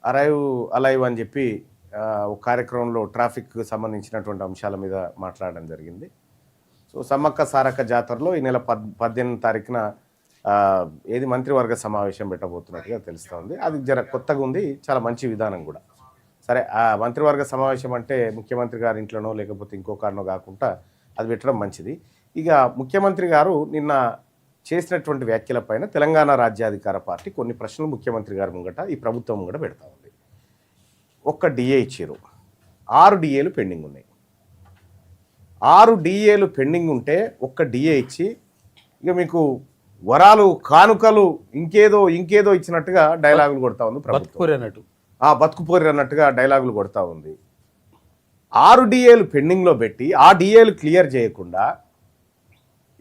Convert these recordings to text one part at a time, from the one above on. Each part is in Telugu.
అరైవ్ అలైవ్ అని చెప్పి ఒక కార్యక్రమంలో ట్రాఫిక్కి సంబంధించినటువంటి అంశాల మీద మాట్లాడడం జరిగింది. సో సమ్మక్క సారక్క జాతరలో ఈ నెల 18 తారీఖున ఏది మంత్రివర్గ సమావేశం పెట్టబోతున్నట్టుగా తెలుస్తోంది. అది కొత్తగా ఉంది, చాలా మంచి విధానం కూడా. సరే, ఆ మంత్రివర్గ సమావేశం అంటే ముఖ్యమంత్రి గారి ఇంట్లోనో లేకపోతే ఇంకో కారణో కాకుండా అది పెట్టడం మంచిది. ఇక ముఖ్యమంత్రి గారు నిన్న చేసినటువంటి వ్యాఖ్యలపైన తెలంగాణ రాజ్యాధికార పార్టీ కొన్ని ప్రశ్నలు ముఖ్యమంత్రి గారి ముంగట ఈ ప్రభుత్వం ముంగట పెడతా ఉంది. ఒక్క డిఏ ఇచ్చారు, 6 డిఏలు పెండింగ్ ఉన్నాయి. 6 డిఏలు పెండింగ్ ఉంటే ఒక్క డిఏ ఇచ్చి ఇక మీకు వరాలు కానుకలు ఇంకేదో ఇచ్చినట్టుగా డైలాగులు కొడతా ఉంది ప్రభుత్వం. బతుకుపోరి అన్నట్టుగా డైలాగులు కొడతా ఉంది. 6 డిఏలు పెండింగ్లో పెట్టి ఆ డిఏలు క్లియర్ చేయకుండా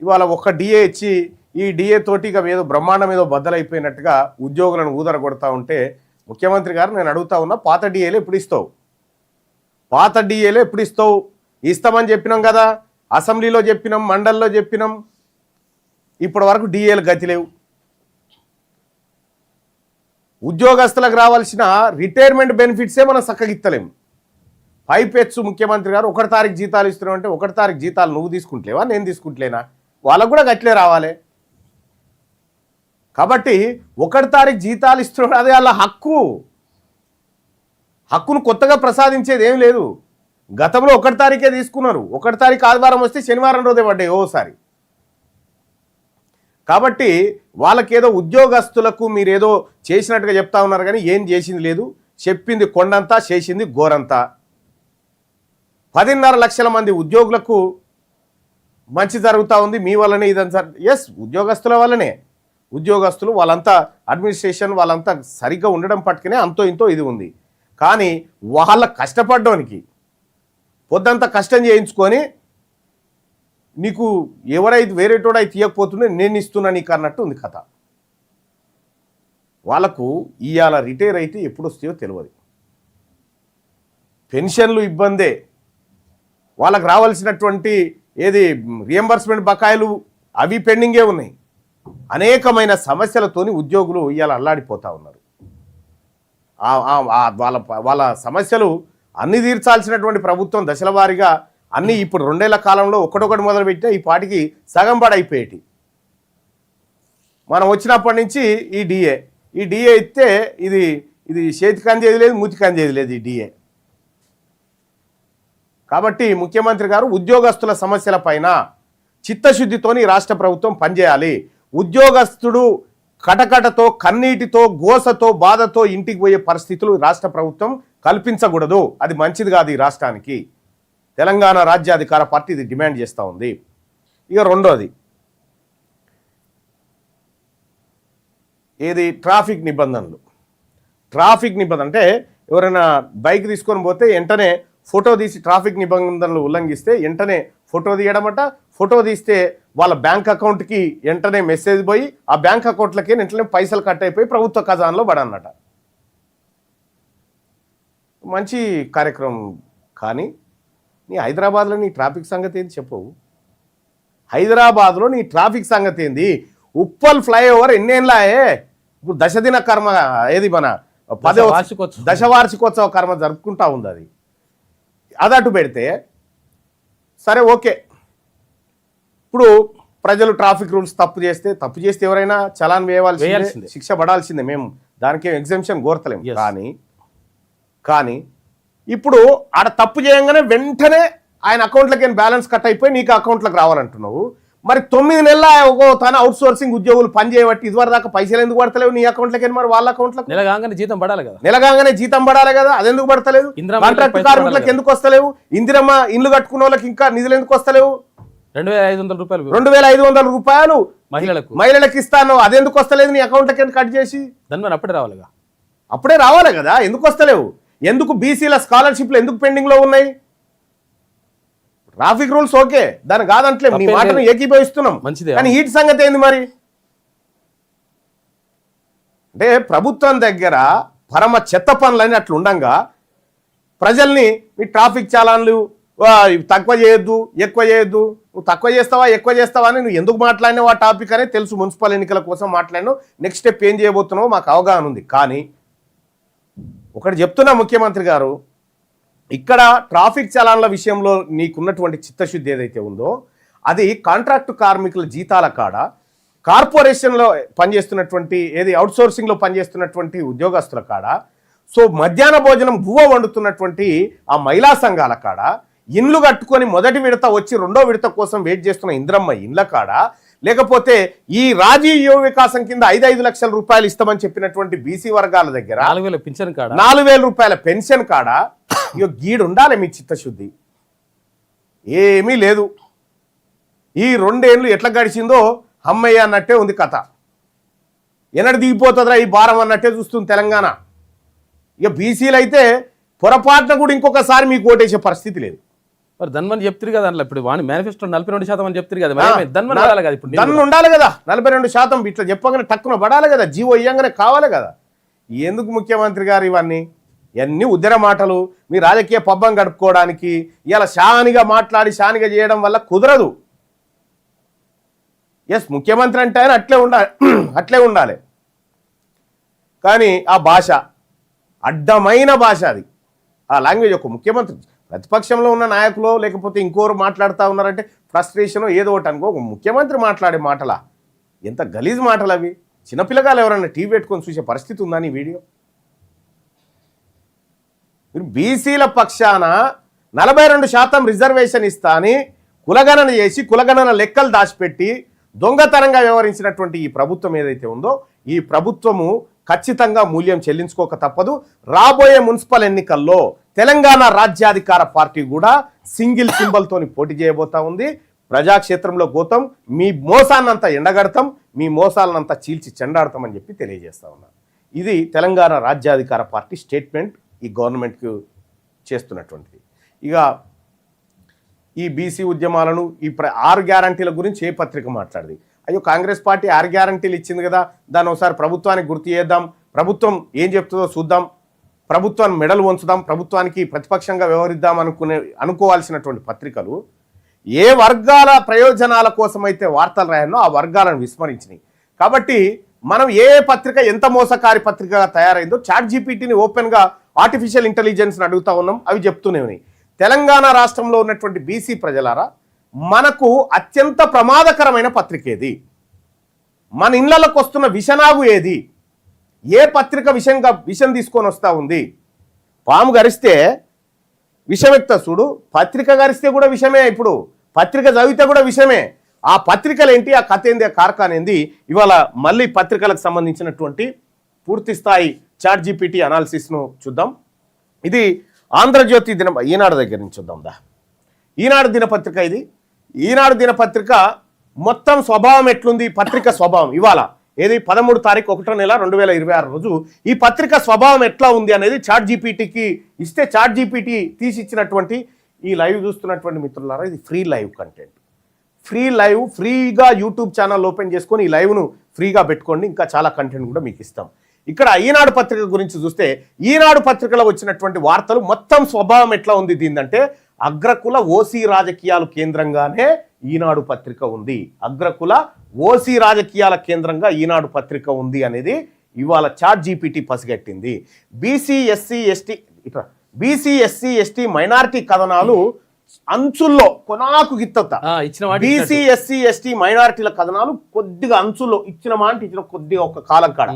ఇవాళ ఒక్క డిఏ ఇచ్చి ఈ డిఏ తోటి ఇక ఏదో బ్రహ్మాండం ఏదో బద్దలైపోయినట్టుగా ఉద్యోగులను ఊదర కొడతా ఉంటే ముఖ్యమంత్రి గారు నేను అడుగుతా ఉన్నా, పాత డిఏలు ఎప్పుడు ఇస్తావు? పాత డిఏలు ఎప్పుడు ఇస్తావు? ఇస్తామని చెప్పినాం కదా, అసెంబ్లీలో చెప్పినాం, మండలిలో చెప్పినాం, ఇప్పటి వరకు డిఏలు గతి లేవు. ఉద్యోగస్తులకు రావాల్సిన రిటైర్మెంట్ బెనిఫిట్సే మనం చక్కగిత్తలేము. పైపెచ్చు ముఖ్యమంత్రి గారు 1 తారీఖు జీతాలు ఇస్తున్నావు అంటే 1 తారీఖు జీతాలు నువ్వు తీసుకుంటలేవా, నేను తీసుకుంటలేనా? వాళ్ళకు కూడా గట్లే రావాలి. కాబట్టి 1 తారీఖు జీతాలు ఇస్తున్నాడు, అదే వాళ్ళ హక్కును కొత్తగా ప్రసాదించేది ఏం లేదు. గతంలో 1 తారీఖే తీసుకున్నారు. 1 తారీఖు ఆదివారం వస్తే శనివారం రోజే పడ్డాయి ఓసారి. కాబట్టి వాళ్ళకేదో ఉద్యోగస్తులకు మీరేదో చేసినట్టుగా చెప్తా ఉన్నారు, కానీ ఏం చేసింది లేదు. చెప్పింది కొండంతా, చేసింది గోరంతా. 10.5 లక్షల మంది ఉద్యోగులకు మంచి జరుగుతూ ఉంది మీ వల్లనే ఇదంతా. ఎస్, ఉద్యోగస్తుల వల్లనే. ఉద్యోగస్తులు వాళ్ళంతా అడ్మినిస్ట్రేషన్ వాళ్ళంతా సరిగ్గా ఉండడం పట్టుకునే అంతో ఇంతో ఇది ఉంది. కానీ వాళ్ళ కష్టపడడానికి పొద్దంతా కష్టం చేయించుకొని నీకు ఎవరైతే వేరేటోడై తీయకపోతుండే నేను ఇస్తున్నా నీకు అన్నట్టు ఉంది కథ. వాళ్ళకు ఇవాళ రిటైర్ అయితే ఎప్పుడు వస్తాయో తెలియదు. పెన్షన్లు ఇబ్బందే, వాళ్ళకు రావాల్సినటువంటి ఏది రియంబర్స్మెంట్ బకాయిలు అవి పెండింగే ఉన్నాయి. అనేకమైన సమస్యలతోని ఉద్యోగులు ఇవాళ అల్లాడిపోతూ ఉన్నారు. వాళ్ళ సమస్యలు అన్ని తీర్చాల్సినటువంటి ప్రభుత్వం దశల వారీగా అన్నీ ఇప్పుడు 2 ఏళ్ల కాలంలో ఒకటొకటి మొదలుపెట్టినా ఈ పాటికి సగం పడైపోయేటి. మనం వచ్చినప్పటి నుంచి ఈ డిఏ ఇస్తే ఇది చేతికి అందేది లేదు, మూతికి అందేది లేదు ఈ డిఏ. కాబట్టి ముఖ్యమంత్రి గారు ఉద్యోగస్తుల సమస్యల పైన చిత్తశుద్ధితోని రాష్ట్ర ప్రభుత్వం పనిచేయాలి. ఉద్యోగస్తుడు కటకటతో, కన్నీటితో, గోసతో, బాధతో ఇంటికి పోయే పరిస్థితులు రాష్ట్ర ప్రభుత్వం కల్పించకూడదు. అది మంచిది కాదు ఈ రాష్ట్రానికి. తెలంగాణ రాజ్యాధికార పార్టీ ఇది డిమాండ్ చేస్తూ ఉంది. ఇక రెండోది ఏది ట్రాఫిక్ నిబంధనలు. అంటే ఎవరైనా బైక్ తీసుకొని పోతే వెంటనే ఫోటో తీసి ట్రాఫిక్ నిబంధనలు ఉల్లంఘిస్తే వెంటనే ఫోటో తీయడమట. ఫోటో తీస్తే వాళ్ళ బ్యాంక్ అకౌంట్కి వెంటనే మెసేజ్ పోయి ఆ బ్యాంక్ అకౌంట్లకి వెంటనే పైసలు కట్ అయిపోయి ప్రభుత్వ ఖజానాలో పడన్నట. మంచి కార్యక్రమం. కానీ నీ హైదరాబాద్లో నీ ట్రాఫిక్ సంగతి ఏంది చెప్పవు? హైదరాబాద్లో నీ ట్రాఫిక్ సంగతి ఏంది? ఉప్పల్ ఫ్లైఓవర్ ఎన్నేళ్ళాయే? ఇప్పుడు దశదిన కర్మ ఏది మన దశవార్షికోత్సవ కర్మ జరుపుకుంటా ఉంది. అది అటు పెడితే సరే, ఓకే. ఇప్పుడు ప్రజలు ట్రాఫిక్ రూల్స్ తప్పు చేస్తే ఎవరైనా చలాన్ వేయాల్సిందే, శిక్ష పడాల్సిందే. మేము దానికి ఎగ్జామ్షన్ కోరతలేము. కానీ ఇప్పుడు ఆడ తప్పు చేయంగానే వెంటనే ఆయన అకౌంట్లకి బ్యాలెన్స్ కట్ అయిపోయి నీకు అకౌంట్లకు రావాలంటున్నావు. మరి 9 నెలల తన అవుట్ సోర్సింగ్ ఉద్యోగులు పనిచేయబట్టి ఇదివరకు దాకా పైసలు ఎందుకు పడతలేవు నీ అకౌంట్లకి? మరి వాళ్ళ అకౌంట్లకు నెలగాగానే జీతం పడాలి కదా, అదెందుకు పడతలేదు? కాంట్రాక్ట్ కార్మికులకు ఎందుకు వస్తలేవు? ఇందిరమ్మ ఇండ్లు కట్టుకున్న వాళ్ళకి ఇంకా నిధులు ఎందుకు వస్తలేవు? 2,500 రూపాయలు మహిళలకు ఇస్తాను, అదెందుకు వస్తలేదు నీ అకౌంట్లకి కట్ చేసి? అప్పుడే రావాలి కదా, ఎందుకు వస్తలేవు? ఎందుకు బీసీల స్కాలర్షిప్లు ఎందుకు పెండింగ్ లో ఉన్నాయి? ట్రాఫిక్ రూల్స్ ఓకే, దాన్ని కాదంటలేము, నీ మాటను ఏకీభవిస్తున్నాం. కానీ వీటి సంగతి ఏంది మరి? అంటే ప్రభుత్వం దగ్గర పరమ చెత్త పనులని అట్లా ఉండంగా ప్రజల్ని మీ ట్రాఫిక్ చాలాన్లు తక్కువ చేయొద్దు, ఎక్కువ చేయొద్దు, నువ్వు తక్కువ చేస్తావా ఎక్కువ చేస్తావా అని నువ్వు ఎందుకు మాట్లాడినావు ఆ టాపిక్ అనేది తెలుసు. మున్సిపల్ ఎన్నికల కోసం మాట్లాడినావు, నెక్స్ట్ స్టెప్ ఏం చేయబోతున్నావు మాకు అవగాహన ఉంది. కానీ ఒకటి చెప్తున్నా ముఖ్యమంత్రి గారు, ఇక్కడ ట్రాఫిక్ చలాన్ల విషయంలో నీకున్నటువంటి చిత్తశుద్ధి ఏదైతే ఉందో అది కాంట్రాక్టు కార్మికుల జీతాల కాడ, కార్పొరేషన్లో పనిచేస్తున్నటువంటి అవుట్సోర్సింగ్లో పనిచేస్తున్నటువంటి ఉద్యోగస్తుల కాడ, సో మధ్యాహ్న భోజనం బువ్వ వండుతున్నటువంటి ఆ మహిళా సంఘాల కాడ, ఇండ్లు కట్టుకొని మొదటి విడత వచ్చి రెండో విడత కోసం వెయిట్ చేస్తున్న ఇంద్రమ్మ ఇండ్ల కాడ, లేకపోతే ఈ రాజీవ్ యువ వికాసం కింద 5 లక్షల రూపాయలు ఇస్తామని చెప్పినటువంటి బీసీ వర్గాల దగ్గర 4,000 రూపాయల పెన్షన్ కాడ ఇక గీడు ఉండాలి మీ చిత్తశుద్ధి. ఏమీ లేదు. ఈ 2 ఏళ్ళు ఎట్లా గడిచిందో అమ్మయ్య అన్నట్టే ఉంది కథ. ఎన్నడు దిగిపోతుందిరా ఈ భారం అన్నట్టే చూస్తుంది తెలంగాణ. ఇక బీసీలు అయితే పొరపాటున కూడా ఇంకొకసారి మీకు ఓటేసే పరిస్థితి లేదు. మరి ధన్వన్ చెప్తారు కదా అట్లా, ఇప్పుడు వాని మేనిఫెస్టో 42% అని చెప్తారు కదా, ధన్వన్ ఉండాలి కదా, ఇప్పుడు ధన్ను ఉండాలి కదా 42%. ఇట్లా చెప్పగానే టక్కున పడాలి కదా, జీవో ఇయ్యంగానే కావాలి కదా. ఎందుకు ముఖ్యమంత్రి గారు ఇవన్నీ ఉద్దర మాటలు, మీ రాజకీయ పబ్బం గడుపుకోవడానికి ఇలా షానిగా మాట్లాడి షానిగా చేయడం వల్ల కుదరదు. ఎస్, ముఖ్యమంత్రి అంటే ఆయన అట్లే ఉండాలి. కానీ ఆ భాష అడ్డమైన భాష, అది ఆ లాంగ్వేజ్. ఒక ముఖ్యమంత్రి ప్రతిపక్షంలో ఉన్న నాయకులు లేకపోతే ఇంకోరు మాట్లాడుతూ ఉన్నారంటే ఫ్రస్ట్రేషన్ ఏదో ఒకటి అనుకో, ఒక ముఖ్యమంత్రి మాట్లాడే మాటలా ఎంత గలీజ్ మాటలు అవి. చిన్నపిల్లగాలు ఎవరన్నా టీవీ పెట్టుకొని చూసే పరిస్థితి ఉందా నీ వీడియో? మీరు బీసీల పక్షాన 42% రిజర్వేషన్ ఇస్తా అని కులగణన చేసి కులగణన లెక్కలు దాచిపెట్టి దొంగతనంగా వ్యవహరించినటువంటి ఈ ప్రభుత్వం ఏదైతే ఉందో, ఈ ప్రభుత్వము ఖచ్చితంగా మూల్యం చెల్లించుకోక తప్పదు. రాబోయే మున్సిపల్ ఎన్నికల్లో తెలంగాణ రాజ్యాధికార పార్టీ కూడా సింగిల్ సింబల్తోని పోటీ చేయబోతా ఉంది. ప్రజాక్షేత్రంలో గోతం, మీ మోసాన్నంతా ఎండగడతాం, మీ మోసాలనంతా చీల్చి చెండాడతామని చెప్పి తెలియజేస్తా ఉన్నాను. ఇది తెలంగాణ రాజ్యాధికార పార్టీ స్టేట్మెంట్ ఈ గవర్నమెంట్కు చేస్తున్నటువంటిది. ఇక ఈ బీసీ ఉద్యమాలను ఈ 6 గ్యారంటీల గురించి ఏ పత్రిక మాట్లాడింది? అయ్యో, కాంగ్రెస్ పార్టీ 6 గ్యారంటీలు ఇచ్చింది కదా, దాన్ని ఒకసారి ప్రభుత్వానికి గుర్తు చేద్దాం, ప్రభుత్వం ఏం చెప్తుందో చూద్దాం, ప్రభుత్వాన్ని మెడలు వంచుదాం, ప్రభుత్వానికి ప్రతిపక్షంగా వ్యవహరిద్దాం అనుకోవాల్సినటువంటి పత్రికలు ఏ వర్గాల ప్రయోజనాల కోసమైతే వార్తలు రాయాలో ఆ వర్గాలను విస్మరించినాయి. కాబట్టి మనం ఏ పత్రిక ఎంత మోసకారి పత్రికగా తయారైందో ChatGPTని ఓపెన్గా ఆర్టిఫిషియల్ ఇంటెలిజెన్స్ని అడుగుతా ఉన్నాం, అవి చెప్తూనే ఉన్నాయి. తెలంగాణ రాష్ట్రంలో ఉన్నటువంటి బీసీ ప్రజలారా, మనకు అత్యంత ప్రమాదకరమైన పత్రిక ఏది? మన ఇళ్లలోకి వస్తున్న విషనాగు ఏది? ఏ పత్రిక విషం తీసుకొని వస్తూ ఉంది? పాము గరిస్తే విషమెక్త చూడు, పత్రిక గరిస్తే కూడా విషమే. ఇప్పుడు పత్రిక చదివితే కూడా విషమే. ఆ పత్రికలు ఏంటి, ఆ కథ ఏంది, ఆ కార్ఖాన ఏంది? ఇవాళ మళ్ళీ పత్రికలకు సంబంధించినటువంటి పూర్తి స్థాయి ChatGPT అనాలిసిస్ను చూద్దాం. ఇది ఆంధ్రజ్యోతి ఈనాడు దగ్గర నుంచి చూద్దాం. ఈనాడు దినపత్రిక ఇది. ఈనాడు దినపత్రిక మొత్తం స్వభావం ఎట్లుంది, పత్రిక స్వభావం ఇవాళ 13 తారీఖు 1వ నెల 2026 రోజు ఈ పత్రిక స్వభావం ఎట్లా ఉంది అనేది ChatGPTకి ఇస్తే ChatGPT తీసిచ్చినటువంటి ఈ లైవ్ చూస్తున్నటువంటి మిత్రులారా, ఇది free live content. Free live, ఫ్రీగా యూట్యూబ్ ఛానల్ ఓపెన్ చేసుకొని ఈ లైవ్ను ఫ్రీగా పెట్టుకోండి. ఇంకా చాలా కంటెంట్ కూడా మీకు ఇస్తాం. ఇక్కడ ఈనాడు పత్రిక గురించి చూస్తే, ఈనాడు పత్రికలో వచ్చినటువంటి వార్తలు మొత్తం స్వభావం ఎట్లా ఉంది దీందంటే, అగ్రకుల ఓసీ రాజకీయాలు కేంద్రంగానే ఈనాడు పత్రిక ఉంది. అగ్రకుల ఓసీ రాజకీయాల కేంద్రంగా ఈనాడు పత్రిక ఉంది అనేది ఇవాళ ChatGPT పసిగట్టింది. బీసీ ఎస్సీ ఎస్టీ మైనారిటీ కథనాలు అంచుల్లో కొనాకు గిత్తత. బీసీ ఎస్సీ ఎస్టీ మైనారిటీల కథనాలు కొద్దిగా అంచుల్లో ఇచ్చిన కొద్దిగా ఒక కాలం కాడ.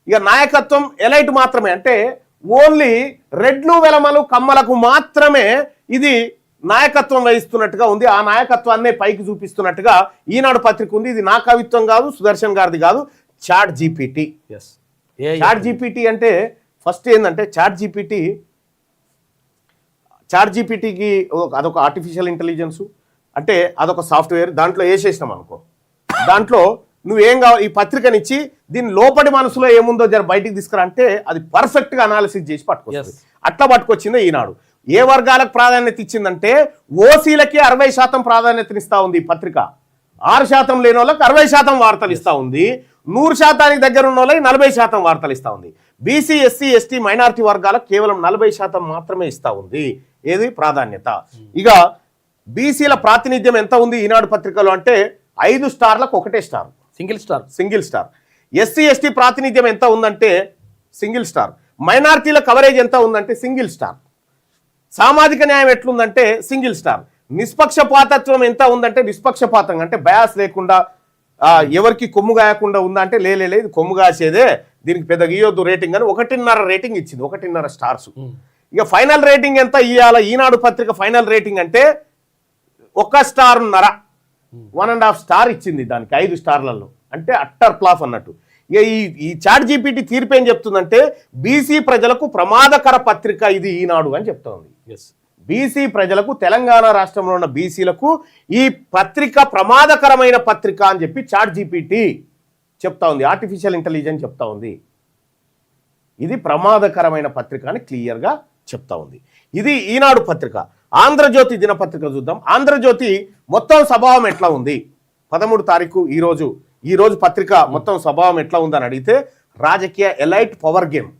ఇక నాయకత్వం ఎలైట్ మాత్రమే, అంటే ఓన్లీ రెడ్లు వెలమలు కమ్మలకు మాత్రమే ఇది నాయకత్వం వహిస్తున్నట్టుగా ఉంది. ఆ నాయకత్వాన్నే పైకి చూపిస్తున్నట్టుగా ఈనాడు పత్రిక ఉంది. ఇది నా కవిత్వం కాదు, సుదర్శన్ గారిది కాదు, ChatGPT. ChatGPT అంటే ఫస్ట్ ఏంటంటే ChatGPTకి అదొక ఆర్టిఫిషియల్ ఇంటెలిజెన్స్, అంటే అదొక సాఫ్ట్వేర్. దాంట్లో వేసేసినాం అనుకో, దాంట్లో నువ్వేం కావాలి ఈ పత్రికనిచ్చి దీని లోపటి మనసులో ఏముందో జర బయటికి తీసుకురా అంటే అది పర్ఫెక్ట్గా అనాలిసిస్ చేసి పట్టుకొస్తుంది. అట్లా పట్టుకొచ్చిందే ఈనాడు. ఏ వర్గాలకు ప్రాధాన్యత ఇచ్చిందంటే ఓసీలకి 60% ప్రాధాన్యతనిస్తా ఉంది ఈ పత్రిక. 6% లేని వాళ్ళకి 60% వార్తలు ఇస్తా ఉంది. 100% దగ్గర ఉన్న వాళ్ళకి 40% వార్తలు ఇస్తా ఉంది. బీసీ ఎస్సీ ఎస్టీ మైనారిటీ వర్గాలకు కేవలం 40% మాత్రమే ఇస్తా ఉంది ఏది ప్రాధాన్యత. ఇక బీసీల ప్రాతినిధ్యం ఎంత ఉంది ఈనాడు పత్రికలో అంటే 5 స్టార్లకు 1 star, single star. SC ST ప్రాతినిధ్యం ఎంత ఉందంటే సింగిల్ స్టార్. మైనారిటీల కవరేజ్ ఎంత ఉందంటే సింగిల్ స్టార్. సామాజిక న్యాయం ఎట్లుందంటే సింగిల్ స్టార్. నిష్పక్షపాతత్వం ఎంత ఉందంటే నిష్పక్షపాతంగా, అంటే బయాస్ లేకుండా ఎవరికి కొమ్ము గాయకుండా ఉందా అంటే లేదు ఇది కొమ్ము కాసేదే, దీనికి పెద్ద గీయొద్దు రేటింగ్ అని 1.5 రేటింగ్ ఇచ్చింది, 1.5 స్టార్స్. ఇక ఫైనల్ రేటింగ్ ఎంత ఇవ్వాల ఈనాడు పత్రిక ఫైనల్ రేటింగ్ అంటే 1.5 స్టార్, 1.5 స్టార్ ఇచ్చింది దానికి 5 స్టార్లలో, అంటే అట్టర్ ఫ్లాప్ అన్నట్టు. ఇక ఈ చాట్ జీపీటీ తీర్పు ఏం చెప్తుందంటే బీసీ ప్రజలకు ప్రమాదకర పత్రిక ఇది ఈనాడు అని చెప్తోంది. బీసీ ప్రజలకు, తెలంగాణ రాష్ట్రంలో ఉన్న బీసీలకు ఈ పత్రిక ప్రమాదకరమైన పత్రిక అని చెప్పి చాట్ జీపీటీ చెప్తా ఉంది, ఆర్టిఫిషియల్ ఇంటెలిజెన్స్ చెప్తా ఉంది. ఇది ప్రమాదకరమైన పత్రిక అని క్లియర్గా చెప్తా ఉంది. ఇది ఈనాడు పత్రిక. ఆంధ్రజ్యోతి దినపత్రిక చూద్దాం. ఆంధ్రజ్యోతి మొత్తం స్వభావం ఎట్లా ఉంది, 13 తారీఖు ఈ రోజు పత్రిక మొత్తం స్వభావం ఎట్లా ఉందని అడిగితే రాజకీయ ఎలైట్ పవర్ గేమ్,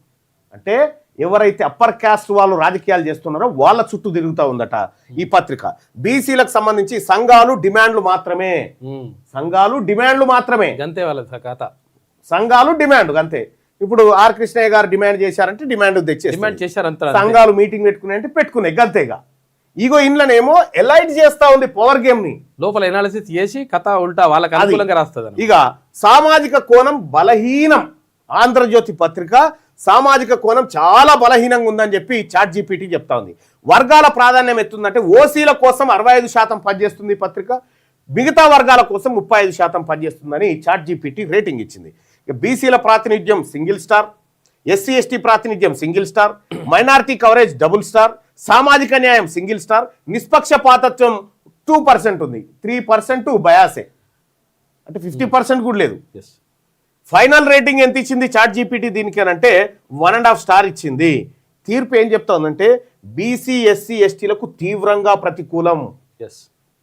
అంటే ఎవరైతే అప్పర్ క్యాస్ట్ వాళ్ళు రాజకీయాలు చేస్తున్నారో వాళ్ళ చుట్టూ తిరుగుతూ ఉందట ఈ పత్రిక. బీసీలకు సంబంధించి సంఘాలు డిమాండ్లు మాత్రమే, సంఘాలు డిమాండ్ అంతే. ఇప్పుడు ఆర్ కృష్ణయ్య గారు డిమాండ్ చేశారంటే డిమాండ్ తెచ్చేసారు, సంఘాలు మీటింగ్ పెట్టుకునే పెట్టుకునే గంతేగా. ఇగో ఇంట్లోనేమో ఎలైట్ చేస్తా ఉంది పవర్ గేమ్ ని, లోపల ఎనాలిసిస్ చేసి కథ ఉల్టా వాళ్ళకి అనుకూలంగా రాస్తుంది. ఇక సామాజిక కోణం బలహీనం, ఆంధ్రజ్యోతి పత్రిక సామాజిక కోణం చాలా బలహీనంగా ఉందని చెప్పి చాట్ జీపీటీ చెప్తా ఉంది. వర్గాల ప్రాధాన్యం ఎత్తుందంటే ఓసీల కోసం 65% పనిచేస్తుంది పత్రిక, మిగతా వర్గాల కోసం 35% పనిచేస్తుందని చాట్ జీపీటీ రేటింగ్ ఇచ్చింది. బీసీల ప్రాతినిధ్యం సింగిల్ స్టార్, ఎస్సీ ఎస్టీ ప్రాతినిధ్యం single star, minority coverage double star, సామాజిక న్యాయం సింగిల్ స్టార్, నిష్పక్షపాతత్వం 2% ఉంది, 3% బయాసే, అంటే 50% కూడా లేదు. ఫైనల్ రేటింగ్ ఎంత ఇచ్చింది చాట్ జీపీటీ దీనికి అంటే 1.5 స్టార్ ఇచ్చింది. తీర్పు ఏం చెప్తా ఉందంటే బీసీ ఎస్సీ ఎస్టీలకు తీవ్రంగా ప్రతికూలం.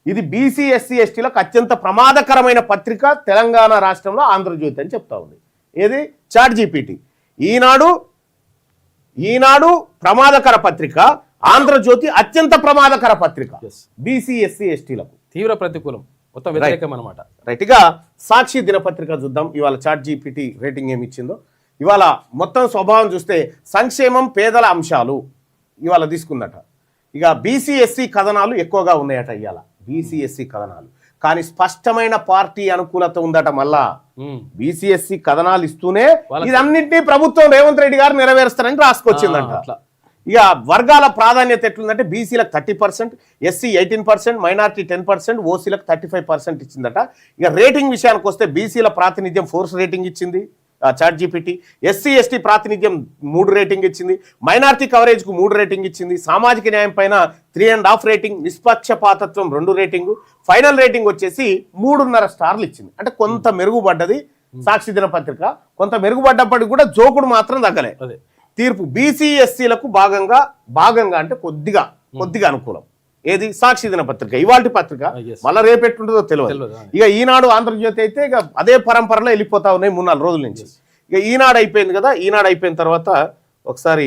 ఇది బీసీ ఎస్సీ ఎస్టీలకు అత్యంత ప్రమాదకరమైన పత్రిక తెలంగాణ రాష్ట్రంలో ఆంధ్రజ్యోతి అని చెప్తా ఉంది. ఏది చాట్ జీపీటీ. ఈనాడు ప్రమాదకర పత్రిక, ఆంధ్రజ్యోతి అత్యంత ప్రమాదకర పత్రిక బీసీ ఎస్సీ ఎస్టీలకు, తీవ్ర ప్రతికూలం, మొత్తం వ్యతిరేకం అన్నమాట. రైట్గా సాక్షి దినపత్రిక చూద్దాం ఇవాళ చాట్ జీపీటీ రేటింగ్ ఏమి ఇచ్చిందో. ఇవాళ మొత్తం స్వభావం చూస్తే సంక్షేమం పేదల అంశాలు ఇవాళ తీసుకుందట. ఇక బీసీ ఎస్సీ కథనాలు ఎక్కువగా ఉన్నాయట ఇవాళ, బీసీ ఎస్సీ కథనాలు, కానీ స్పష్టమైన పార్టీ అనుకూలత ఉందట. మళ్ళా బీసీ ఎస్సీ కథనాలు ఇస్తూనే ఇదన్నింటినీ ప్రభుత్వం రేవంత్ రెడ్డి గారు నెరవేరుస్తారని రాసుకొచ్చిందంట. ఇక వర్గాల ప్రాధాన్యత ఎట్లుందంటే బీసీలకు 30%, ఎస్సీ 18%, మైనార్టీ 10%, ఓసీలకు 35% ఇచ్చిందట. ఇక రేటింగ్ విషయానికి వస్తే బీసీల ప్రాతినిధ్యం 4 రేటింగ్ ఇచ్చింది చాట్ జీపీటీ, ఎస్సీ ఎస్టీ ప్రాతినిధ్యం 3 రేటింగ్ ఇచ్చింది, మైనార్టీ కవరేజ్కు 3 రేటింగ్ ఇచ్చింది, సామాజిక న్యాయం పైన 3.5 రేటింగ్, నిష్పక్షపాతత్వం 2 రేటింగు, ఫైనల్ రేటింగ్ వచ్చేసి 3.5 స్టార్లు ఇచ్చింది. అంటే కొంత మెరుగుపడ్డది సాక్షి దినపత్రిక, కొంత మెరుగుపడ్డప్పటికి కూడా జోకుడు మాత్రం తగ్గలే. తీర్పు బీసీ ఎస్సీలకు భాగంగా అంటే కొద్దిగా అనుకూలం. ఏది సాక్షి దినపత్రిక ఇవాల్టి పత్రిక, మళ్ళీ రేపెట్టుంటుందో తెలియదు. ఇక ఈనాడు ఆంధ్రజ్యోతి అయితే ఇక అదే పరంపరలో వెళ్ళిపోతా ఉన్నాయి 3-4 రోజుల నుంచి. ఇక ఈనాడు అయిపోయింది కదా, ఈనాడు అయిపోయిన తర్వాత ఒకసారి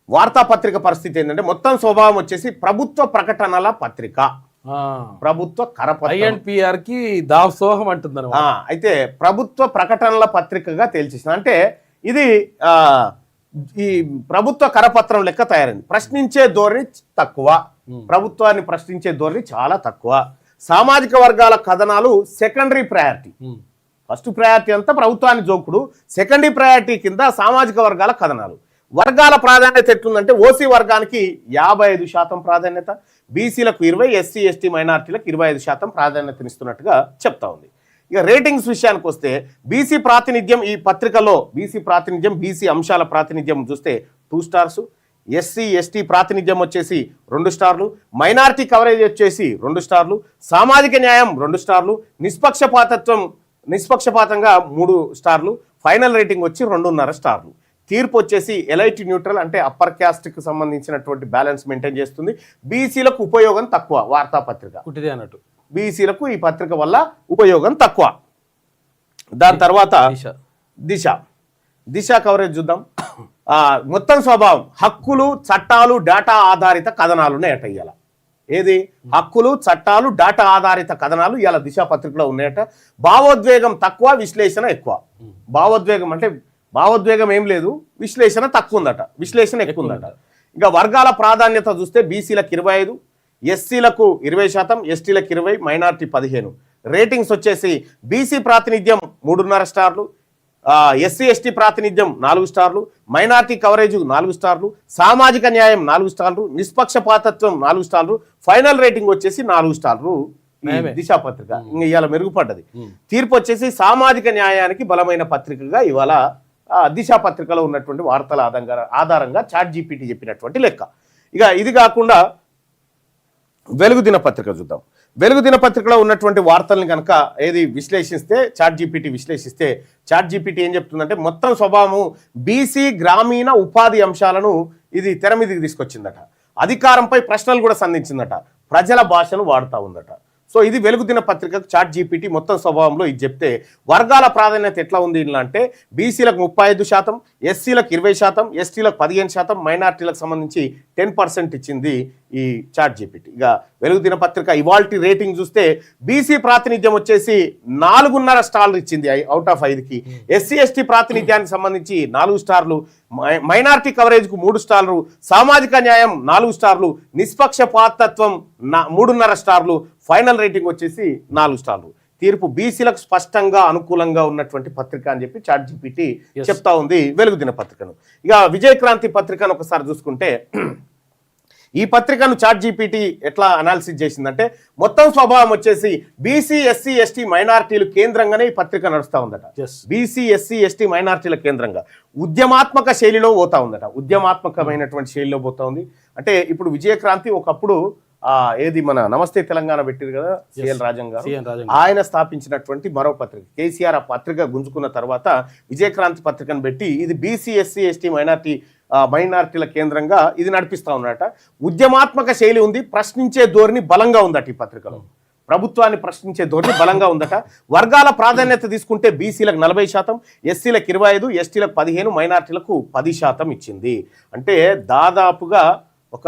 వార్తా పత్రిక పరిస్థితి ఏంటంటే మొత్తం స్వభావం వచ్చేసి ప్రభుత్వ ప్రకటనల పత్రిక, ప్రభుత్వ కరపత్రం కి దాసోహం అంటుంది. అయితే ప్రభుత్వ ప్రకటనల పత్రికగా తేల్చేసింది. అంటే ఇది ఈ ప్రభుత్వ కరపత్రం లెక్క తయారైంది. ప్రశ్నించే ధోరణి తక్కువ, ప్రభుత్వాన్ని ప్రశ్నించే ధోరణి చాలా తక్కువ. సామాజిక వర్గాల కథనాలు సెకండరీ ప్రయారిటీ, ఫస్ట్ ప్రయారిటీ అంతా ప్రభుత్వాన్ని జోకుడు, సెకండరీ ప్రయారిటీ కింద సామాజిక వర్గాల కథనాలు. వర్గాల ప్రాధాన్యత ఎట్లుందంటే ఓసీ వర్గానికి 55% ప్రాధాన్యత, బీసీలకు 20%, ఎస్సీ ఎస్టీ మైనార్టీలకు 25% ప్రాధాన్యతనిస్తున్నట్టుగా చెప్తా ఉంది. ఇక రేటింగ్స్ విషయానికి వస్తే బీసీ ప్రాతినిధ్యం ఈ పత్రికలో బీసీ అంశాల ప్రాతినిధ్యం చూస్తే 2 స్టార్స్, ఎస్సీ ఎస్టీ ప్రాతినిధ్యం వచ్చేసి 2 స్టార్లు, మైనారిటీ కవరేజ్ వచ్చేసి 2 స్టార్లు, సామాజిక న్యాయం 2 స్టార్లు, నిష్పక్షపాతంగా 3 స్టార్లు, ఫైనల్ రేటింగ్ వచ్చి 2.5 స్టార్లు. తీర్పు వచ్చేసి ఎలైట్ న్యూట్రల్, అంటే అప్పర్ క్యాస్ట్కి సంబంధించినటువంటి బ్యాలెన్స్ మెయింటైన్ చేస్తుంది. బీసీలకు ఉపయోగం తక్కువ వార్తాపత్రిక అన్నట్టు, బీసీలకు ఈ పత్రిక వల్ల ఉపయోగం తక్కువ. దాని తర్వాత దిశ కవరేజ్ చూద్దాం. మొత్తం స్వభావం హక్కులు, చట్టాలు, డేటా ఆధారిత కథనాలు ఉన్నాయట ఇవాళ. ఏది హక్కులు చట్టాలు డాటా ఆధారిత కథనాలు ఇలా దిశ పత్రికలో ఉన్నాయట. భావోద్వేగం తక్కువ విశ్లేషణ ఎక్కువ. భావోద్వేగం అంటే భావోద్వేగం ఏం లేదు, విశ్లేషణ తక్కువ ఉందట, విశ్లేషణ ఎక్కువ ఉందట. ఇంకా వర్గాల ప్రాధాన్యత చూస్తే బీసీలకు 25, ఎస్సీలకు 20%, ఎస్టీలకు 20, మైనార్టీ 15. రేటింగ్స్ వచ్చేసి బీసీ ప్రాతినిధ్యం 3.5 స్టార్లు, ఎస్సీ ఎస్టీ ప్రాతినిధ్యం 4 స్టార్లు, మైనార్టీ కవరేజ్ 4 స్టార్లు, సామాజిక న్యాయం 4 స్టార్లు, నిష్పక్షపాతత్వం 4 స్టార్లు, ఫైనల్ రేటింగ్ వచ్చేసి 4 స్టార్లు. దిశా పత్రిక ఇంకా ఇవాళ మెరుగుపడ్డది. తీర్పు వచ్చేసి సామాజిక న్యాయానికి బలమైన పత్రికగా ఇవాళ దిశా పత్రికలో ఉన్నటువంటి వార్తల ఆధారంగా చాట్ జీపీటీ చెప్పినటువంటి లెక్క. ఇక ఇది కాకుండా వెలుగు దినపత్రిక చూద్దాం. వెలుగు దినపత్రికలో ఉన్నటువంటి వార్తల్ని కనుక ఏది విశ్లేషిస్తే చాట్ జీపీటీ ఏం చెప్తుందంటే మొత్తం స్వభావము బీసీ గ్రామీణ ఉపాధి అంశాలను ఇది తెర మీదకి తీసుకొచ్చిందట. అధికారంపై ప్రశ్నలు కూడా సంధించిందట. ప్రజల భాషను వాడుతూ ఉందట. సో ఇది వెలుగు దినపత్రికకు చాట్ జీపీటీ మొత్తం స్వభావంలో ఇది చెప్తే వర్గాల ప్రాధాన్యత ఎట్లా ఉంది ఇలా అంటే బీసీలకు 35%, ఎస్సీలకు 20%, ఎస్టీలకు 15%, మైనార్టీలకు సంబంధించి 10% ఇచ్చింది ఈ చాట్ జీపీటీ. ఇక వెలుగు దినపత్రిక ఇవాల్టి రేటింగ్ చూస్తే బీసీ ప్రాతినిధ్యం వచ్చేసి 4.5 స్టార్లు ఇచ్చింది అవుట్ ఆఫ్ 5కి. ఎస్సీ ఎస్టీ ప్రాతినిధ్యానికి సంబంధించి 4 స్టార్లు, మైనార్టీ కవరేజ్కు 3 స్టార్లు, సామాజిక న్యాయం 4 స్టార్లు, నిష్పక్షపాతత్వం 3.5 స్టార్లు, ఫైనల్ రేటింగ్ వచ్చేసి 4 స్టార్లు. తీర్పు బీసీలకు స్పష్టంగా అనుకూలంగా ఉన్నటువంటి పత్రిక అని చెప్పి చాట్ జీపీటీ చెప్తా ఉంది వెలుగు దినపత్రికను. ఇక విజయక్రాంతి పత్రికను ఒకసారి చూసుకుంటే ఈ పత్రికను చాట్ జీపీటీ ఎట్లా అనాలిసిస్ చేసిందంటే మొత్తం స్వభావం వచ్చేసి బీసీ ఎస్సీ ఎస్టీ మైనార్టీలు కేంద్రంగానే ఈ పత్రిక నడుస్తూ ఉందట. బీసీ ఎస్సీ ఎస్టీ మైనార్టీల కేంద్రంగా ఉద్యమాత్మక శైలిలో పోతా ఉందట. ఉద్యమాత్మకమైనటువంటి శైలిలో పోతా ఉంది. అంటే ఇప్పుడు విజయక్రాంతి ఒకప్పుడు ఏది మన నమస్తే తెలంగాణ పెట్టింది కదా సిఎల్ రాజన్ గారు, ఆయన స్థాపించినటువంటి మరో పత్రిక. కేసీఆర్ ఆ పత్రిక గుంజుకున్న తర్వాత విజయక్రాంతి పత్రికను పెట్టి ఇది బీసీ ఎస్సీ ఎస్టీ మైనార్టీల కేంద్రంగా ఇది నడిపిస్తా ఉన్నట. ఉద్యమాత్మక శైలి ఉంది, ప్రశ్నించే ధోరణి బలంగా ఉందట ఈ పత్రికలో. ప్రభుత్వాన్ని ప్రశ్నించే ధోరణి బలంగా ఉందట. వర్గాల ప్రాధాన్యత తీసుకుంటే బీసీలకు 40%, ఎస్సీలకు 25, ఎస్టీలకు 15, మైనార్టీలకు 10% ఇచ్చింది. అంటే దాదాపుగా ఒక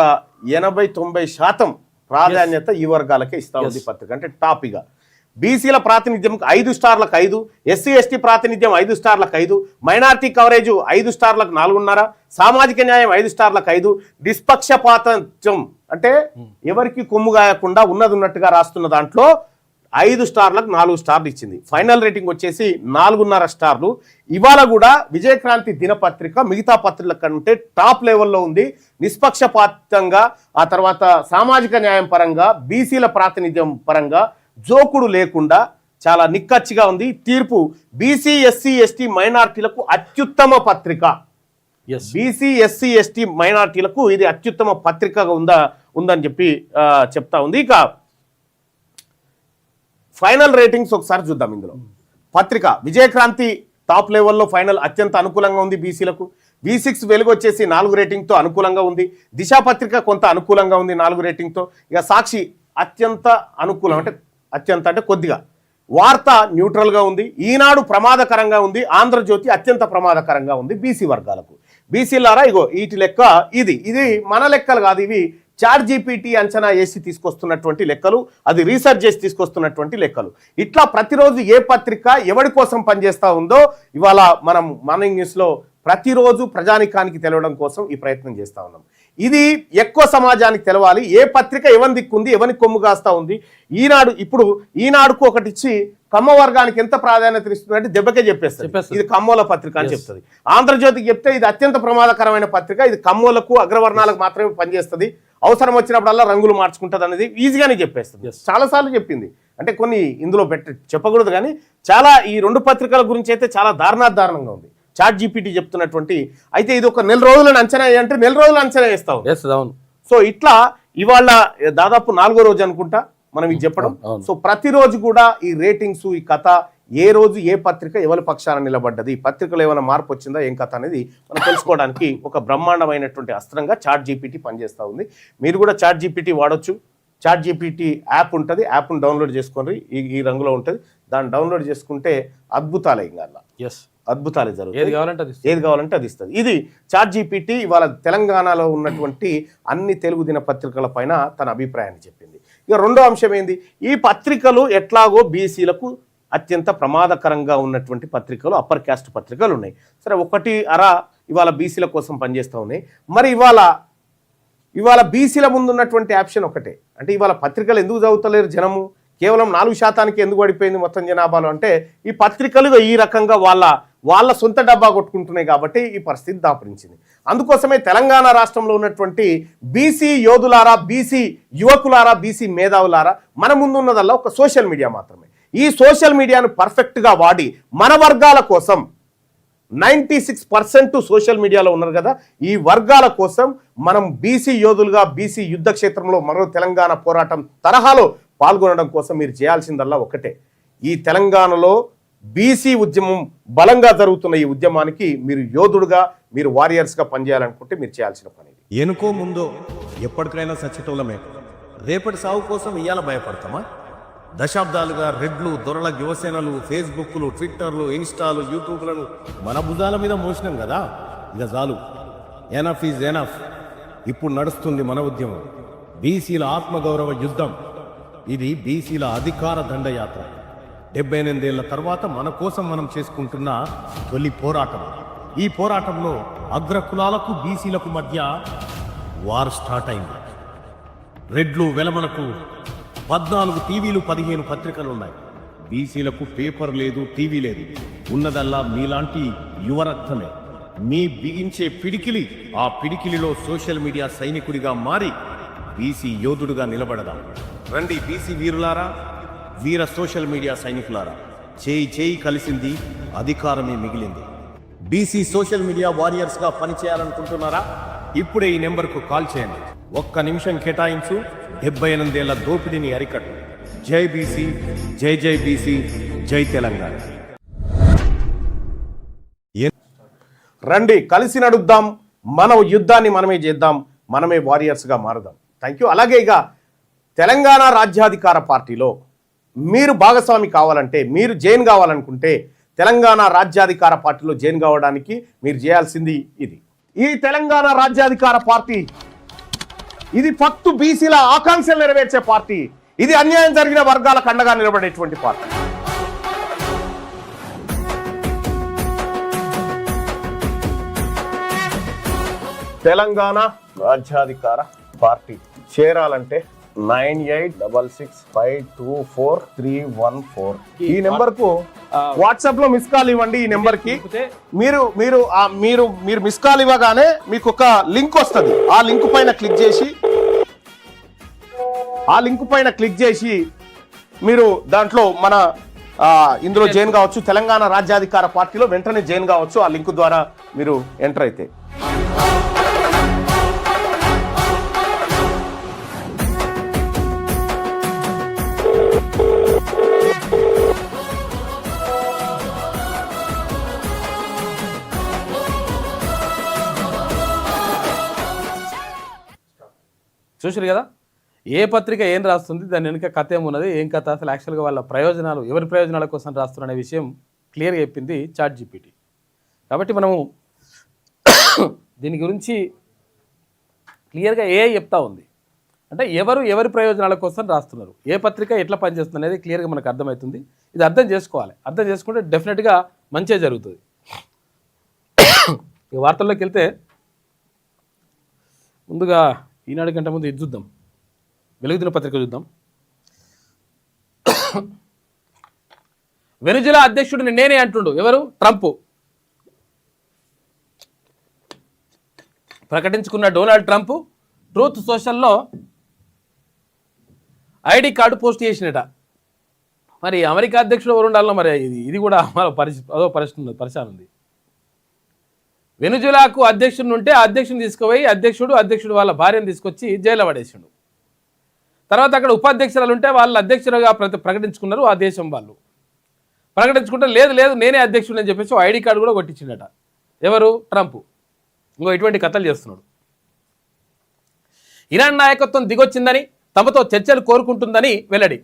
80-90% ప్రాధాన్యత ఈ వర్గాలకే ఇస్తా ఉంది పత్రిక. అంటే టాపిగా బీసీల ప్రాతినిధ్యం 5 స్టార్లకు 5, ఎస్సీ ఎస్టీ ప్రాతినిధ్యం 5 స్టార్లకు 5, మైనార్టీ కవరేజ్ 5 స్టార్లకు 4.5, సామాజిక న్యాయం 5 స్టార్లకు 5, నిష్పక్షపాతం అంటే ఎవరికి కొమ్ము గాయకుండా ఉన్నది ఉన్నట్టుగా రాస్తున్న దాంట్లో 5 స్టార్లకు 4 స్టార్లు ఇచ్చింది. ఫైనల్ రేటింగ్ వచ్చేసి 4.5 స్టార్లు. ఇవాళ కూడా విజయక్రాంతి దినపత్రిక మిగతా పత్రికల కంటే టాప్ లెవెల్లో ఉంది. నిష్పక్షపాతంగా, ఆ తర్వాత సామాజిక న్యాయం పరంగా, బీసీల ప్రాతినిధ్యం పరంగా జోకుడు లేకుండా చాలా నిక్కచ్చిగా ఉంది. తీర్పు బీసీ ఎస్సీ ఎస్టీ మైనార్టీలకు అత్యుత్తమ పత్రిక. బీసీ ఎస్సీ ఎస్టీ మైనార్టీలకు ఇది అత్యుత్తమ పత్రికగా ఉందని చెప్పి చెప్తా ఉంది. ఇక ఫైనల్ రేటింగ్స్ ఒకసారి చూద్దాం. ఇందులో పత్రిక విజయక్రాంతి టాప్ లెవెల్లో ఫైనల్ అత్యంత అనుకూలంగా ఉంది బీసీలకు. V6 వెలుగు వచ్చేసి 4 రేటింగ్తో అనుకూలంగా ఉంది. దిశా పత్రిక కొంత అనుకూలంగా ఉంది 4 రేటింగ్తో. ఇక సాక్షి అత్యంత అనుకూలం, అంటే అత్యంత అంటే కొద్దిగా. వార్త న్యూట్రల్గా ఉంది. ఈనాడు ప్రమాదకరంగా ఉంది. ఆంధ్రజ్యోతి అత్యంత ప్రమాదకరంగా ఉంది బీసీ వర్గాలకు. బీసీలారా ఇగో వీటి లెక్క ఇది మన లెక్కలు కాదు, ఇవి చాట్ జీపీటీ అంచనా వేసి తీసుకొస్తున్నటువంటి లెక్కలు, అది రీసెర్చ్ చేసి తీసుకొస్తున్నటువంటి లెక్కలు. ఇట్లా ప్రతిరోజు ఏ పత్రిక ఎవరి కోసం పనిచేస్తూ ఉందో ఇవాళ మనం మార్నింగ్ న్యూస్లో ప్రతిరోజు ప్రజానికానికి తెలవడం కోసం ఈ ప్రయత్నం చేస్తూ ఉన్నాం. ఇది ఎక్కువ సమాజానికి తెలవాలి. ఏ పత్రిక ఎవరి దిక్కుంది, ఎవరికి కొమ్ము కాస్తా ఉంది. ఈనాడుకు ఒకటి ఇచ్చి కమ్మ వర్గానికి ఎంత ప్రాధాన్యత ఇస్తుందంటే దెబ్బకే చెప్పేస్తుంది, ఇది కమ్మోల పత్రిక అని చెప్తుంది. ఆంధ్రజ్యోతికి చెప్తే ఇది అత్యంత ప్రమాదకరమైన పత్రిక, ఇది కమ్మోలకు అగ్రవర్ణాలకు మాత్రమే పనిచేస్తుంది, అవసరం వచ్చినప్పుడల్లా రంగులు మార్చుకుంటుంది అనేది ఈజీగానే చెప్పేస్తుంది. చాలాసార్లు చెప్పింది. అంటే కొన్ని ఇందులో చెప్పకూడదు కానీ చాలా ఈ 2 పత్రికల గురించి అయితే చాలా దారుణంగా ఉంది చాట్ జీపీటీ చెప్తున్నటువంటి. అయితే ఇది ఒక 4 రోజులను అంచనా అంటే 4 రోజులు అంచనా వేస్తాం. సో ఇట్లా ఇవాళ దాదాపు 4వ రోజు అనుకుంటా మనం ఇది చెప్పడం. సో ప్రతిరోజు కూడా ఈ రేటింగ్స్, ఈ కథ, ఏ రోజు ఏ పత్రిక ఎవరి పక్షాన నిలబడ్డది, పత్రికలో ఏమైనా మార్పు వచ్చిందా ఏం కథ అనేది మనం తెలుసుకోవడానికి ఒక బ్రహ్మాండమైనటువంటి అస్త్రంగా చాట్ జీపీటీ పనిచేస్తూ ఉంది. మీరు కూడా చాట్ జీపీటీ వాడొచ్చు. చాట్ జీపీటీ యాప్ ఉంటుంది, యాప్ను డౌన్లోడ్ చేసుకోండి. ఈ రంగులో ఉంటుంది, దాన్ని డౌన్లోడ్ చేసుకుంటే అద్భుతాలే ఇంకా. అద్భుతాలు జరుగుతాయి. ఏది కావాలంటే అది ఏది కావాలంటే అది ఇస్తుంది. ఇది ChatGPT ఇవాళ తెలంగాణలో ఉన్నటువంటి అన్ని తెలుగు దినపత్రికల పైన తన అభిప్రాయాన్ని చెప్పింది. ఇక రెండో అంశం ఏంది, ఈ పత్రికలు ఎట్లాగో బీసీలకు అత్యంత ప్రమాదకరంగా ఉన్నటువంటి పత్రికలు అప్పర్ క్యాస్ట్ పత్రికలు ఉన్నాయి. సరే, ఒకటి అరా ఇవాళ బీసీల కోసం పనిచేస్తూ ఉన్నాయి. మరి ఇవాళ బీసీల ముందు ఉన్నటువంటి ఆప్షన్ ఒకటే, అంటే ఇవాళ పత్రికలు ఎందుకు చదువుతలేరు జనము, కేవలం 4% ఎందుకు పడిపోయింది మొత్తం జనాభాలో అంటే ఈ పత్రికలు ఈ రకంగా వాళ్ళ సొంత డబ్బా కొట్టుకుంటున్నాయి కాబట్టి ఈ పరిస్థితి దాపురించింది. అందుకోసమే తెలంగాణ రాష్ట్రంలో ఉన్నటువంటి బీసీ యోధులారా, బీసీ యువకులారా, బీసీ మేధావులారా, మన ముందున్నదల్లా ఒక సోషల్ మీడియా మాత్రమే. ఈ సోషల్ మీడియాను పర్ఫెక్ట్గా వాడి మన వర్గాల కోసం 96% సోషల్ మీడియాలో ఉన్నారు కదా, ఈ వర్గాల కోసం మనం బీసీ యోధులుగా బీసీ యుద్ధ క్షేత్రంలో మరో తెలంగాణ పోరాటం తరహాలో పాల్గొనడం కోసం మీరు చేయాల్సిందల్లా ఒకటే, ఈ తెలంగాణలో బీసీ ఉద్యమం బలంగా జరుగుతున్న ఈ ఉద్యమానికి మీరు యోధుడుగా, మీరు వారియర్స్గా పనిచేయాలనుకుంటే మీరు చేయాల్సిన పని. ఎనుకో ముందో ఎప్పటికైనా సచ్చేటోళ్ళమే. రేపటి సాగు కోసం ఇవాళ భయపడతామా? దశాబ్దాలుగా రెడ్లు, దొరల యువసేనలు, ఫేస్బుక్లు, ట్విట్టర్లు, ఇన్స్టాలు, యూట్యూబ్లను మన భుజాల మీద మోసినాం కదా, ఇక చాలు. Enough is enough. ఇప్పుడు నడుస్తుంది మన ఉద్యమం, బీసీల ఆత్మగౌరవ యుద్ధం. ఇది బీసీల అధికార దండయాత్ర. 78 ఏళ్ల తర్వాత మన కోసం మనం చేసుకుంటున్న తొలి పోరాటం. ఈ పోరాటంలో అగ్రకులాలకు బీసీలకు మధ్య వార్ స్టార్ట్ అయింది. రెడ్లు వెలమలకు 14 టీవీలు, 15 పత్రికలున్నాయి. బీసీలకు పేపర్ లేదు, టీవీ లేదు. ఉన్నదల్లా మీలాంటి యువరక్తమే. మీ బిగించే పిడికిలి, ఆ పిడికిలిలో సోషల్ మీడియా సైనికుడిగా మారి బీసీ యోధుడుగా నిలబడదాం. రండి బీసీ వీరులారా, వీర సోషల్ మీడియా సైనికులారా, చేయి కలిసింది, అధికారమే మిగిలింది. బీసీ సోషల్ మీడియా వారియర్స్గా పనిచేయాలనుకుంటున్నారా? ఇప్పుడే ఈ నెంబర్కు కాల్ చేయండి. 1 నిమిషం కేటాయించు, 78 ఏళ్ల దోపిడీని అరికట్టు. జై బీసీ, జై జై బీసీ, జై తెలంగాణ. రండి కలిసి నడుద్దాం, మన యుద్ధాన్ని మనమే చేద్దాం, మనమే వారియర్స్గా మారుదాం. Thank you. అలాగే ఇక తెలంగాణ రాజ్యాధికార పార్టీలో మీరు భాగస్వామి కావాలంటే, మీరు జైన్ కావాలనుకుంటే, తెలంగాణ రాజ్యాధికార పార్టీలో జైన్ కావడానికి మీరు చేయాల్సింది ఇది. ఈ తెలంగాణ రాజ్యాధికార పార్టీ ఇది ఫక్తు బీసీల ఆకాంక్షలు నెరవేర్చే పార్టీ. ఇది అన్యాయం జరిగిన వర్గాలకు అండగా నిలబడేటువంటి పార్టీ. తెలంగాణ రాజ్యాధికార పార్టీ చేరాలంటే 9866524314 ఈ నెంబర్ కు వాట్సాప్ లో మిస్ కాల్ ఇవ్వండి. ఈ నెంబర్ కి మీరు మిస్ కాల్ ఇవ్వగానే మీకు ఒక లింక్ వస్తుంది. ఆ లింక్ పైన క్లిక్ చేసి మీరు దాంట్లో మన ఇందులో జాయిన్ కావచ్చు. తెలంగాణ రాజ్యాధికార పార్టీలో వెంటనే జాయిన్ కావచ్చు. ఆ లింక్ ద్వారా మీరు ఎంటర్ అయితే. చూసారు కదా, ఏ పత్రిక ఏం రాస్తుంది, దాని వెనుక కథ ఏమున్నది, ఏం కథ, అసలు యాక్చువల్గా వాళ్ళ ప్రయోజనాలు, ఎవరి ప్రయోజనాల కోసం రాస్తున్న విషయం క్లియర్గా చెప్పింది ChatGPT. కాబట్టి మనము దీని గురించి క్లియర్గా చెప్తా ఉంది. అంటే ఎవరి ప్రయోజనాల కోసం రాస్తున్నారు, ఏ పత్రిక ఎట్లా పనిచేస్తుంది అనేది క్లియర్గా మనకు అర్థమవుతుంది. ఇది అర్థం చేసుకోవాలి. అర్థం చేసుకుంటే డెఫినెట్గా మంచిగా జరుగుతుంది. ఈ వార్తల్లోకి వెళ్తే ముందుగా ఈనాడు గంట ముందు ఇది చూద్దాం, వెలుగుదిన పత్రిక చూద్దాం. వెనుజులా అధ్యక్షుడిని నేనే అంటుండు. ఎవరు? ట్రంప్. ప్రకటించుకున్న డొనాల్డ్ ట్రంప్ ట్రూత్ సోషల్లో ఐడి కార్డు పోస్ట్ చేసినట. మరి అమెరికా అధ్యక్షుడు ఎవరు ఉండాలో మరి ఇది కూడా పరిచయం ఉంది. వెనుజులాకు అధ్యక్షుడు ఉంటే ఆ అధ్యక్షుని తీసుకుపోయి అధ్యక్షుడు వాళ్ళ భార్యను తీసుకొచ్చి జైల్లో పడేసిండు. తర్వాత అక్కడ ఉపాధ్యక్షురాలు ఉంటే వాళ్ళు అధ్యక్షులుగా ప్రకటించుకున్నారు. ఆ దేశం వాళ్ళు ప్రకటించుకుంటే లేదు నేనే అధ్యక్షుడు అని చెప్పేసి ఐడి కార్డు కూడా కొట్టించిండట. ఎవరు? ట్రంప్. ఇంకో ఇటువంటి కథలు చేస్తున్నాడు. ఇరాన్ నాయకత్వం దిగొచ్చిందని, తమతో చర్చలు కోరుకుంటుందని వెల్లడి.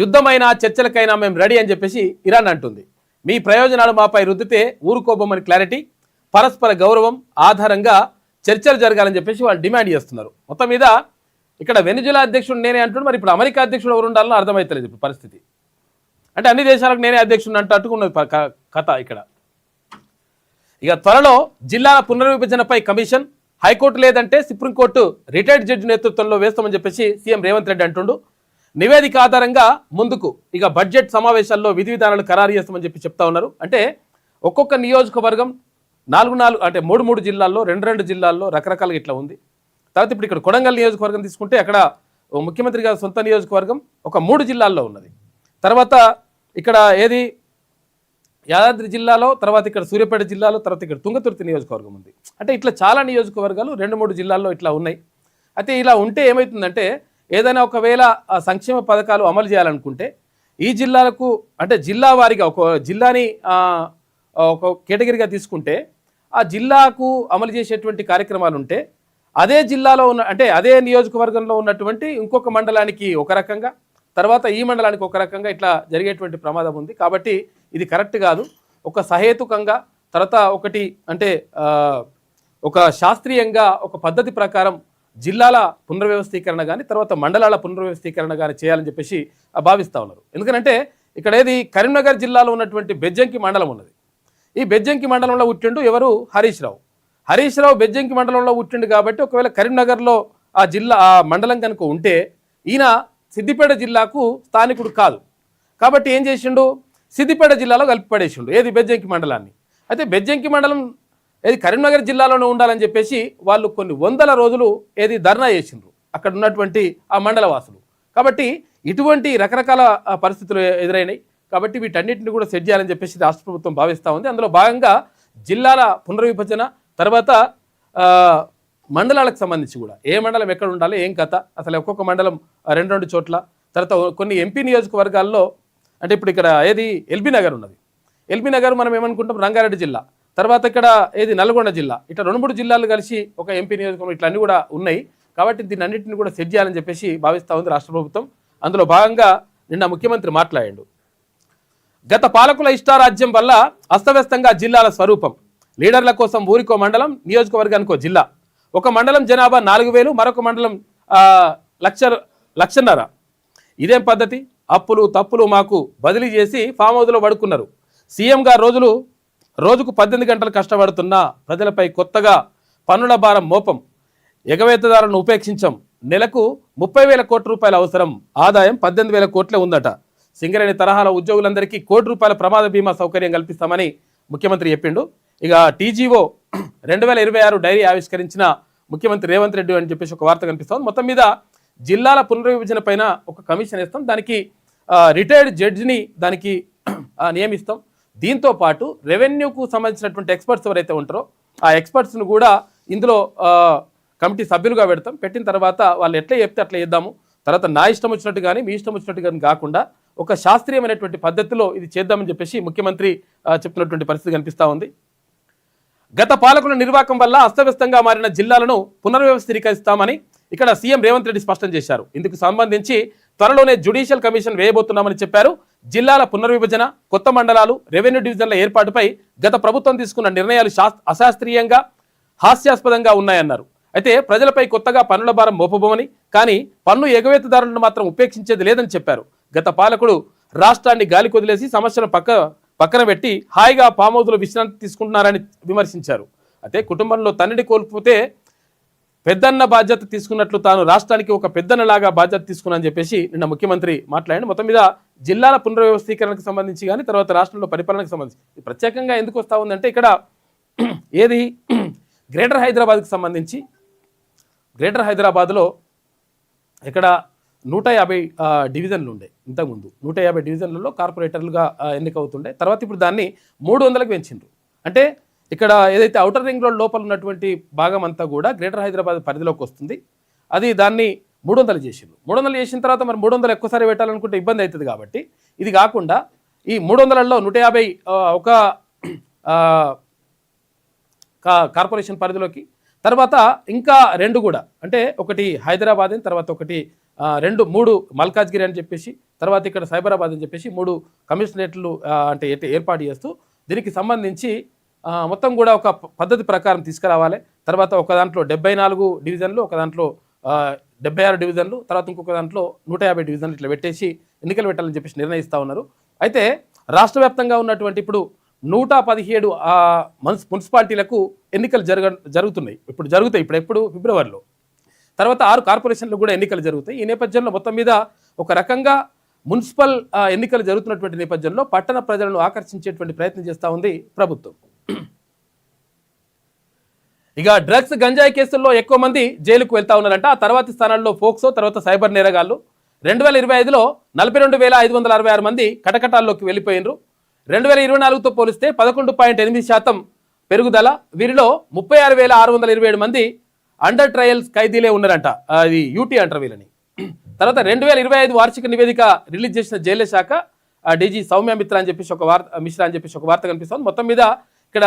యుద్ధమైనా చర్చలకైనా మేము రెడీ అని చెప్పేసి ఇరాన్ అంటుంది. మీ ప్రయోజనాలు మాపై రుద్దితే ఊరుకోబోమని క్లారిటీ, పరస్పర గౌరవం ఆధారంగా చర్చలు జరగాలని చెప్పేసి వాళ్ళు డిమాండ్ చేస్తున్నారు. మొత్తం మీద ఇక్కడ వెనిజులా అధ్యక్షుడు నేనే అంటున్నాడు, మరి ఇప్పుడు అమెరికా అధ్యక్షుడు ఎవరు ఉండాలో అర్థమవుతలేదు ఇప్పుడు పరిస్థితి. అంటే అన్ని దేశాలకు నేనే అధ్యక్షుడు అంటున్నది కథ ఇక్కడ. ఇక త్వరలో జిల్లాల పునర్విభజనపై కమిషన్, హైకోర్టు లేదంటే సుప్రీంకోర్టు రిటైర్డ్ జడ్జి నేతృత్వంలో వేస్తామని చెప్పేసి సీఎం రేవంత్ రెడ్డి అంటుండు. నివేదిక ఆధారంగా ముందుకు ఇక బడ్జెట్ సమావేశాల్లో విధి విధానాలు ఖరారు చేస్తామని చెప్పి చెప్తా ఉన్నారు. అంటే ఒక్కొక్క నియోజకవర్గం 4 అంటే 3 జిల్లాల్లో 2 జిల్లాల్లో రకరకాలుగా ఇట్లా ఉంది. తర్వాత ఇప్పుడు ఇక్కడ కొడంగల్ నియోజకవర్గం తీసుకుంటే అక్కడ ముఖ్యమంత్రి గారి సొంత నియోజకవర్గం ఒక 3 జిల్లాల్లో ఉన్నది. తర్వాత ఇక్కడ ఏది యాదాద్రి జిల్లాలో, తర్వాత ఇక్కడ సూర్యాపేట జిల్లాలో, తర్వాత ఇక్కడ తుంగతుర్తి నియోజకవర్గం ఉంది. అంటే ఇట్లా చాలా నియోజకవర్గాలు 2-3 జిల్లాల్లో ఇట్లా ఉన్నాయి. అయితే ఇలా ఉంటే ఏమవుతుందంటే ఏదైనా ఒకవేళ సంక్షేమ పథకాలు అమలు చేయాలనుకుంటే ఈ జిల్లాలకు అంటే జిల్లా వారీగా ఒక జిల్లాని ఒక కేటగిరీగా తీసుకుంటే ఆ జిల్లాకు అమలు చేసేటువంటి కార్యక్రమాలు ఉంటే అదే జిల్లాలో ఉన్న అంటే అదే నియోజకవర్గంలో ఉన్నటువంటి ఇంకొక మండలానికి ఒక రకంగా, తర్వాత ఈ మండలానికి ఒక రకంగా ఇట్లా జరిగేటువంటి ప్రమాదం ఉంది. కాబట్టి ఇది కరెక్ట్ కాదు. ఒక సహేతుకంగా తర్వాత ఒకటి అంటే ఒక శాస్త్రీయంగా ఒక పద్ధతి ప్రకారం జిల్లాల పునర్వ్యవస్థీకరణ కానీ తర్వాత మండలాల పునర్వ్యవస్థీకరణ కానీ చేయాలని చెప్పేసి భావిస్తూ ఉన్నారు. ఎందుకంటే ఇక్కడ ఏది కరీంనగర్ జిల్లాలో ఉన్నటువంటి బెజ్జంకి మండలం ఉన్నది. ఈ బెజ్జంకి మండలంలో పుట్టిండు ఎవరు? హరీష్ రావు బెజ్జంకి మండలంలో పుట్టిండు. కాబట్టి ఒకవేళ కరీంనగర్లో ఆ మండలం కనుక ఉంటే ఈయన సిద్దిపేట జిల్లాకు స్థానికుడు కాదు. కాబట్టి ఏం చేసిండు? సిద్దిపేట జిల్లాలో కలిపి పడేసిండు ఏది బెజ్జంకి మండలాన్ని. అయితే బెజ్జంకి మండలం ఏది కరీంనగర్ జిల్లాలోనే ఉండాలని చెప్పేసి వాళ్ళు కొన్ని 100 రోజులు ఏది ధర్నా చేసిండ్రు అక్కడ ఉన్నటువంటి ఆ మండల వాసులు. కాబట్టి ఇటువంటి రకరకాల పరిస్థితులు ఎదురైనాయి. కాబట్టి వీటన్నిటిని కూడా సెట్ చేయాలని చెప్పేసి రాష్ట్ర ప్రభుత్వం భావిస్తూ ఉంది. అందులో భాగంగా జిల్లాల పునర్విభజన తర్వాత మండలాలకు సంబంధించి కూడా ఏ మండలం ఎక్కడ ఉండాలి, ఏం కథ, అసలు ఒక్కొక్క మండలం 2 చోట్ల, తర్వాత కొన్ని ఎంపీ నియోజకవర్గాల్లో అంటే ఇప్పుడు ఇక్కడ ఏది ఎల్బీ నగర్ ఉన్నది. ఎల్బీ నగర్ మనం ఏమనుకుంటాం రంగారెడ్డి జిల్లా, తర్వాత ఇక్కడ ఏది నల్గొండ జిల్లా, ఇట్లా 2-3 జిల్లాలు కలిసి ఒక ఎంపీ నియోజకవర్గం ఇట్లా అన్నీ కూడా ఉన్నాయి. కాబట్టి దీన్ని అన్నింటిని కూడా సెట్ చేయాలని చెప్పేసి భావిస్తూ ఉంది రాష్ట్ర ప్రభుత్వం. అందులో భాగంగా నిన్న ముఖ్యమంత్రి మాట్లాడాడు. గత పాలకుల ఇష్టారాజ్యం వల్ల అస్తవ్యస్తంగా జిల్లాల స్వరూపం, లీడర్ల కోసం ఊరికో మండలం, నియోజకవర్గానికో జిల్లా, ఒక మండలం జనాభా 4000, మరొక మండలం 1,00,000. ఇదేం పద్ధతి? అప్పులు తప్పులు మాకు బదిలీ చేసి ఫామ్ హౌస్లో పడుకున్నారు. సీఎంగా రోజుకు 18 గంటలు కష్టపడుతున్నా ప్రజలపై కొత్తగా పన్నుల భారం మోపం, ఎగవేతదారులను ఉపేక్షించం, నెలకు 30,000 కోట్ల రూపాయల అవసరం, ఆదాయం 18,000 కోట్లే ఉందట. సింగరేణి తరహాలో ఉద్యోగులందరికీ ₹1 కోటి ప్రమాద బీమా సౌకర్యం కల్పిస్తామని ముఖ్యమంత్రి చెప్పిండు. ఇక టీజీఓ 2026 డైరీ ఆవిష్కరించిన ముఖ్యమంత్రి రేవంత్ రెడ్డి అని చెప్పేసి ఒక వార్త కనిపిస్తుంది. మొత్తం మీద జిల్లాల పునర్విభజన పైన ఒక కమిషన్ ఇస్తాం, దానికి రిటైర్డ్ జడ్జిని దానికి నియమిస్తాం. దీంతో పాటు రెవెన్యూకు సంబంధించినటువంటి ఎక్స్పర్ట్స్ ఎవరైతే ఉంటారో ఆ ఎక్స్పర్ట్స్ను కూడా ఇందులో కమిటీ సభ్యులుగా పెడతాం. పెట్టిన తర్వాత వాళ్ళు ఎట్లా చెప్తే అట్లా చేద్దాము. తర్వాత నా ఇష్టం వచ్చినట్టు కానీ మీ ఇష్టం వచ్చినట్టు కానీ కాకుండా ఒక శాస్త్రీయమైనటువంటి పద్ధతిలో ఇది చేద్దామని చెప్పేసి ముఖ్యమంత్రి చెప్తున్నటువంటి పరిస్థితి కనిపిస్తూ ఉంది. గత పాలకుల నిర్వాకం వల్ల అస్తవ్యస్తంగా మారిన జిల్లాలను పునర్వ్యవస్థీకరిస్తామని ఇక్కడ సీఎం రేవంత్ రెడ్డి స్పష్టం చేశారు. ఇందుకు సంబంధించి త్వరలోనే జ్యుడిషియల్ కమిషన్ వేయబోతున్నామని చెప్పారు. జిల్లాల పునర్విభజన, కొత్త మండలాలు, రెవెన్యూ డివిజన్ల ఏర్పాటుపై గత ప్రభుత్వం తీసుకున్న నిర్ణయాలు అశాస్త్రీయంగా, హాస్యాస్పదంగా ఉన్నాయన్నారు. అయితే ప్రజలపై కొత్తగా పన్నుల భారం మోపబోమని, కానీ పన్ను ఎగవేతదారులను మాత్రం ఉపేక్షించేది లేదని చెప్పారు. గత పాలకుడు రాష్ట్రాన్ని గాలి కొదిలేసి సమస్యలను పక్కన పెట్టి హాయిగా ఫామ్ హౌస్లో విశ్రాంతి తీసుకుంటున్నారని విమర్శించారు. అయితే కుటుంబంలో తండ్రిని కోల్పోతే పెద్దన్న బాధ్యత తీసుకున్నట్లు తాను రాష్ట్రానికి ఒక పెద్దన్నలాగా బాధ్యత తీసుకున్నానని చెప్పేసి నిన్న ముఖ్యమంత్రి మాట్లాడి మొత్తం మీద జిల్లాల పునర్వ్యవస్థీకరణకు సంబంధించి కానీ తర్వాత రాష్ట్రంలో పరిపాలనకు సంబంధించి ప్రత్యేకంగా ఎందుకు వస్తూ ఉందంటే ఇక్కడ ఏది గ్రేటర్ హైదరాబాద్కి సంబంధించి గ్రేటర్ హైదరాబాద్లో ఇక్కడ 150 డివిజన్లు ఉండే. ఇంతకుముందు 150 డివిజన్లలో కార్పొరేటర్లుగా ఎన్నికవుతుండే. తర్వాత ఇప్పుడు దాన్ని 300కి పెంచిండ్రు. అంటే ఇక్కడ ఏదైతే ఔటర్ రింగ్ రోడ్ లోపల ఉన్నటువంటి భాగం అంతా కూడా గ్రేటర్ హైదరాబాద్ పరిధిలోకి వస్తుంది. అది దాన్ని 300 చేసిండ్రు. 300 చేసిన తర్వాత మరి 300 ఎక్కువసారి పెట్టాలనుకుంటే ఇబ్బంది అవుతుంది. కాబట్టి ఇది కాకుండా ఈ 300లలో 150 ఒక కార్పొరేషన్ పరిధిలోకి, తర్వాత ఇంకా 2 కూడా అంటే ఒకటి హైదరాబాద్ తర్వాత ఒకటి మూడు మల్కాజ్గిరి అని చెప్పేసి తర్వాత ఇక్కడ సైబరాబాద్ అని చెప్పేసి 3 కమిషనరేట్లు అంటే ఏర్పాటు చేస్తూ దీనికి సంబంధించి మొత్తం కూడా ఒక పద్ధతి ప్రకారం తీసుకురావాలి. తర్వాత ఒక దాంట్లో 74 డివిజన్లు, ఒక దాంట్లో 76 డివిజన్లు, తర్వాత ఇంకొక దాంట్లో 150 డివిజన్లు ఇట్లా పెట్టేసి ఎన్నికలు పెట్టాలని చెప్పేసి నిర్ణయిస్తూ ఉన్నారు. అయితే రాష్ట్ర వ్యాప్తంగా ఉన్నటువంటి ఇప్పుడు 117 మున్సిపాలిటీలకు ఎన్నికలు జరుగుతున్నాయి. ఇప్పుడు జరుగుతాయి. ఎప్పుడు ఫిబ్రవరిలో. తర్వాత 6 కార్పొరేషన్లు కూడా ఎన్నికలు జరుగుతాయి. ఈ నేపథ్యంలో మొత్తం మీద ఒక రకంగా మున్సిపల్ ఎన్నికలు జరుగుతున్నటువంటి నేపథ్యంలో పట్టణ ప్రజలను ఆకర్షించేటువంటి ప్రయత్నం చేస్తూ ఉంది ప్రభుత్వం. ఇక డ్రగ్స్ గంజాయి కేసుల్లో ఎక్కువ మంది జైలుకు వెళ్తా ఉన్నారంట. ఆ తర్వాతి స్థానాల్లో ఫోక్సో, తర్వాత సైబర్ నేరగాళ్లు. 2025లో 42,566 మంది కటకటాల్లోకి వెళ్ళిపోయినరు. 2024తో పోలిస్తే 11.8% పెరుగుదల. వీరిలో 36,627 మంది అండర్ ట్రయల్స్ ఖైదీలే ఉన్నారంట. అది యూటీ అంటారు వీళ్ళని. తర్వాత 2025 వార్షిక నివేదిక రిలీజ్ చేసిన జైళ్ల శాఖ డీజీ సౌమ్య మిత్రా అని చెప్పేసి మిశ్రా అని చెప్పేసి ఒక వార్త కనిపిస్తుంది. మొత్తం మీద ఇక్కడ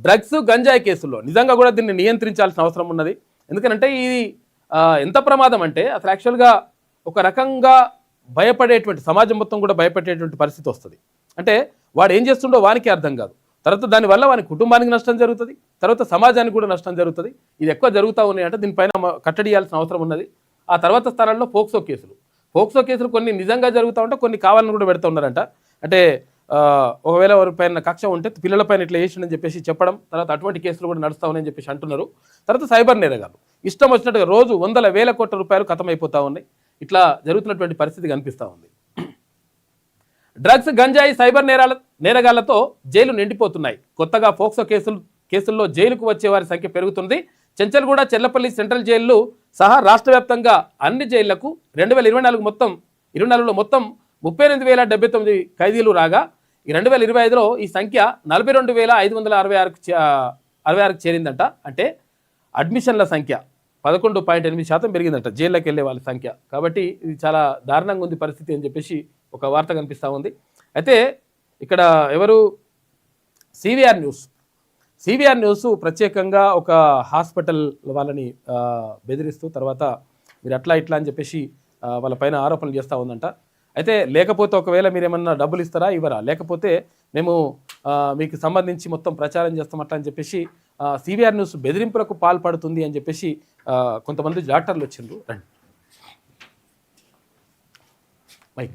డ్రగ్స్ గంజాయి కేసుల్లో నిజంగా కూడా దీన్ని నియంత్రించాల్సిన అవసరం ఉన్నది. ఎందుకంటే ఇది ఎంత ప్రమాదం అంటే అసలు యాక్చువల్గా ఒక రకంగా భయపడేటువంటి సమాజం మొత్తం కూడా భయపడేటువంటి పరిస్థితి వస్తుంది. అంటే వాడు ఏం చేస్తుండో వానికి అర్థం కాదు. తర్వాత దానివల్ల వాని కుటుంబానికి నష్టం జరుగుతుంది, తర్వాత సమాజానికి కూడా నష్టం జరుగుతుంది. ఇది ఎక్కువ జరుగుతూ ఉన్నాయి అంటే దీనిపైన కట్టడి చేయాల్సిన అవసరం ఉన్నది. ఆ తర్వాత స్థానంలో పోక్సో కేసులు కొన్ని నిజంగా జరుగుతూ ఉంటే కొన్ని కావాలని కూడా పెడుతూ ఉన్నారంట. అంటే ఒకవేళ ఎవరిపైన కక్ష ఉంటే పిల్లలపైన ఇట్లా చేసిండని చెప్పేసి చెప్పడం, తర్వాత అటువంటి కేసులు కూడా నడుస్తూ ఉన్నాయని చెప్పేసి అంటున్నారు. తర్వాత సైబర్ నేరగాలు ఇష్టం వచ్చినట్టుగా రోజు 100,000 కోట్ల రూపాయలు ఖతమైపోతూ ఉన్నాయి. ఇట్లా జరుగుతున్నటువంటి పరిస్థితి కనిపిస్తూ ఉంది. డ్రగ్స్ గంజాయి సైబర్ నేరగాళ్లతో జైలు నిండిపోతున్నాయి. కొత్తగా పోక్సో కేసుల్లో జైలుకు వచ్చే వారి సంఖ్య పెరుగుతుంది. చెంచల్గూడ, చెర్లపల్లి సెంట్రల్ జైళ్లు సహా రాష్ట్ర వ్యాప్తంగా అన్ని జైళ్లకు 2024లో మొత్తం 38,079 ఖైదీలు రాగా ఈ 2025లో ఈ సంఖ్య 42,566కు చేరిందంట. అంటే అడ్మిషన్ల సంఖ్య 11.8% పెరిగిందంట జైల్లోకి వెళ్ళే వాళ్ళ సంఖ్య. కాబట్టి ఇది చాలా దారుణంగా ఉంది పరిస్థితి అని చెప్పేసి ఒక వార్త కనిపిస్తూ ఉంది. అయితే ఇక్కడ ఎవరు సివిఆర్ న్యూస్ ప్రత్యేకంగా ఒక హాస్పిటల్ వాళ్ళని బెదిరిస్తూ తర్వాత మీరు అట్లా ఇట్లా అని చెప్పేసి వాళ్ళ పైన ఆరోపణలు చేస్తూ ఉందంట. అయితే లేకపోతే ఒకవేళ మీరు ఏమన్నా డబ్బులు ఇస్తారా ఇవ్వరా, లేకపోతే మేము మీకు సంబంధించి మొత్తం ప్రచారం చేస్తాం అట్లా అని చెప్పేసి సివిఆర్ న్యూస్ బెదిరింపులకు పాల్పడుతుంది అని చెప్పేసి కొంతమంది డాక్టర్లు వచ్చిండ్రు. రండి మైక్.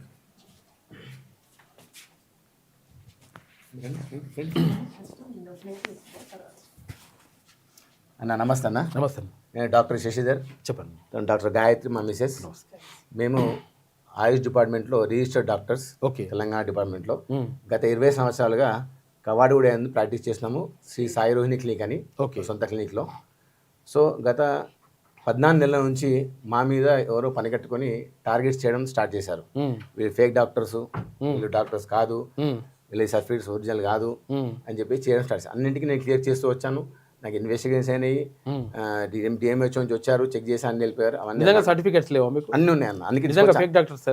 అన్న నమస్తే అన్న. నమస్తే. నేను డాక్టర్ శశిధర్. చెప్పండి. డాక్టర్ గాయత్రి మా మిసెస్. మేము ఆయుష్ డిపార్ట్మెంట్లో రిజిస్టర్డ్ డాక్టర్స్. ఓకే. తెలంగాణ డిపార్ట్మెంట్లో గత 20 సంవత్సరాలుగా కవాడిగూడ ప్రాక్టీస్ చేసినాము. శ్రీ సాయి రోహిణి క్లినిక్ అని సొంత క్లినిక్లో. సో గత 14 నెలల నుంచి మా మీద ఎవరో పని కట్టుకొని టార్గెట్స్ చేయడం స్టార్ట్ చేశారు. వీళ్ళు ఫేక్ డాక్టర్స్, వీళ్ళు డాక్టర్స్ కాదు, వీళ్ళ సర్టిఫికేట్స్ ఒరిజినల్ కాదు అని చెప్పి చేయడం స్టార్ట్ చేశారు. అన్నింటికి నేను క్లియర్ చేస్తూ వచ్చాను. నాకు ఇన్వెస్టిగేషన్ అయినాయి. డిఎంహెచ్ఓ నుంచి వచ్చారు, చెక్ చేసి అన్ని వెళ్ళిపోయారు. అవన్నీ సర్టిఫికేట్స్ లేవా మీకు? అన్నీ ఉన్నాయి అన్న. అందుకే ఫేక్ డాక్టర్స్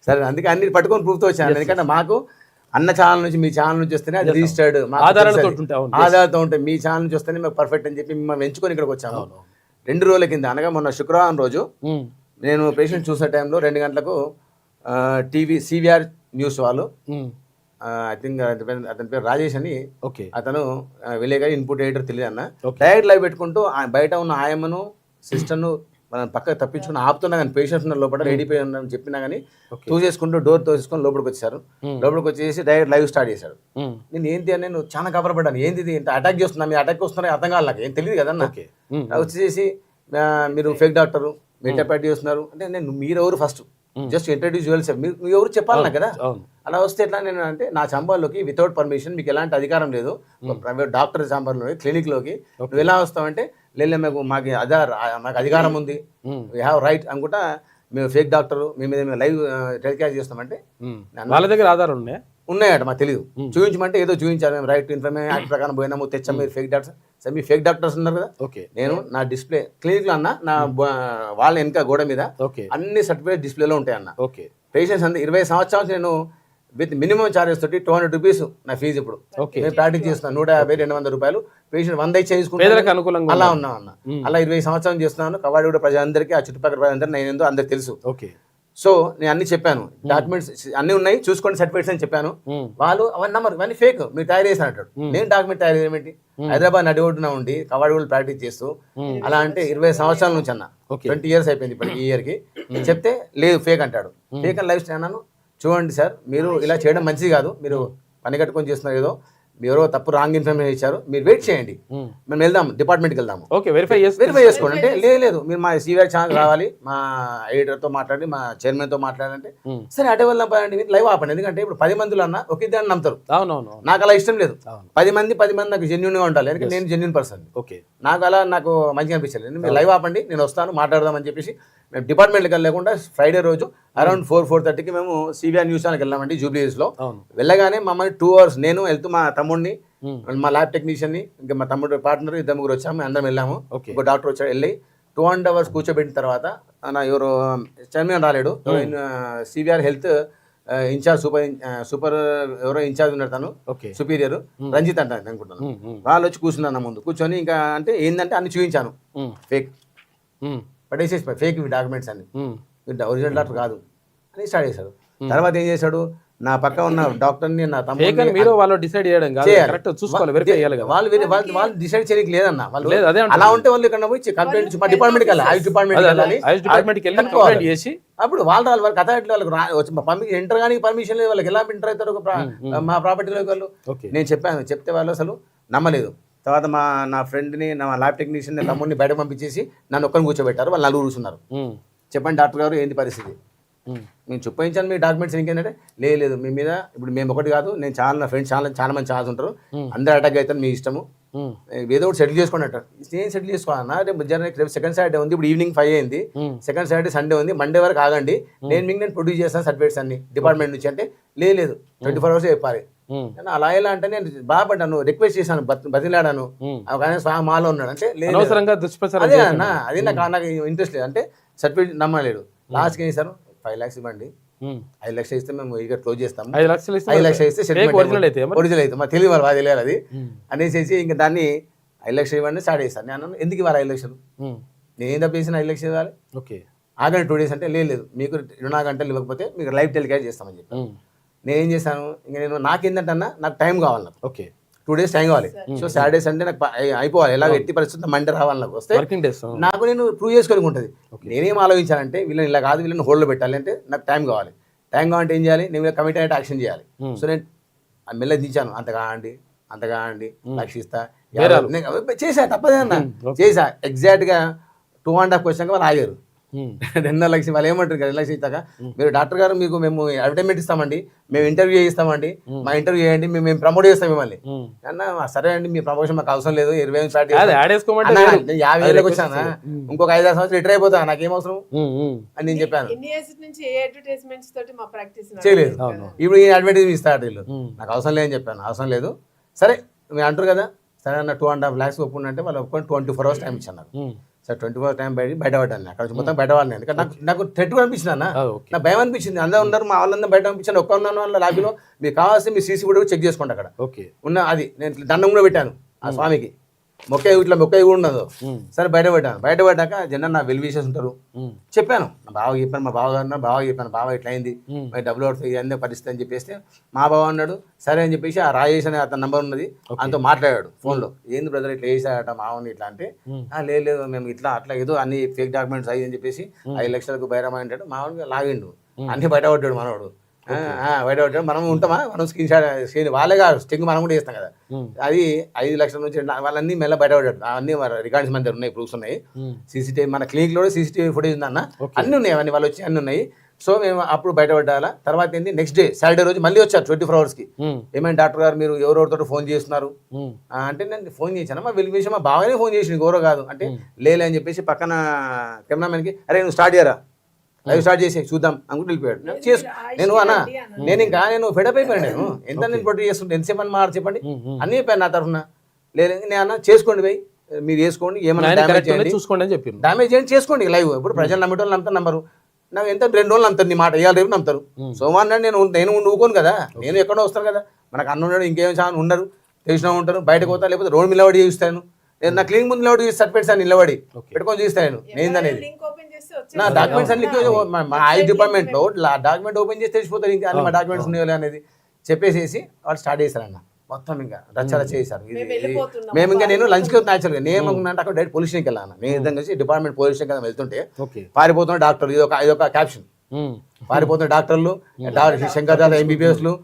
సరే, అందుకే అన్ని పట్టుకొని ప్రూఫ్తో వచ్చాను. ఎందుకంటే మాకు అన్న ఛానల్ నుంచి మీ ఛానల్ నుంచి వస్తేనే అది రిజిస్టర్డ్ ఆధారాలతో ఉంటాయి. మీ ఛానల్ నుంచి వస్తేనే మాకు పర్ఫెక్ట్ అని చెప్పి మిమ్మల్ని ఎంచుకొని ఇక్కడికి వచ్చాము. 2 రోజుల కింద అనగా మొన్న శుక్రవారం రోజు నేను పేషెంట్ చూసే టైంలో 2 గంటలకు సివిఆర్ న్యూస్ వాళ్ళు, ఐ థింక్ అతని పేరు రాజేష్ అని, అతను విలేకరి, ఇన్పుట్ ఎడిటర్ తెలియదు అన్న, డైరెక్ట్ లైవ్ పెట్టుకుంటూ బయట ఉన్న ఆయమ్మను సిస్టర్ను మనం పక్కకు తప్పించుకుని ఆపుతున్నా కానీ పేషెంట్స్ ఉన్న లోపల రెడీపోయి ఉన్నారని చెప్పినా కానీ తోసేసుకుంటూ డోర్ తోసేసుకొని లోపలికి వచ్చారు. లోపలికి వచ్చేసి డైరెక్ట్ లైవ్ స్టార్ట్ చేశాడు. నేను ఏంటి అని నేను చాలా కబరపడ్డాను. ఏంది ఇంత అటాక్ చేస్తున్నా, మీ అటాక్ వస్తున్నా అర్థం కాదు, నాకు ఏం తెలియదు కదన్నా. వచ్చేసి మీరు ఫేక్ డాక్టరు, మీరు అటాక్ చేస్తున్నారు అంటే నేను మీరెవరు first just introduce your self, మీరు ఎవరు చెప్పాలి నాకు కదా. అలా వస్తే ఎట్లా నేను అంటే నా చాంబర్లోకి వితౌట్ పర్మిషన్, మీకు ఎలాంటి అధికారం లేదు, ప్రైవేట్ డాక్టర్ చాంబర్లోకి క్లినిక్లోకి నువ్వు ఎలా వస్తావంటే లేదు మాకు అధికారం ఉంది, వీ హ్యావ్ రైట్ అనుకుంటా, మేము ఫేక్ డాక్టరు, మీ మీద మేము లైవ్ టెలికాస్ట్ చేస్తామంటే వాళ్ళ దగ్గర ఆధారం ఉన్నాయట మాకు తెలియదు. చూపించమంటే ఏదో చూపించారు, మేము రైట్ ఇన్ఫర్మేషన్ యాక్ట్ ప్రకారం పోయినాము, తెచ్చాము. మీరు ఫేక్ డాక్టర్స్, సరే మీ ఫేక్ డాక్టర్స్ ఉన్నారు కదా. నేను నా డిస్ప్లే క్లినిక్లో అన్న, నా వాళ్ళ వెనక గోడ మీద అన్ని సర్టిఫికేట్ డిస్ప్లేలో ఉంటాయి అన్న. పేషెంట్స్ అంతా 20 సంవత్సరాలు నేను విత్ మినిమం చార్జెస్ తోటి 200 రూపీస్ నా ఫీజు ఇప్పుడు. ఓకే. నేను ప్రాక్టీస్ చేస్తున్నాను 150-200 రూపాయలు. పేషెంట్ 100 పేదలకు చేసుకుంటాను అనుకూలంగా అలా ఉన్నాం అన్న. అలా 20 సంవత్సరాలు చేస్తున్నాను. కవాడి కూడా ప్రజలందరికీ, ఆ చుట్టుపక్కల ప్రజలందరూ నేను ఏందో అందరికి తెలుసు. ఓకే. సో నేను అన్ని చెప్పాను, డాక్యుమెంట్స్ అన్ని ఉన్నాయి చూసుకోండి, సర్టిఫికేట్స్ అని చెప్పాను. వాళ్ళు అవన్నీ నమ్మరు, ఇవన్నీ ఫేక్, మీరు తయారు చేసిన అంటాడు. నేను డాక్యుమెంట్ తయారు చేయమేంటి? హైదరాబాద్ నడిఒడ్డున ఉండి కవాడి కూడా ప్రాక్టీస్ చేస్తూ అలా అంటే 20 సంవత్సరాల నుంచి అన్న, 20 years అయిపోయింది ఇప్పుడు ఈ ఇయర్కి. చెప్తే లేదు ఫేక్ అంటాడు. ఫేక్ అని లైఫ్ స్టైల్ అన్నాను. చూడండి సార్, మీరు ఇలా చేయడం మంచిది కాదు, మీరు పని కట్టుకొని చేస్తున్నారు, ఏదో ఎవరో తప్పు రాంగ్ ఇన్ఫర్మేషన్ ఇచ్చారు, మీరు వెయిట్ చేయండి, మేము వెళ్దాం డిపార్ట్మెంట్కి వెళ్దాము, ఓకే, వెరిఫై చేసుకోండి అంటే లేదు మీరు మా సివిఆర్ ఛానల్ రావాలి, మా ఎడిటర్తో మాట్లాడి, మా చైర్మన్తో మాట్లాడంటే సరే అటే వెళ్దాం పదండి, మీరు లైవ్ ఆపండి. ఎందుకంటే ఇప్పుడు 10 మందిలో అన్న ఒక ఇద్దరు నమ్ముతారు. అవునవును. నాకు అలా ఇష్టం లేదు. 10 మంది నాకు జెన్యున్గా ఉండాలి, ఎందుకంటే నేను జెన్యున్ పర్సన్. ఓకే. నాకు మంచిగా అనిపించలేదు. మీరు లైవ్ ఆపండి, నేను వస్తాను మాట్లాడదాం అని చెప్పేసి మేము డిపార్ట్మెంట్కి వెళ్ళకుండా ఫ్రైడే రోజు అరౌండ్ 4-4:30కి మేము సివిఆర్ న్యూస్ ఛానల్కి వెళ్ళామండి జూబ్లీ హిల్స్లో. వెళ్ళగానే మమ్మల్ని 2 hours నేను వెళ్తూ మా తమ్ముడిని, మా ల్యాబ్ టెక్నీషియన్ని, ఇంకా మా తమ్ముడు పార్ట్నర్ 2-3 వచ్చాము, అందరం వెళ్ళాము. ఒక డాక్టర్ వచ్చాడు, వెళ్ళి 2.5 hours కూర్చోబెట్టిన తర్వాత ఎవరు చైర్మన్ రాలేడు, సివిఆర్ హెల్త్ ఇన్ఛార్జ్ సూపర్ ఎవరో ఇన్ఛార్జ్ ఉన్నారు, తను సుపీరియర్ రంజిత్ అంట అనుకుంటాను. వాళ్ళు వచ్చి కూర్చున్నాను ముందు, కూర్చొని ఇంకా అంటే ఏంటంటే అన్ని చూపించాను, ఫేక్ పడేసేసి ఫేక్ డాక్యుమెంట్స్ అన్ని, ఒరిజినల్ డాక్టర్ కాదు అని స్టార్ట్ చేశాడు. తర్వాత ఏం చేశాడు, నా పక్క ఉన్న డాక్టర్ని నా తమ్ముడు మీరు వాళ్ళు డిసైడ్ చేయడం కాదు, కరెక్ట్ చూసుకోవాలి, వెరిఫై చేయాలి కదా. వాళ్ళు డిసైడ్ చేయడానికి లేదన్న, వాళ్ళు అలా ఉంటే వాళ్ళు ఇక్కడ పోయి కంప్లైంట్ మా డిపార్ట్మెంట్కి వెళ్ళాలి, ఐస్ డిపార్ట్మెంట్కి వెళ్ళాలి చేసి అప్పుడు వాళ్ళ కథ ఎట్లా వాళ్ళకి ఎంటర్ కానీ పర్మిషన్ లేదు, వాళ్ళకి ఎలా ఎంటర్ అవుతారు మా ప్రాపర్టీలోకి వాళ్ళు. నేను చెప్పాను, చెప్తే వాళ్ళు అసలు నమ్మలేదు. తర్వాత నా ఫ్రెండ్ని, నా ల్యాబ్ టెక్నీషియన్ తమ్ముడిని బయట పంపించేసి నన్ను ఒక్కరిని కూర్చోబెట్టారు, వాళ్ళు 4 కూర్చున్నారు. చెప్పండి డాక్టర్ గారు ఏంటి పరిస్థితి, నేను చూపించాను మీ డాక్యుమెంట్స్. ఇంకేంటంటే లేదు మీ మీద ఇప్పుడు మేము ఒకటి కాదు, నేను నా ఫ్రెండ్స్ చాలా మంది ఛాన్స్ ఉంటారు, అందరూ అటాక్ అవుతారు, మీ ఇష్టము, ఏదో ఒకటి సెటిల్ చేసుకోండి అంటారు. నేను సెటిల్ చేసుకోవాలన్నా, రేపు సెకండ్ సాటర్డే ఉంది, ఇప్పుడు ఈవినింగ్ 5 అయింది, సెకండ్ సాటర్డే సండే ఉంది, మండే వరకు ఆగండి, నేను ప్రొడ్యూస్ చేస్తాను సర్టిఫికేట్స్ అన్ని డిపార్ట్మెంట్ నుంచి. అంటే లేదు 24 hours చెప్పాలి. అలా ఎలా అంటే నేను బాధపడ్డాను, రిక్వెస్ట్ చేశాను, బతిలాడాను, కానీ మాలో ఉన్నాడు అంటే అదే అన్న, అది నాకు ఇంట్రెస్ట్ లేదు అంటే సర్టిఫికేట్ నమ్మలేడు. లాస్ట్కి ఏం చేశారు, 5 lakhs ఇవ్వండి, 5 lakhs ఇస్తే మేము ఇక క్లోజ్ చేస్తాము, 5 lakhs ఇస్తే ఒరిజినల్ అయితే మాకు తెలియదు, వాళ్ళు తెలియాలి అది అనేసి ఇంకా దాన్ని 5 lakhs ఇవ్వండి స్టార్ట్ చేస్తాను. నేను ఎందుకు ఇవ్వాలి 5 lakhs, నేను ఏం తప్పు చేసిన 5 lakhs ఇవ్వాలి, ఆగండి 2 days అంటే లేదు మీకు 24 గంటలు ఇవ్వకపోతే మీకు లైవ్ టెలికాస్ట్ చేస్తామని చెప్పి. నేను ఏం చేశాను, ఇంకా నేను నాకేంటంటే నాకు టైం కావాలి, నాకు 2 days టైం కావాలి. సో సాటర్డే సండే నాకు అయిపోవాలి, ఎలా ఎట్టి పరిస్థితి మండే రావాలి, నాకు వస్తే నాకు నేను ప్రూవ్ చేసుకోనికి ఉంటుంది. నేనేం ఆలోచించానంటే వీళ్ళని ఇలా కాదు, వీళ్ళని హోల్డ్లో పెట్టాలి అంటే నాకు టైం కావాలి ఏం చేయాలి, నేను కమిటీ అయితే యాక్షన్ చేయాలి. సో నేను మెల్ల దించాను, అంతగా అండి లక్షిస్తా చేసా, తప్పదే అన్న చేసా. ఎగ్జాక్ట్గా 2.5 క్వశ్చన్ వాళ్ళు ఆగారు. 2.5 లక్షలు వాళ్ళు ఏమంటారు కదా, 2 లక్షలు ఇస్తాక మీరు డాక్టర్ గారు మీకు మేము అడ్వర్టైజ్మెంట్ ఇస్తామండి, మేము ఇంటర్వ్యూ చేయిస్తామండి, మా ఇంటర్వ్యూ చేయండి, మేము ప్రమోట్ చేస్తాం మిమ్మల్ని అన్న. సరే అండి మీ ప్రమోషన్ మాకు అవసరం లేదు, 20,000 స్టార్ట్ 50,000 వచ్చానా, ఇంకొక 5-6 సంవత్సరాలు రిటైర్ అయిపోతా, నాకేం అవసరం అని నేను చెప్పాను. చేయలేదు, ఇప్పుడు ఈ అడ్వర్టైజ్మెంట్ ఇస్తారు వీళ్ళు, నాకు అవసరం లేదని చెప్పాను. అవసరం లేదు, సరే మీరు అంటారు కదా, సరే అన్న 2.5 lakhs ఒప్పుకుంటే వాళ్ళు ఒప్పుకొని 24 hours టైం ఇచ్చాను. సార్ 24 hours టైం బయటపడ్డాను, అక్కడ మొత్తం బయటపడాను. ఎందుకంటే నాకు థ్రెట్ అనిపించింది అన్న, నాకు భయం అనిపించింది. అందరూ ఉన్నారు, మా వాళ్ళందరూ బయట పంపించాను, ఒక్క ఉన్నాను వాళ్ళ లాబీలో. మీకు కావాల్సి మీ సీసీ కూడా చెక్ చేసుకోండి అక్కడ ఉన్న అది. నేను దండం కూడా పెట్టాను ఆ స్వామికి, మొక్క కూడా ఉండదు. సరే బయటపడ్డాక జనరల్ నా వెల్ విషెస్ ఉంటారు, చెప్పాను మా బావకి చెప్పాను, మా బావగారు చెప్పాను, బావ ఇట్లా అయింది, మరి డబ్బులు పడుతుంది ఇవన్నీ పరిస్థితి అని చెప్పేస్తే మా బావ అన్నాడు సరే అని చెప్పేసి ఆ రాజేష్ అనే అతని నంబర్ ఉన్నది, అంతా మాట్లాడాడు ఫోన్లో. ఏంది బ్రదర్ ఇట్లా వేసాడట మావని ఇట్లా అంటే, లేదు మేము అట్లా ఏదో అన్ని ఫేక్ డాక్యుమెంట్స్ అయ్యి అని చెప్పేసి 5 లక్షలకు బైరమా అంటాడు. మామూలుగా లాగిండు, అన్ని బయటపడ్డాడు మనవాడు, బయటపడ్డాడు. మనం ఉంటామా, మనం స్క్రీన్ వాళ్ళేగా స్టింగ్ మనం కూడా చేస్తాం కదా. అది 5 లక్షల నుంచి వాళ్ళన్నీ మెల్ల బయటపడ్డాడు. అన్ని రికార్డ్స్ మన దగ్గర ఉన్నాయి, ప్రూఫ్స్ ఉన్నాయి, సీసీటీవీ మన క్లినిక్లో సీసీటీవీ ఫుటేజ్ ఉందన్న, అన్నీ ఉన్నాయి, అవన్నీ వాళ్ళు వచ్చి అన్నీ ఉన్నాయి. సో మేము అప్పుడు బయటపడ్డాలా. తర్వాత ఏంటి, నెక్స్ట్ డే సాటర్డే రోజు మళ్ళీ వచ్చారు 24 hours ఏమైనా డాక్టర్ గారు మీరు ఎవరెవరితో ఫోన్ చేస్తున్నారు అంటే, నేను ఫోన్ చేశాను మా వెళ్ళి విషయం మా బాగానే ఫోన్ చేసి ఎవరో కాదు అంటే, లేలే అని చెప్పేసి పక్కన కెమెరామెన్కి అరే నువ్వు స్టార్ట్ చేయరా, లైవ్ స్టార్ట్ చేసి చూద్దాం అనుకుంటూ వెళ్ళిపోయాడు. నేను ఫెడప్ అయిపోయాను. నేను ఎంత నేను ప్రొడ్యూస్ చేస్తుంటే ఎంతసేపు అని మాట చెప్పండి అన్నీ చెప్పాను నా తరఫున. లేదు నేను అన్న చేసుకోండి పోయి మీరు చేసుకోండి, ఏమైనా డ్యామేజ్ చేయండి చేసుకోండి లైవ్. ఇప్పుడు ప్రజలు నమ్మేటోళ్ళు నమ్ముతా నంబరు, నాకు ఎంత 2 రోజులు నమ్ముతారు నీ మాట, ఇవాళ రేపు నమ్ముతారు. సోమవారం నాడు నేను ఊకోను కదా, నేను ఎక్కడో వస్తాను కదా, మనకు అన్న ఉన్నాడు, ఇంకేం చాలా ఉండరు, తెలిసిన ఉంటారు, బయటకు పోతా, లేకపోతే రోడ్ నిలబడి చూస్తాను. నేను నా క్లినిక్ ముందు నిలబడి సర్టిఫికేట్స్ అని నిలబడి పెట్టుకొని చూస్తాను ఏందనేది. నా డాక్యుమెంట్స్ అన్ని మా ఐ డిపార్ట్మెంట్లో డాక్యుమెంట్ ఓపెన్ చేసి తెలిసిపోతారు ఇంకా అన్ని మా డాక్యుమెంట్స్ ఉన్నాయి అనేది చెప్పేసేసి వాళ్ళు స్టార్ట్ చేశారన్న. మొత్తం ఇంకా రచ్చ చేశారు. మేము ఇంకా నేను లంచ్కి న్యాచురల్గా నేను ఏమనుకున్నా అంటే అక్కడ డైరెక్ట్ పోలీస్ స్టేషన్కి వెళ్ళాను. నేను ఇద్దరు కలిసి డిపార్ట్మెంట్ పోలీస్ స్టేషన్ వెళ్తుంటే పారిపోతున్న డాక్టర్లు, ఇదొక క్యాప్షన్, పారిపోతున్న డాక్టర్లు, శంకర్ దాదా ఎంబీబీఎస్లు,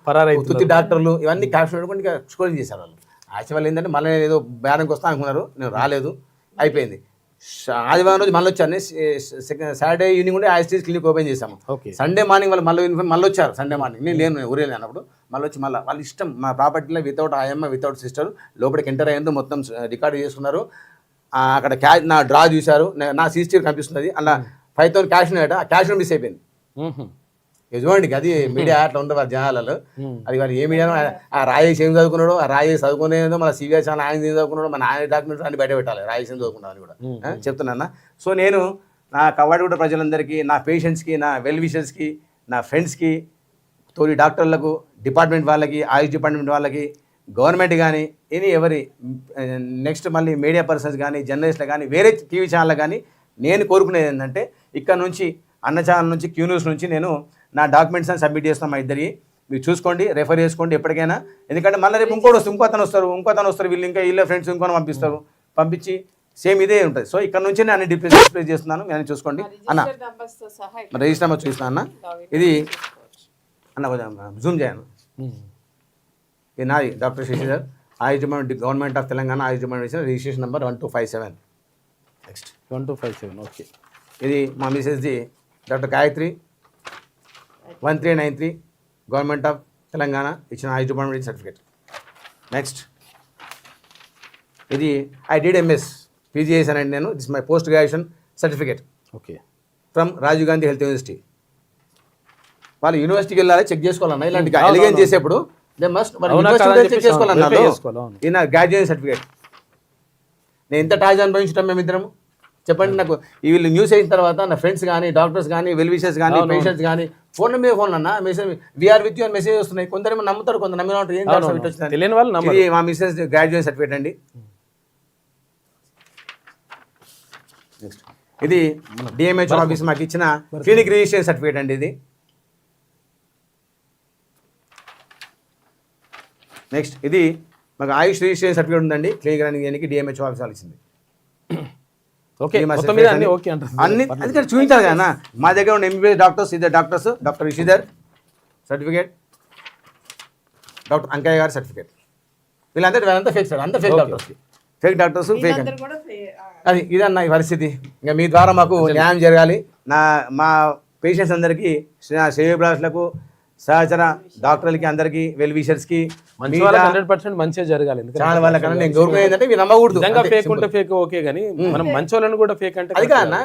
తుత్తి డాక్టర్లు, ఇవన్నీ క్యాప్షన్ పెట్టుకుని ఇంకా స్కోరింగ్ చేశారు వాళ్ళు. యాక్చువల్ ఏంటంటే మళ్ళీ ఏదో బ్యానర్కి వస్తా అనుకున్నారు, నేను రాలేదు, అయిపోయింది. ఆదివారం రోజు మళ్ళీ వచ్చాను, సాటర్డే ఈవినింగ్ ఉంటే ఐఎస్టీస్ క్లినిక్ ఓపెన్ చేశాము. సండే మార్నింగ్ వాళ్ళు మళ్ళీ వచ్చారు. సండే మార్నింగ్ నేను ఊరేళ్ళు అన్నప్పుడు మళ్ళీ వచ్చి మళ్ళీ వాళ్ళ ఇష్టం, మా ప్రాపర్టీలో వితౌట్ ఆయమ్మ వితౌట్ సిస్టర్ లోపలికి ఎంటర్ అయ్యేందుకు మొత్తం రికార్డు చేసుకున్నారు. అక్కడ క్యాష్ నా డ్రా చూశారు, నా సీసీటీవీ కనిపిస్తుంది, అలా 5,000 క్యాష్ ఉన్నాయట, ఆ క్యాష్ మిస్ అయిపోయింది. చూడండి అది మీడియా అట్లా ఉండదు జనాలలో. అది వాళ్ళు ఏ మీడియానో ఆ రాయేష్ ఏం చదువుకున్నాడో, ఆ రాయేష్ చదువుకునేదో, మన సివిఆర్ ఛానల్ ఆయన ఏం చదువుకున్నాడో, మన ఆయన డాక్యుమెంట్స్ అన్ని బయట పెట్టాలి, రాయేష్ ఏం చదువుకున్నాను అని కూడా చెప్తున్నా. సో నేను నా కవ్వాడిగూడ ప్రజలందరికీ, నా పేషెంట్స్కి, నా వెల్ విషర్స్కి, నా ఫ్రెండ్స్కి, తోటి డాక్టర్లకు, డిపార్ట్మెంట్ వాళ్ళకి, ఆయుష్ డిపార్ట్మెంట్ వాళ్ళకి, గవర్నమెంట్ కానీ ఎవరి నెక్స్ట్ మళ్ళీ మీడియా పర్సన్స్ కానీ, జర్నలిస్టులు కానీ, వేరే టీవీ ఛానల్ కానీ నేను కోరుకునేది ఏంటంటే ఇక్కడ నుంచి అన్న ఛానల్ నుంచి, క్యూ న్యూస్ నుంచి నేను నా డాక్యుమెంట్స్ అని సబ్మిట్ చేస్తాం. మా ఇద్దరి మీరు చూసుకోండి, రెఫర్ చేసుకోండి ఎప్పటికైనా. ఎందుకంటే మళ్ళీ రేపు ఇంకోటి వస్తుంది, ఇంకోతను వస్తారు, వీళ్ళు ఇంకా వీళ్ళ ఫ్రెండ్స్ ఇంకొని పంపిస్తారు, పంపించి సేమ్ ఇదే ఉంటుంది. సో ఇక్కడ నుంచి నేను అన్ని డిస్ప్లే చేస్తున్నాను, నేను చూసుకోండి అన్న. రిజిస్టర్ నెంబర్ చూస్తాను అన్న, ఇది అన్న కొంచెం జూమ్ చేయను. ఇది నాది doctor Shashidhar, Ayush department, government of Telangana Ayush department, registration number 1257. Next 1257. Okay. ఇది మా మిసెస్ది doctor Gayatri 1393 government of Telangana ఇచ్చిన ఆయుష్ డిపార్ట్మెంట్ సర్టిఫికేట్. నెక్స్ట్ ఇది ఐ డిడ్ ఎంఎస్ పీజీ చేశానండి నేను, this my post graduation certificate okay from Rajiv Gandhi health university. వాళ్ళు యూనివర్సిటీకి వెళ్ళాలి, చెక్ చేసుకోవాలన్నా ఇలాంటి ఎలిగేన్ చేసేప్పుడు దే మస్ట్ చెక్ చేసుకోవాలన్నారు. ఇది నా గ్రాడ్యుయేషన్ సర్టిఫికేట్. నేను ఎంత టాజ్ అనుభవించడం మేమిద్దరము చెప్పండి. నాకు వీళ్ళు న్యూస్ అయిన తర్వాత నా ఫ్రెండ్స్ కానీ, డాక్టర్స్ కానీ, వెల్ విషర్స్ కానీ, పేషెంట్స్ కానీ ఫోన్ మీద ఫోన్ అన్న మెసేజ్ వీఆర్ విత్ యూ అని మెసేజ్ వస్తున్నాయి. కొందరు నమ్ముతారు, కొందరు నమ్మిన ఉంటారు. ఏం తెలియని వాళ్ళు నమ్మరు. ఇది మా మిసెస్ గ్రాడ్యుయేషన్ సర్టిఫికేట్ అండి. నెక్స్ట్ ఇది డిఎంహెచ్ ఆఫీస్ మాకు ఇచ్చిన క్లినిక్ రిజిస్ట్రేషన్ సర్టిఫికేట్ అండి. ఇది నెక్స్ట్ ఇది మాకు ఆయుష్ రిజిస్ట్రేషన్ సర్టిఫికేట్ ఉందండి, క్లినిక్ రన్నింగ్ డిఎంహెచ్ ఆఫీస్ వాళ్ళు ఇచ్చింది. ఓకే మొత్తం మీద అన్ని ఓకే అంటారు అన్ని అందుకని చూపించాలి కదా. మా దగ్గర ఉన్న ఎంబీబీఎస్ డాక్టర్స్, ఇద్దరు doctors, doctor Sridhar certificate, doctor Ankaiah గారి సర్టిఫికేట్. వీళ్ళంతా ఫేక్ సార్, అంతా fake doctors, fake doctors, fake అండి. అది ఇదన్న ఈ పరిస్థితి. ఇంకా మీ ద్వారా మాకు న్యాయం జరగాలి. మా పేషెంట్స్ అందరికీ, శ్రేయోభిలాషులకు, సహచర డాక్టర్లకి, అందరికీ, వెల్ విషర్స్కి 100% మంచిగా జరగాలి. చాలా వాళ్ళకన్నా నేను గౌరవం ఏంటంటే మీరు నమ్మకూడదు. ఫేక్ ఉంటే ఫేక్ ఓకే, కానీ మనం మంచి వాళ్ళని కూడా ఫేక్ అంటే అది కాదన్న.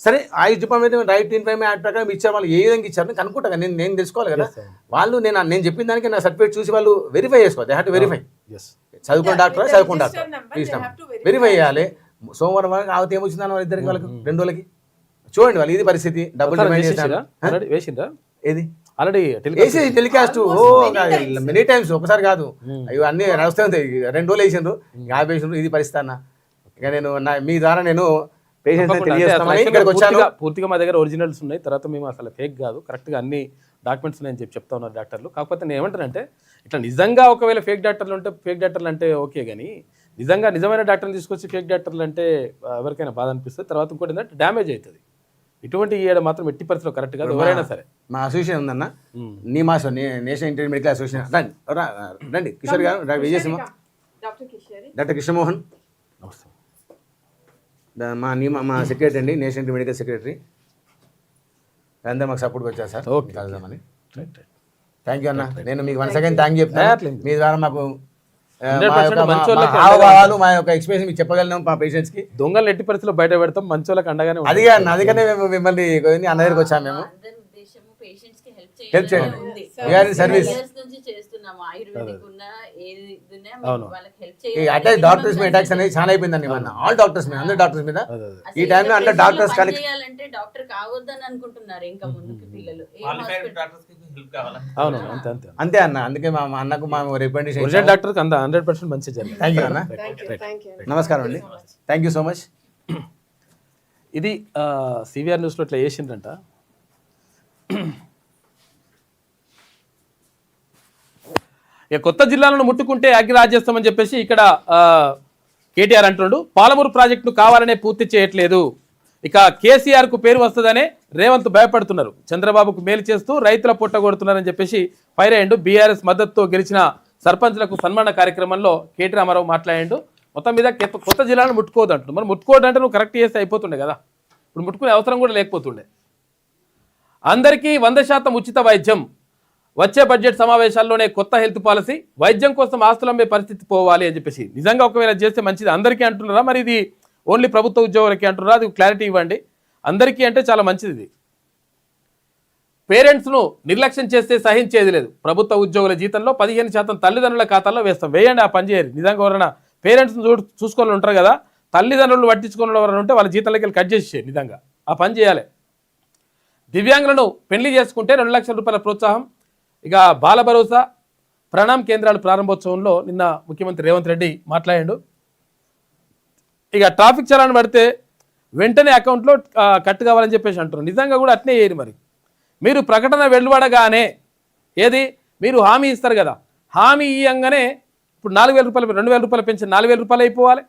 సరే ఆయుష్ డిపార్ట్మెంట్ రైట్ ఇన్ఫర్మేషన్ యాక్ట్ ప్రకారం ఇచ్చారు, వాళ్ళు ఏ విధంగా ఇచ్చారని కనుక్కుంటా కదా, నేను తెలుసుకోవాలి కదా. వాళ్ళు నేను చెప్పిన దానికి నా సర్టిఫికేట్ చూసి వాళ్ళు వెరిఫై చేసుకోవాలి. They have to verify. చదువుకున్న డాక్టర్ ఇష్టం వెరిఫై చేయాలి. సోమవారం వరకు ఆవతి ఏమొచ్చిందని వాళ్ళ ఇద్దరికి, వాళ్ళకి 2 రోజులకి చూడండి. వాళ్ళు ఇది పరిస్థితి. డబ్బులు వేసిందా? ఏది ఆల్రెడీ టెలికాస్ట్ మెనీ టైమ్స్, ఒకసారి కాదు, అవి అన్ని నడుస్తూ ఉంటాయి. 2 రోజులు వేసిండ్రు, 50 వేసిండ్రు. ఇది పరిస్థితి అన్న. ఇక నేను మీ ద్వారా నేను పూర్తిగా మా దగ్గర ఒరిజినల్స్ ఉన్నాయి. తర్వాత మేము అసలు ఫేక్ కాదు, కరెక్ట్గా అన్ని డాక్యుమెంట్స్ ఉన్నాయని చెప్తా ఉన్నారు డాక్టర్లు. కాకపోతే నేను ఏమంటానంటే ఇట్లా నిజంగా ఒకవేళ ఫేక్ డాక్టర్లు ఉంటే ఫేక్ డాక్టర్లు అంటే ఓకే, కానీ నిజమైన డాక్టర్లు తీసుకొచ్చి ఫేక్ డాక్టర్లు అంటే ఎవరికైనా బాధ అనిపిస్తుంది. తర్వాత ఇంకోటి ఏంటంటే డ్యామేజ్ అవుతుంది. ఇటువంటి ఏడు మాత్రం ఎట్టి పరిస్థితిలో కరెక్ట్ కాదు. ఎవరైనా సరే మా అసోసియేషన్ ఉందన్న, నీమాస్ నేషనల్ ఇంటర్మీడియట్ మెడికల్ అసోసియేషన్. రండి కిషోర్ గారు, విజయసింహ, డాక్టర్ కృష్ణమోహన్, మా సెక్రటరీ అండి, నేషనల్ మెడికల్ సెక్రటరీ. అందరూ మాకు సపోర్ట్గా వచ్చారు సార్. ఓకే కలుద్దామని. థ్యాంక్ యూ అన్న. నేను మీకు 1 సెకండ్ థ్యాంక్ చెప్తాను. మీ ద్వారా మాకు హావభావాలు, మా యొక్క ఎక్స్పీరియన్స్ మీకు చెప్పగలను. మా పేషెంట్స్ కి దొంగలు ఎట్టి పరిస్థితుల్లో బయట పెడతాం, మంచోళ్ళకి అండగానే. అదిగా అన్న, అందుకనే మేము మిమ్మల్ని అన్న దగ్గరికి వచ్చాము. మేము హెల్ప్ చేయండి. వీఆర్ సర్వీస్ నుంచి చేస్తున్నాము. ఆయుర్వేదిక్ ఉన్న ఏది ఉన్నా అవును. వాళ్ళకి హెల్ప్ ఈ చేయాలి. అటాక్ డాక్టర్స్ మీద అటాక్స్ అనేది చాలా అయిపోయిందండి మన ఆల్ డాక్టర్స్ మీద, అందరు డాక్టర్స్ మీద ఈ టైంలో అంటే డాక్టర్స్ కానీ చేయాలంటే డాక్టర్ కావద్దని అనుకుంటున్నారు ఇంకా ముందుకు పిల్లలు. ఏ అవును అంతే అంతే అంతే అన్న. అందుకే మా అన్నకు మా రికమెండేషన్ ఒరిజినల్ డాక్టర్కి అంత 100% మంచి జరిగింది. థ్యాంక్ యూ అన్న. నమస్కారం అండి. Thank you so much. ఇది సివిఆర్ న్యూస్లో ఇట్లా చేసిండ్రంట. ఇక కొత్త జిల్లాలను ముట్టుకుంటే అగ్గి రాజేస్తామని చెప్పేసి ఇక్కడ కేటీఆర్ అంటున్నాడు. పాలమూరు ప్రాజెక్టును కావాలనే పూర్తి చేయట్లేదు. ఇక కేసీఆర్కు పేరు వస్తుందనే రేవంత్ భయపడుతున్నారు. చంద్రబాబుకు మేలు చేస్తూ రైతుల పొట్టగొడుతున్నారని చెప్పేసి పైరాయండు. బీఆర్ఎస్ మద్దతుతో గెలిచిన సర్పంచ్లకు సన్మాన కార్యక్రమంలో కేటీ రామారావు మాట్లాడాడు. మొత్తం మీద కొత్త జిల్లాలను ముట్టుకోవద్దు అంటున్నాడు. మరి ముట్టుకోవద్దు అంటే నువ్వు కరెక్ట్ చేస్తే అయిపోతుండే కదా, ఇప్పుడు ముట్టుకునే అవసరం కూడా లేకపోతుండే. అందరికీ 100% ఉచిత వైద్యం. వచ్చే బడ్జెట్ సమావేశాల్లోనే కొత్త హెల్త్ పాలసీ. వైద్యం కోసం ఆస్తులమ్మే పరిస్థితి పోవాలి అని చెప్పేసి నిజంగా ఒకవేళ చేస్తే మంచిది. అందరికీ అంటున్నారా, మరి ఇది ఓన్లీ ప్రభుత్వ ఉద్యోగులకి అంటున్నారా? అది క్లారిటీ ఇవ్వండి. అందరికీ అంటే చాలా మంచిది ఇది. పేరెంట్స్ను నిర్లక్ష్యం చేస్తే సహించేది లేదు. ప్రభుత్వ ఉద్యోగుల జీతంలో 15% తల్లిదండ్రుల ఖాతాల్లో వేస్తాం. వేయండి, ఆ పని చేయరు. నిజంగా ఎవరైనా పేరెంట్స్ని చూసుకోవాలని ఉంటారు కదా, తల్లిదండ్రులు పట్టించుకున్న ఎవరైనా ఉంటే వాళ్ళ జీతాలకి వెళ్ళి కట్ చేసి నిజంగా ఆ పని చేయాలి. దివ్యాంగులను పెళ్లి చేసుకుంటే 2 లక్షల రూపాయల ప్రోత్సాహం. ఇక బాల భరోసా ప్రణామ్ కేంద్రాల ప్రారంభోత్సవంలో నిన్న ముఖ్యమంత్రి రేవంత్ రెడ్డి మాట్లాడాడు. ఇక ట్రాఫిక్ చలాన్ పడితే వెంటనే అకౌంట్లో కట్ కావాలని చెప్పేసి అంటున్నారు. నిజంగా కూడా అట్నే చేయరు. మరి మీరు ప్రకటన వెలువడగానే ఏది మీరు హామీ ఇస్తారు కదా, హామీ ఇవ్వగానే ఇప్పుడు 4,000 రూపాయలు 2,000 రూపాయలు పెంచి 4,000 రూపాయలు అయిపోవాలి.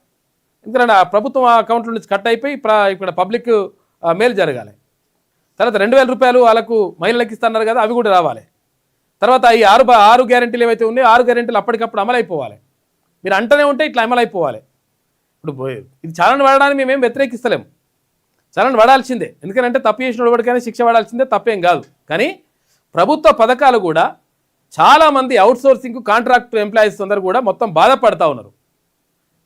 ఎందుకంటే ప్రభుత్వం అకౌంట్లో నుంచి కట్ అయిపోయి ఇక్కడ పబ్లిక్ మేలు జరగాలి. తర్వాత 2,000 రూపాయలు వాళ్ళకు మహిళలకు ఇస్తున్నారు కదా, అవి కూడా రావాలి. తర్వాత ఈ 6 గ్యారెంటీలు ఏవైతే ఉన్నాయో 6 గ్యారెంటీలు అప్పటికప్పుడు అమలైపోవాలి. మీరు అంటనే ఉంటే ఇట్లా అమలైపోవాలి. ఇప్పుడు ఇది చలాన్ పడడానికి మేమేం వ్యతిరేకిస్తలేము, చలాన్ పడాల్సిందే. ఎందుకంటే తప్పు చేసిన వాడికైనా శిక్ష పడాల్సిందే, తప్పేం కాదు. కానీ ప్రభుత్వ పథకాలు కూడా చాలామంది అవుట్సోర్సింగ్ కాంట్రాక్ట్ ఎంప్లాయీస్ అందరూ కూడా మొత్తం బాధపడతా ఉన్నారు,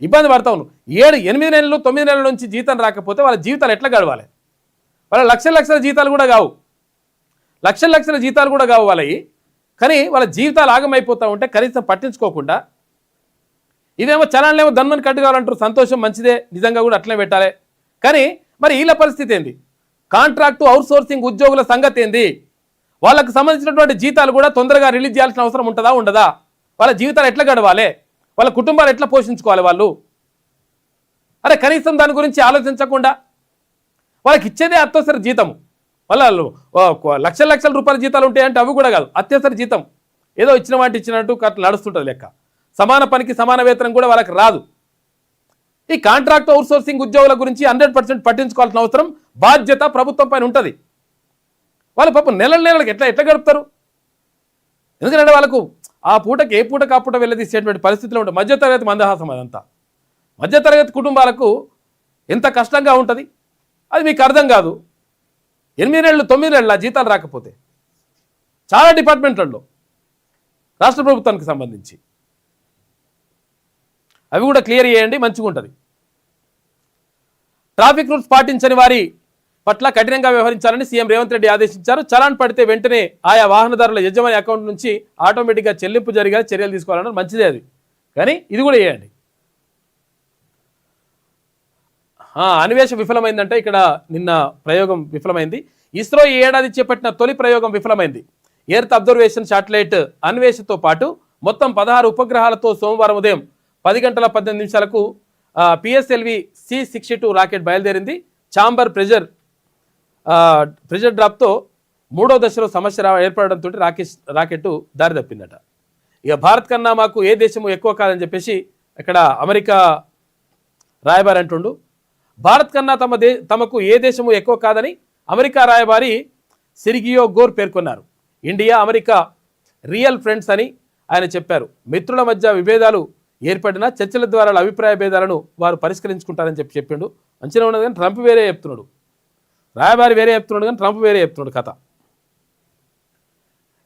ఇబ్బంది పడతా ఉన్నారు. 7-8 నెలలు 9 నెలల నుంచి జీతం రాకపోతే వాళ్ళ జీవితాలు ఎట్లా గడవాలి? వాళ్ళ లక్షల జీతాలు కూడా కావు, లక్షల జీతాలు కూడా కావు వాళ్ళవి. కానీ వాళ్ళ జీవితాలు ఆగమైపోతూ ఉంటే కనీసం పట్టించుకోకుండా ఇదేమో చలాన్లేమో దన్మని కట్టు కావాలంటారు. సంతోషం, మంచిదే, నిజంగా కూడా అట్లనే పెట్టాలి. కానీ మరి వీళ్ళ పరిస్థితి ఏంది? కాంట్రాక్టు అవుట్సోర్సింగ్ ఉద్యోగుల సంగతి ఏంది? వాళ్ళకు సంబంధించినటువంటి జీతాలు కూడా తొందరగా రిలీజ్ చేయాల్సిన అవసరం ఉంటుందా ఉండదా? వాళ్ళ జీవితాలు ఎట్లా గడవాలి? వాళ్ళ కుటుంబాలు ఎట్లా పోషించుకోవాలి వాళ్ళు? అరే కనీసం దాని గురించి ఆలోచించకుండా వాళ్ళకి ఇచ్చేదే అత్యవసర జీతం. వాళ్ళు లక్షల రూపాయల జీతాలు ఉంటాయంటే అవి కూడా కాదు, అత్యవసర జీతం. ఏదో ఇచ్చిన వాటి ఇచ్చినట్టు అట్లా నడుస్తుంటుంది లెక్క. సమాన పనికి సమాన వేతనం కూడా వాళ్ళకి రాదు. ఈ కాంట్రాక్ట్ అవుట్సోర్సింగ్ ఉద్యోగుల గురించి 100% పట్టించుకోవాల్సిన అవసరం, బాధ్యత ప్రభుత్వం పైన ఉంటుంది. వాళ్ళు పాపం నెలలకి ఎట్లా గడుపుతారు? ఎందుకంటే వాళ్ళకు ఆ పూటకి ఏ పూటకు ఆ పూట వెళ్ళదీసేటువంటి పరిస్థితిలో ఉంటుంది. మధ్యతరగతి మందహాసం అదంతా. మధ్యతరగతి కుటుంబాలకు ఎంత కష్టంగా ఉంటుంది అది మీకు అర్థం కాదు. 8 నెలలు 9 నెలలు ఆ జీతాలు రాకపోతే చాలా డిపార్ట్మెంట్లలో రాష్ట్ర ప్రభుత్వానికి సంబంధించి అవి కూడా క్లియర్ చేయండి, మంచిగా ఉంటుంది. ట్రాఫిక్ రూల్స్ పాటించని వారి పట్ల కఠినంగా వ్యవహరించాలని సీఎం రేవంత్ రెడ్డి ఆదేశించారు. చలాన్ పడితే వెంటనే ఆయా వాహనదారుల యజమాని అకౌంట్ నుంచి ఆటోమేటిక్గా చెల్లింపు జరిగే చర్యలు తీసుకోవాలన్నారు. మంచిదే అది, కానీ ఇది కూడా చేయండి. అన్వేషణ విఫలమైందంటే ఇక్కడ నిన్న ప్రయోగం విఫలమైంది. ఇస్రో ఈ ఏడాది చేపట్టిన తొలి ప్రయోగం విఫలమైంది. ఎర్త్ అబ్జర్వేషన్ శాటిలైట్ అన్వేషణతో పాటు మొత్తం 16 ఉపగ్రహాలతో సోమవారం ఉదయం 10 గంటల 18 నిమిషాలకు PSLV C-62 రాకెట్ బయలుదేరింది. ఛాంబర్ ప్రెజర్ డ్రాప్తో 3వ దశలో సమస్య ఏర్పడడంతో రాకెట్ దారి తప్పిందట. ఇక భారత్ కన్నా మాకు ఏ దేశము ఎక్కువ కాదని చెప్పేసి ఇక్కడ అమెరికా రాయబారి అంటుండు. భారత్ కన్నా తమకు ఏ దేశము ఎక్కువ కాదని అమెరికా రాయబారి సెర్గియో గోర్ పేర్కొన్నారు. ఇండియా అమెరికా రియల్ ఫ్రెండ్స్ అని ఆయన చెప్పారు. మిత్రుల మధ్య విభేదాలు ఏర్పడిన చర్చల ద్వారా అభిప్రాయ భేదాలను వారు పరిష్కరించుకుంటారని చెప్పిండు. మంచిగా ఉన్నది, కానీ ట్రంప్ వేరే చెప్తున్నాడు, రాయబారి వేరే చెప్తున్నాడు, కానీ ట్రంప్ వేరే చెప్తున్నాడు కథ.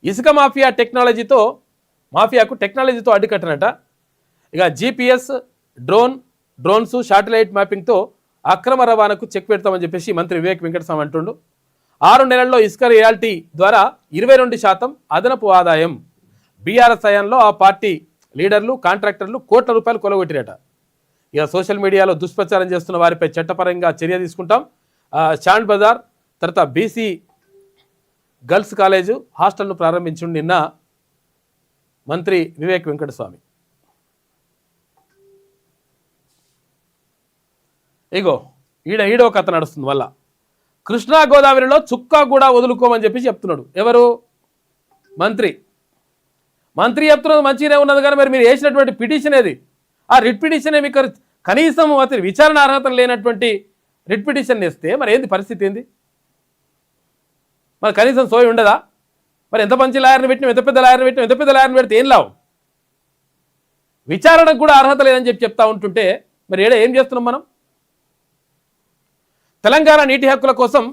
ఇసుక మాఫియాకు టెక్నాలజీతో అడ్డుకట్టనట. ఇక GPS డ్రోన్స్ శాటిలైట్ మ్యాపింగ్తో అక్రమ రవాణాకు చెక్ పెడతామని చెప్పేసి మంత్రి వివేక్ వెంకటస్వామి అంటుండు. 6 నెలల్లో ఇసుక రియాల్టీ ద్వారా 22% అదనపు ఆదాయం. బీఆర్ఎస్ హయాంలో ఆ పార్టీ లీడర్లు కాంట్రాక్టర్లు కోట్ల రూపాయలు కొలగొట్టిరట. ఇక సోషల్ మీడియాలో దుష్ప్రచారం చేస్తున్న వారిపై చట్టపరంగా చర్య తీసుకుంటాం. చాండ్ బజార్ తర్వాత బీసీ గర్ల్స్ కాలేజు హాస్టల్ను ప్రారంభించింది నిన్న మంత్రి వివేక్ వెంకటస్వామి. ఇగో ఈడో కథ నడుస్తుంది వల్ల. కృష్ణా గోదావరిలో చుక్కా కూడా వదులుకోమని చెప్పి చెప్తున్నాడు. ఎవరు? మంత్రి చెప్తున్నది మంచిగానే ఉన్నది, కానీ మరి మీరు వేసినటువంటి పిటిషన్ ఏది? ఆ రిట్ పిటిషన్ మీకు కనీసం అతని విచారణ అర్హత లేనటువంటి రిట్ పిటిషన్ వేస్తే మరి ఏంది పరిస్థితి ఏంది? మరి కనీసం సోయి ఉండదా? మరి ఎంత మంచి లాయర్ని పెట్టినాం, ఎంత పెద్ద లాయర్ని పెట్టినాం, ఎంత పెద్ద లాయర్ని పెడితే ఏం లాభం? విచారణకు కూడా అర్హత లేదని చెప్పి చెప్తా ఉంటుంటే మరి ఏం చేస్తున్నాం మనం? తెలంగాణ నీటి హక్కుల కోసం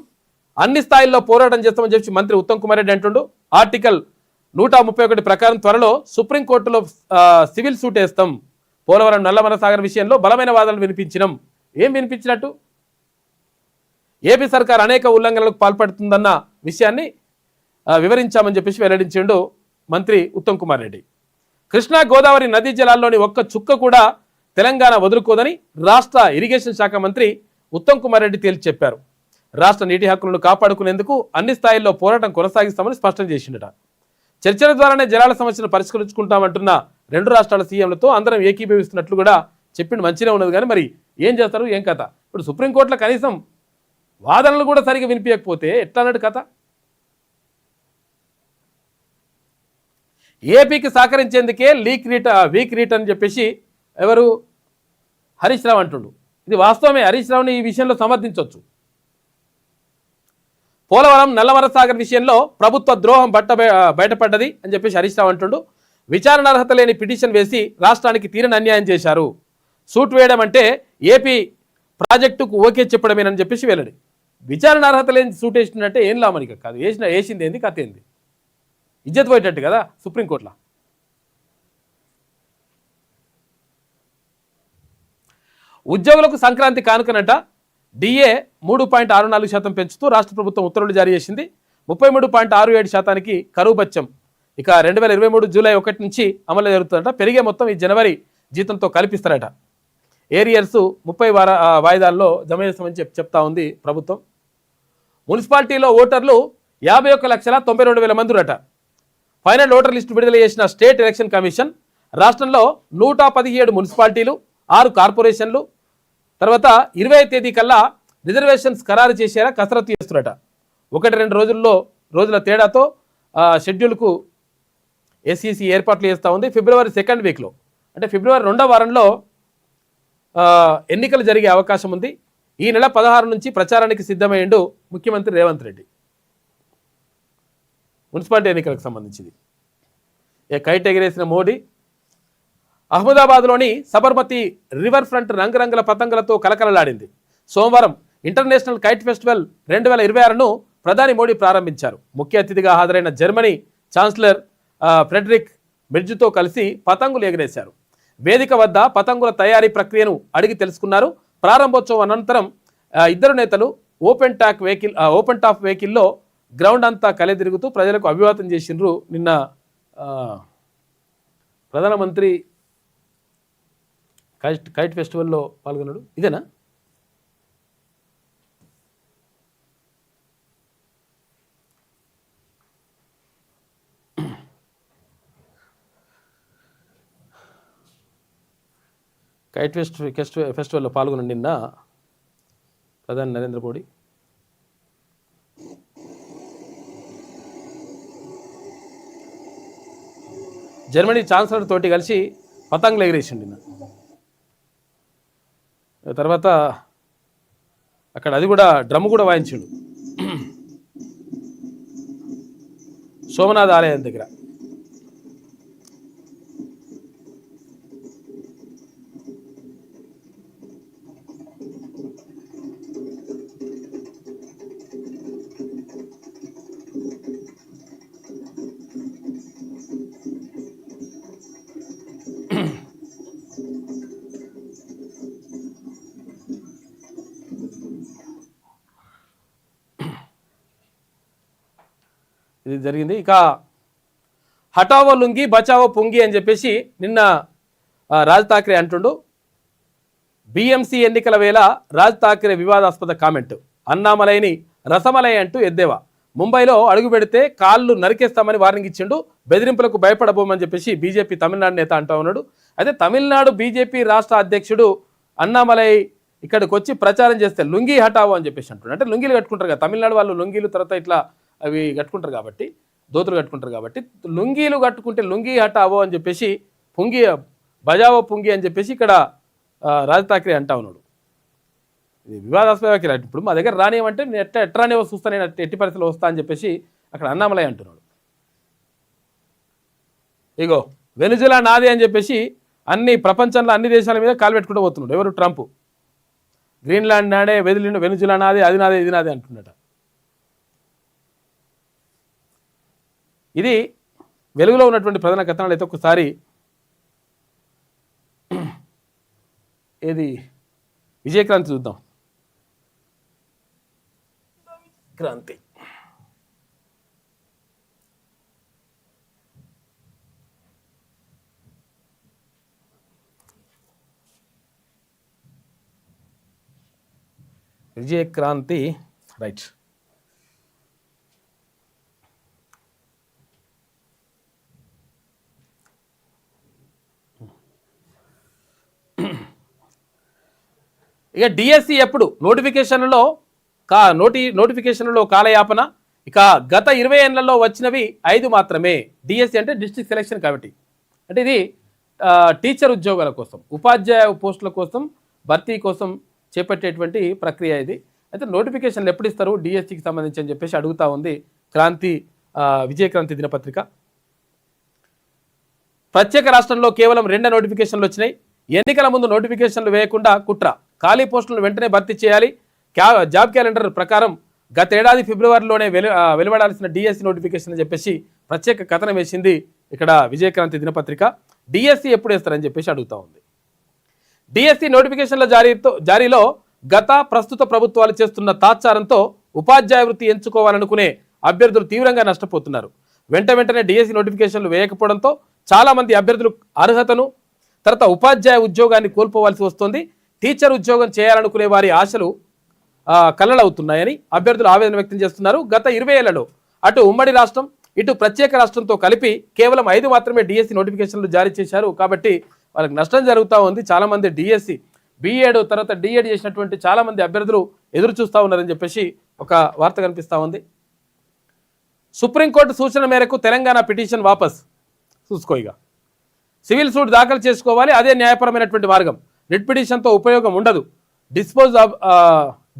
అన్ని స్థాయిల్లో పోరాటం చేస్తామని చెప్పి మంత్రి ఉత్తమ్ కుమార్ రెడ్డి అంటుండు. ఆర్టికల్ 131 ప్రకారం త్వరలో సుప్రీంకోర్టులో సివిల్ సూట్ వేస్తాం. పోలవరం నల్లమల సాగర్ విషయంలో బలమైన వాదనలు వినిపించినాం. ఏం వినిపించినట్టు? ఏపీ సర్కార్ అనేక ఉల్లంఘనలకు పాల్పడుతుందన్న విషయాన్ని వివరించామని చెప్పేసి వెల్లడించిండు మంత్రి ఉత్తమ్ కుమార్ రెడ్డి. కృష్ణా గోదావరి నదీ జలాల్లోని ఒక్క చుక్క కూడా తెలంగాణ వదులుకోదని రాష్ట్ర ఇరిగేషన్ శాఖ మంత్రి ఉత్తమ్ కుమార్ రెడ్డి తేల్చి చెప్పారు. రాష్ట్ర నీటి హక్కులను కాపాడుకునేందుకు అన్ని స్థాయిల్లో పోరాటం కొనసాగిస్తామని స్పష్టం చేసిండట. చర్చల ద్వారానే జలాల సమస్యను పరిష్కరించుకుంటామంటున్న 2 రాష్ట్రాల సీఎంలతో అందరం ఏకీభవిస్తున్నట్లు కూడా చెప్పిండు. మంచిగా ఉన్నది, కానీ మరి ఏం చేస్తారు, ఏం కథ? ఇప్పుడు సుప్రీంకోర్టులో కనీసం వాదనలు కూడా సరిగా వినిపించకపోతే ఎట్లా అన్నట్టు కథ? ఏపీకి సహకరించేందుకే వీక్ రీట్ అని చెప్పేసి ఎవరు? హరీష్ రావు అంటుండు. ఇది వాస్తవమే. హరీష్ రావుని ఈ విషయంలో సమర్థించవచ్చు. పోలవరం నల్లమల సాగర్ విషయంలో ప్రభుత్వ ద్రోహం బయటపడ్డది అని చెప్పేసి హరీష్ రావు అంటుండు. విచారణ అర్హత లేని పిటిషన్ వేసి రాష్ట్రానికి తీరని అన్యాయం చేశారు. సూట్ వేయడం అంటే ఏపీ ప్రాజెక్టుకు ఓకే చెప్పడమేనని చెప్పేసి వెల్లడి. విచారణ అర్హత లేని సూట్ వేసినట్టే ఏం లామనిక కాదు. వేసింది ఏంది, కథ ఏంది? ఇజ్జత్ పోయేటట్టు కదా సుప్రీంకోర్టులో. ఉద్యోగులకు సంక్రాంతి కానుకనట డిఏ 3.64% పెంచుతూ రాష్ట్ర ప్రభుత్వం ఉత్తర్వులు జారీ చేసింది. 33.67% కరువు బత్యం ఇక 2023 జూలై 1 నుంచి అమలు జరుగుతుందట. పెరిగే మొత్తం ఈ జనవరి జీతంతో కల్పిస్తారట. ఏరియర్స్ 30 వాయిదాల్లో జమ చేస్తామని చెప్తా ఉంది ప్రభుత్వం. మున్సిపాలిటీలో ఓటర్లు 51,92,000 మంది అట. ఫైనల్ ఓటర్ లిస్టు విడుదల చేసిన స్టేట్ ఎలక్షన్ కమిషన్ రాష్ట్రంలో 117 మున్సిపాలిటీలు, 6 కార్పొరేషన్లు, తర్వాత 20వ తేదీ కల్లా రిజర్వేషన్స్ ఖరారు చేసేలా కసరత్తు చేస్తున్నట. 1-2 రోజుల తేడాతో షెడ్యూల్కు ఎస్ఈసి ఏర్పాట్లు చేస్తూ ఉంది. ఫిబ్రవరి 2nd వీక్లో, అంటే ఫిబ్రవరి 2వ వారంలో ఎన్నికలు జరిగే అవకాశం ఉంది. ఈ నెల 16 నుంచి ప్రచారానికి సిద్ధమయ్యిండు ముఖ్యమంత్రి రేవంత్ రెడ్డి. మున్సిపాలిటీ ఎన్నికలకు సంబంధించింది కైట్ ఎగిరేసిన మోడీ. అహ్మదాబాద్లోని సబర్మతి రివర్ ఫ్రంట్ రంగురంగుల పతంగులతో కలకలలాడింది. సోమవారం ఇంటర్నేషనల్ కైట్ ఫెస్టివల్ 2026ను ప్రధాని మోడీ ప్రారంభించారు. ముఖ్య అతిథిగా హాజరైన జర్మనీ ఛాన్సలర్ ఫ్రెడరిక్ మెర్జ్తో కలిసి పతంగులు ఎగరేశారు. వేదిక వద్ద పతంగుల తయారీ ప్రక్రియను అడిగి తెలుసుకున్నారు. ప్రారంభోత్సవం అనంతరం ఇద్దరు నేతలు ఓపెన్ టాప్ వెహికల్లో గ్రౌండ్ అంతా కలిదిరుగుతూ ప్రజలకు అభివాదం చేసిండ్రు. నిన్న ప్రధానమంత్రి కైట్ ఫెస్టివల్లో పాల్గొన్నాడు. ఇదేనా? కైట్ ఫెస్టివల్లో పాల్గొన్నాడు నిన్న ప్రధాని నరేంద్ర మోడీ. జర్మనీ ఛాన్సలర్ తోటి కలిసి పతంగులు ఎగిరేసిండు నిన్న. తర్వాత అక్కడ అది కూడా డ్రమ్ కూడా వాయించిండు సోమనాథ్ ఆలయం దగ్గర. ఇది జరిగింది. ఇక హటావో లుంగి బచావో పొంగి అని చెప్పేసి నిన్న రాజ్ ఠాక్రే అంటుండు. బిఎంసి ఎన్నికల వేళ రాజ్ ఠాక్రే వివాదాస్పద కామెంట్. అన్నామలైని రసమలై అంటూ ఎద్దేవా. ముంబైలో అడుగు పెడితే కాళ్ళు నరికేస్తామని వార్నింగ్ ఇచ్చిండు. బెదిరింపులకు భయపడబోమని చెప్పేసి బీజేపీ తమిళనాడు నేత అంటూ ఉన్నాడు. అయితే తమిళనాడు బీజేపీ రాష్ట్ర అధ్యక్షుడు అన్నామలై ఇక్కడికి వచ్చి ప్రచారం చేస్తే లుంగి హటావో అని చెప్పేసి అంటున్నాడు. అంటే లుంగీలు కట్టుకుంటారు కదా తమిళనాడు వాళ్ళు, లుంగీలు తర్వాత ఇట్లా అవి కట్టుకుంటారు కాబట్టి, దోతులు కట్టుకుంటారు కాబట్టి, లుంగీలు కట్టుకుంటే లుంగి హటావో అని చెప్పేసి పుంగి బజావో పుంగి అని చెప్పేసి ఇక్కడ రాజ్ ఠాక్రే అంటా ఉన్నాడు. ఇది వివాదాస్పద వ్యాఖ్యలు. ఇప్పుడు మా దగ్గర రానివ్వంటే నేను ఎట్రానేవో చూస్తా, నేను ఎట్టి పరిస్థితుల్లో వస్తా అని చెప్పేసి అక్కడ అన్నామలై అంటున్నాడు. ఇగో వెనుజులా నాది అని చెప్పేసి అన్ని ప్రపంచంలో అన్ని దేశాల మీద కాలు పెట్టుకుంటూ పోతున్నాడు. ఎవరు? ట్రంప్. గ్రీన్లాండ్ నాడే వెనుజులా నాది, అది నాదే, ఇది నాదే అంటున్నట. ఇది వెలుగులో ఉన్నటువంటి ప్రధాన కథనాలు. అయితే ఒకసారి ఏది విజయక్రాంతి చూద్దాం. క్రాంతి విజయక్రాంతి రైట్. ఇక డిఎస్సి ఎప్పుడు నోటిఫికేషన్లో నోటిఫికేషన్లో కాలయాపన. ఇక గత 20 ఏళ్లలో వచ్చినవి 5 మాత్రమే. డిఎస్సి అంటే డిస్ట్రిక్ట్ సెలక్షన్ కమిటీ. అంటే ఇది టీచర్ ఉద్యోగాల కోసం, ఉపాధ్యాయ పోస్టుల కోసం, భర్తీ కోసం చేపట్టేటువంటి ప్రక్రియ ఇది. అయితే నోటిఫికేషన్లు ఎప్పుడు ఇస్తారు డిఎస్సికి సంబంధించి అని చెప్పేసి అడుగుతా ఉంది విజయక్రాంతి దినపత్రిక. ప్రత్యేక రాష్ట్రంలో కేవలం 2 నోటిఫికేషన్లు వచ్చినాయి. ఎన్నికల ముందు నోటిఫికేషన్లు వేయకుండా కుట్ర. ఖాళీ పోస్టులను వెంటనే భర్తీ చేయాలి. జాబ్ క్యాలెండర్ ప్రకారం గత ఏడాది ఫిబ్రవరిలోనే వెలువడాల్సిన డిఎస్సి నోటిఫికేషన్ అని చెప్పేసి ప్రత్యేక కథనం వేసింది ఇక్కడ విజయక్రాంతి దినపత్రిక. డిఎస్సి ఎప్పుడు వేస్తారని చెప్పేసి అడుగుతా ఉంది. డిఎస్సి నోటిఫికేషన్ల జారీలో ప్రస్తుత ప్రభుత్వాలు చేస్తున్న తాత్సారంతో ఉపాధ్యాయ వృత్తి ఎంచుకోవాలనుకునే అభ్యర్థులు తీవ్రంగా నష్టపోతున్నారు. వెంటనే డిఎస్సి నోటిఫికేషన్లు వేయకపోవడంతో చాలా మంది అభ్యర్థులు అర్హతను తర్వాత ఉపాధ్యాయ ఉద్యోగాన్ని కోల్పోవాల్సి వస్తుంది. టీచర్ ఉద్యోగం చేయాలనుకునే వారి ఆశలు కళ్ళలవుతున్నాయని అభ్యర్థులు ఆవేదన వ్యక్తం చేస్తున్నారు. గత 20 ఏళ్లలో అటు ఉమ్మడి రాష్ట్రం ఇటు ప్రత్యేక రాష్ట్రంతో కలిపి కేవలం 5 మాత్రమే డిఎస్సి నోటిఫికేషన్లు జారీ చేశారు. కాబట్టి వాళ్ళకి నష్టం జరుగుతూ ఉంది. చాలామంది డిఎస్సి బిఎడ్ తర్వాత డిఎడ్ చేసినటువంటి చాలామంది అభ్యర్థులు ఎదురు చూస్తూ ఉన్నారని చెప్పేసి ఒక వార్త కనిపిస్తూ ఉంది. సుప్రీంకోర్టు సూచన మేరకు తెలంగాణ పిటిషన్ వాపస్. చూసుకో, ఇక సివిల్ సూట్ దాఖలు చేసుకోవాలి, అదే న్యాయపరమైనటువంటి మార్గం. రిట్ పిటిషన్తో ఉపయోగం ఉండదు,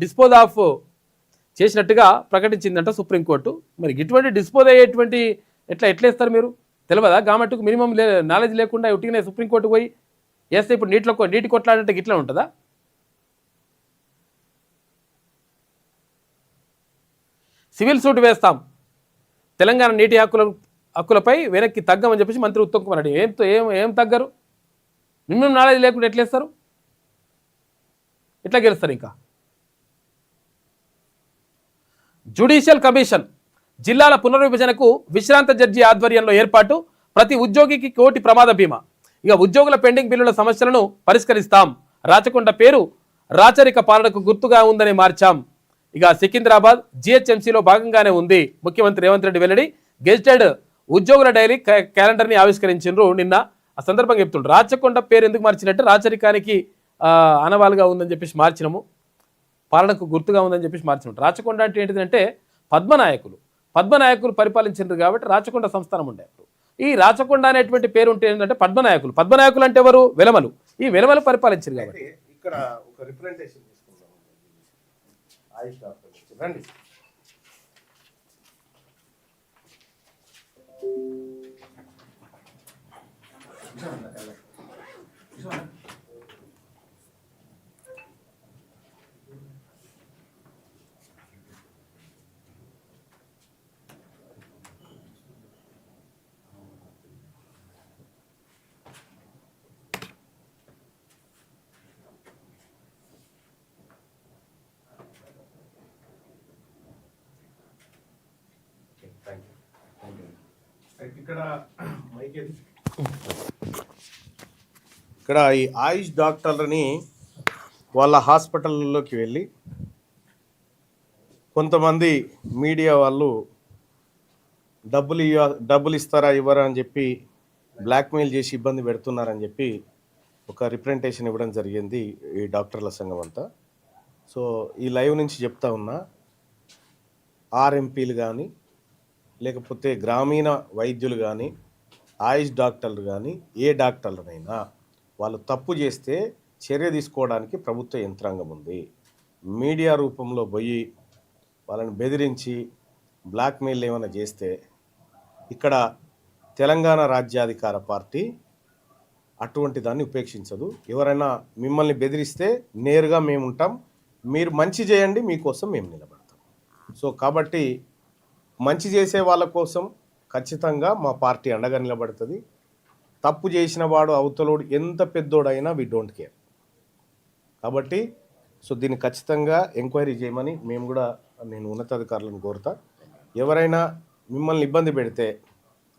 డిస్పోజ్ ఆఫ్ చేసినట్టుగా ప్రకటించిందంట సుప్రీంకోర్టు. మరి ఇటువంటి డిస్పోజ్ అయ్యేటువంటి ఎట్లేస్తారు మీరు? తెలియదా? గవర్నమెంట్కు మినిమం నాలెడ్జ్ లేకుండా ఉట్టిగానే సుప్రీంకోర్టు పోయి వేస్తే ఇప్పుడు నీటి కొట్లాడంటే గిట్లా ఉంటుందా? సివిల్ సూట్ వేస్తాం, తెలంగాణ నీటి హక్కులపై వెనక్కి తగ్గమని చెప్పేసి మంత్రి ఉత్తమ్ కుమార్ రెడ్డి. ఏం తగ్గరు? మినిమం నాలెడ్జ్ లేకుండా ఎట్లేస్తారు? ఎట్లా గెలుస్తారు? ఇంకా జ్యుడిషియల్ కమిషన్ జిల్లాల పునర్విభజనకు విశ్రాంత జడ్జి ఆధ్వర్యంలో ఏర్పాటు. ప్రతి ఉద్యోగికి కోటి ప్రమాద బీమా. ఇక ఉద్యోగుల పెండింగ్ బిల్లుల సమస్యలను పరిష్కరిస్తాం. రాచకొండ పేరు రాచరిక పాలనకు గుర్తుగా ఉందని మార్చాం. ఇక సికింద్రాబాద్ జిహెచ్ఎంసీలో భాగంగానే ఉంది. ముఖ్యమంత్రి రేవంత్ రెడ్డి వెల్లడి. గెజిటెడ్ ఉద్యోగుల డైలీ క్యాలెండర్ని ఆవిష్కరించారు నిన్న. ఆ సందర్భంగా చెప్తుండ్రు రాచకొండ పేరు ఎందుకు మార్చినట్టు రాచరికానికి ఆనవాలుగా ఉందని చెప్పేసి మార్చినము, పాలనకు గుర్తుగా ఉందని చెప్పేసి మార్చినట్టు. రాచకొండ అంటే ఏంటిదంటే పద్మనాయకులు పరిపాలించారు కాబట్టి రాచకొండ సంస్థానం ఉండే. ఈ రాచకొండ అనేటువంటి పేరు ఉంటే ఏంటంటే పద్మనాయకులు అంటే ఎవరు? వెలమలు. ఈ వెలమలు పరిపాలించారు కాబట్టి ఇక్కడ ఒక రిప్రజెంటేషన్ తీసుకుందాం. ఆయుష్ డాక్టర్ రండి. Thank you. ఇక్కడ ఈ ఆయుష్ డాక్టర్లని వాళ్ళ హాస్పిటల్లోకి వెళ్ళి కొంతమంది మీడియా వాళ్ళు డబ్బులు ఇస్తారా ఇవ్వరా అని చెప్పి బ్లాక్మెయిల్ చేసి ఇబ్బంది పెడుతున్నారని చెప్పి ఒక రిప్రజెంటేషన్ ఇవ్వడం జరిగింది ఈ డాక్టర్ల సంఘం అంతా. సో ఈ లైవ్ నుంచి చెప్తా ఉన్నా, ఆర్ఎంపీలు కానీ లేకపోతే గ్రామీణ వైద్యులు కానీ ఆయుష్ డాక్టర్లు కానీ ఏ డాక్టర్లనైనా వాళ్ళు తప్పు చేస్తే చర్య తీసుకోవడానికి ప్రభుత్వ యంత్రాంగం ఉంది. మీడియా రూపంలో పోయి వాళ్ళని బెదిరించి బ్లాక్మెయిల్ ఏమైనా చేస్తే ఇక్కడ తెలంగాణ రాజ్యాధికార పార్టీ అటువంటి దాన్ని ఉపేక్షించదు. ఎవరైనా మిమ్మల్ని బెదిరిస్తే నేరుగా మేము ఉంటాం, మీరు మంచి చేయండి, మీకోసం మేము నిలబడతాం. సో కాబట్టి మంచి చేసే వాళ్ళ కోసం ఖచ్చితంగా మా పార్టీ అండగా నిలబడుతుంది. తప్పు చేసిన వాడు అవతలోడు ఎంత పెద్దోడైనా వి డోంట్ కేర్. కాబట్టి సో దీన్ని ఖచ్చితంగా ఎంక్వైరీ చేయమని మేము కూడా నేను ఉన్నతాధికారులను కోరుతా. ఎవరైనా మిమ్మల్ని ఇబ్బంది పెడితే